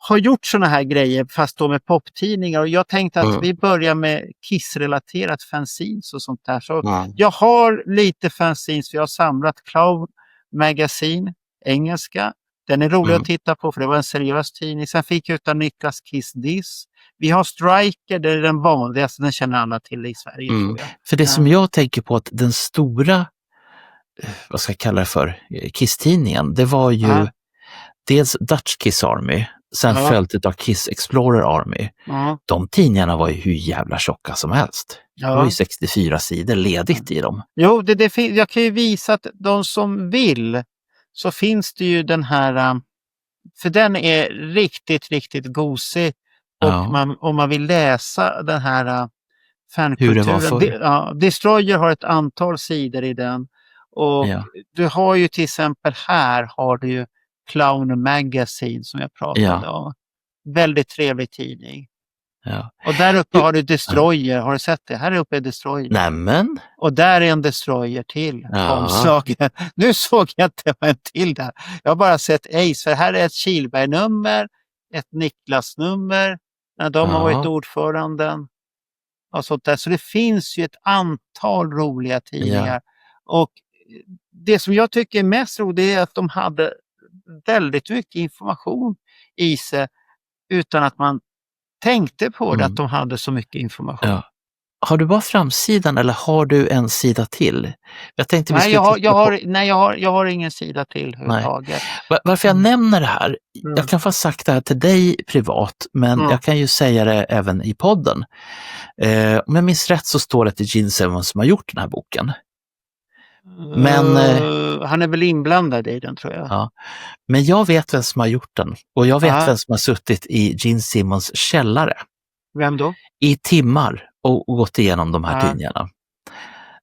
har gjort såna här grejer fast då med poptidningar, och jag tänkte att vi börjar med Kiss-relaterat fanzines och sånt där. Så jag har lite fanzines, för jag har samlat Clown Magazine, engelska. Den är rolig att titta på för det var en seriös tidning. Sen fick jag utan Niklas Kiss This. Vi har Striker, det är den vanligaste, den känner alla till i Sverige. Tror jag. För det som jag tänker på, att den stora, vad ska jag kalla det för, Kiss-tidningen, det var ju dels Dutch Kiss Army, sen följt av Kiss Explorer Army. De tidningarna var ju hur jävla tjocka som helst. Det var ju 64 sidor ledigt i dem. Jo, jag kan ju visa att de som vill, så finns det ju den här, för den är riktigt, riktigt gosig. Och om man vill läsa den här fankulturen. Destroyer har ett antal sidor i den. Och du har ju till exempel här har du ju Clown Magazine som jag pratade om. Väldigt trevlig tidning. Ja. Och där uppe har du Destroyer. Har du sett det? Här uppe är Destroyer. Nämen. Och där är en Destroyer till. Omslagen. Nu såg jag att det var en till där. Jag har bara sett Ace. För här är ett Kihlberg-nummer. Ett Niklas-nummer. När de har varit ordföranden. Och sånt där. Så det finns ju ett antal roliga tidningar. Och det som jag tycker är mest roligt är att de hade väldigt mycket information i sig. Utan att man tänkte på det, att de hade så mycket information. Ja. Har du bara framsidan eller har du en sida till? Jag tänkte jag har ingen sida till överhuvudtaget. Varför jag nämner det här, jag kan få sagt det här till dig privat, men jag kan ju säga det även i podden. Om jag minns rätt så står det att det är Gene Simmons som har gjort den här boken. Men han är väl inblandad i den, tror jag. Ja. Men jag vet vem som har gjort den. Och jag vet vem som har suttit i Gene Simmons källare. Vem då? I timmar och gått igenom de här tidningarna.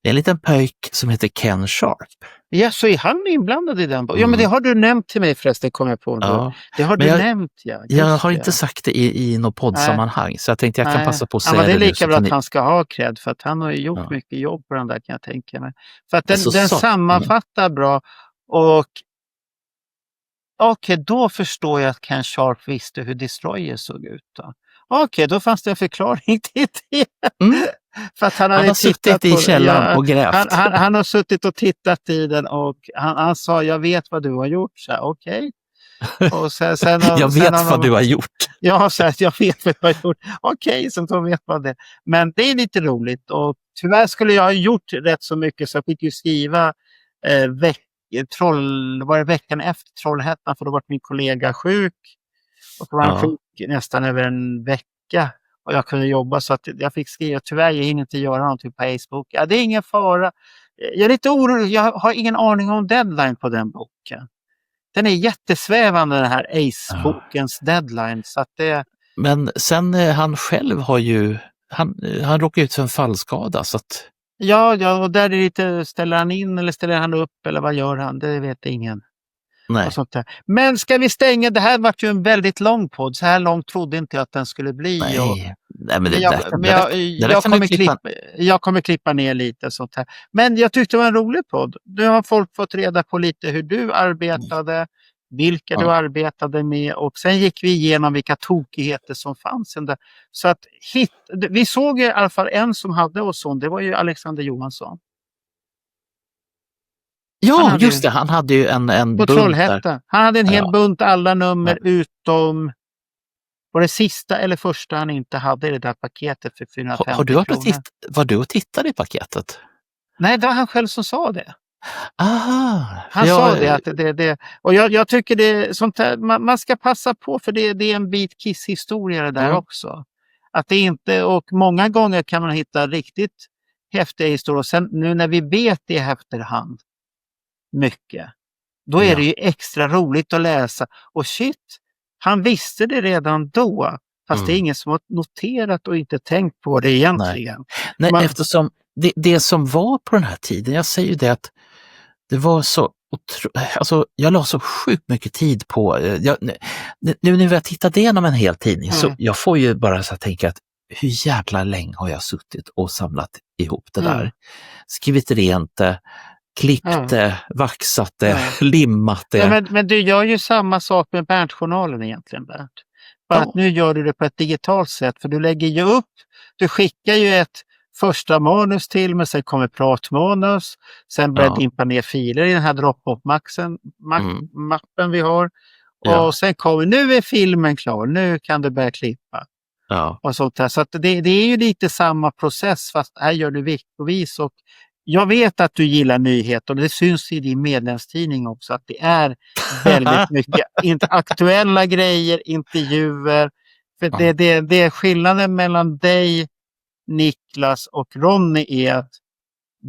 Det är en liten pöjk som heter Ken Sharp. Ja, så är han inblandad i den? Ja, men det har du nämnt till mig förresten, kommer jag på. Det har du nämnt, Jag har inte sagt det i något poddsammanhang, så jag tänkte jag kan passa på att säga det. Men det är lika bra att han ska ha cred, för att han har ju gjort mycket jobb på den där, kan jag tänka mig. För att den sammanfattar bra, och då förstår jag att Ken Sharp visste hur Destroyer såg ut då. Då fanns det en förklaring till det. För att han har suttit i källaren och grävt. Han har suttit och tittat i den, och han sa, jag vet vad du har gjort. Okej. Och sen jag vet vad du har gjort. Jag sa att jag vet vad du har gjort. Okej, så de vet vad det. Men det är lite roligt, och tyvärr skulle jag ha gjort rätt så mycket, så jag fick ju skriva veckan efter Trollhättan, för då var min kollega sjuk. Och då var han sjuk nästan över en vecka. Och jag kunde jobba, så att jag fick skriva. Tyvärr, jag hinner inte göra någonting på Facebook. Det är ingen fara. Jag är lite orolig. Jag har ingen aning om deadline på den boken. Den är jättesvävande, den här Ace-bokens deadline. Så att det... Men sen han själv har ju... Han råkar ut för en fallskada, så att... Ja, och där är det lite... Ställer han in eller ställer han upp, eller vad gör han? Det vet ingen. Nej. Sånt där. Men ska vi stänga? Det här var ju en väldigt lång podd. Så här långt trodde inte jag att den skulle bli. Nej, men jag kommer klippa ner lite sånt här. Men jag tyckte det var en rolig podd. Nu har folk fått reda på lite hur du arbetade, vilka du arbetade med, och sen gick vi igenom vilka tokigheter som fanns. Så att vi såg i alla fall en som hade ozon. Det var ju Alexander Johansson. Ja, just det. Han hade ju en på bunt Trollhättan. Han hade en hel bunt, alla nummer utom... Var det sista eller första han inte hade i det där paketet för 450 kronor. Var du och tittade i paketet? Nej, det var han själv som sa det. Aha. Han sa det. Att det och jag tycker det är sånt här, man ska passa på, för det är en bit Kiss-historia där också. Att det inte, och många gånger kan man hitta riktigt häftiga historier. Och sen nu när vi vet det i efterhand mycket, då är det ju extra roligt att läsa. Och shit, han visste det redan då, fast det är ingen som har noterat och inte tänkt på det egentligen. Nej, eftersom det som var på den här tiden, jag säger ju det att det var så alltså jag la så sjukt mycket tid på, nu när jag tittat igenom en hel tidning så jag får ju bara så att tänka att hur jävla länge har jag suttit och samlat ihop det där. Skrivit rent det, klippt det, vaxat det, limmat det. Ja, men du gör ju samma sak med Bernt-journalen egentligen, Bernt. bara att nu gör du det på ett digitalt sätt, för du lägger ju upp, du skickar ju ett första manus till mig, sen kommer pratmanus, sen börjar dimpa ner filer i den här Dropbox-mappen vi har. Och sen kommer, nu är filmen klar, nu kan du börja klippa. Ja. Och sånt där. Så att det är ju lite samma process, fast här gör du veckovis. Och jag vet att du gillar nyheter och det syns i din medlemstidning också att det är väldigt mycket aktuella grejer, intervjuer. För det är skillnaden mellan dig, Niklas och Ronny är att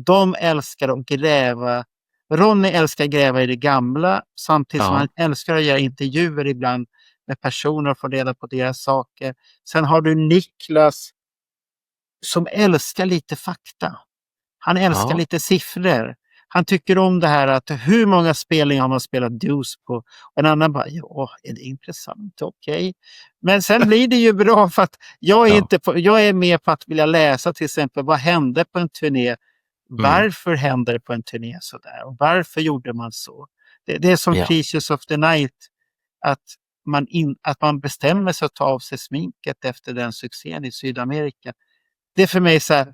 de älskar att gräva. Ronny älskar att gräva i det gamla samtidigt som han älskar att göra intervjuer ibland med personer och få reda på deras saker. Sen har du Niklas som älskar lite fakta. Han älskar lite siffror. Han tycker om det här att hur många spelningar har man spelat Deuce på. Och en annan bara, är det intressant? Okej. Men sen blir det ju bra för att jag är med på att vilja läsa till exempel vad hände på en turné. Varför hände det på en turné sådär? Och varför gjorde man så? Det är som Creatures of the Night. Att man bestämmer sig att ta av sig sminket efter den succén i Sydamerika. Det är för mig så här,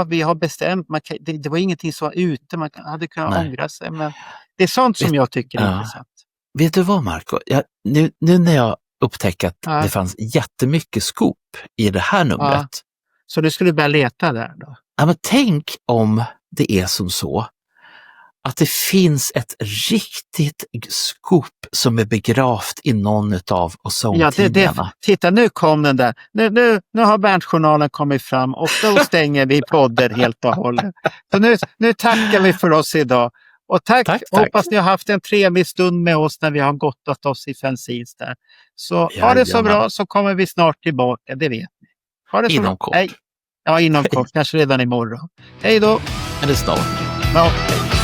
vi har bestämt, det var ingenting som var ute, man hade kunnat ångra sig, men det är sånt som jag tycker är intressant. Vet du vad, Marco? Nu när jag upptäcker att det fanns jättemycket scoop i det här numret. Så du skulle börja leta där då? Ja, men tänk om det är som så att det finns ett riktigt scoop som är begravt i någon av sångtidningarna. Titta, nu kom den där. Nu har Berntjournalen kommit fram och då stänger vi podden helt och hållet. Så nu tackar vi för oss idag. Och tack. Hoppas ni har haft en trevlig stund med oss när vi har gottat oss i Fanzines där. Så ha det så bra, så kommer vi snart tillbaka, det vet ni. Ha det så inom bra. kort. Hej. Ja, inom kort. Kanske redan imorgon. Hej då. Eller snart. Ja, hej.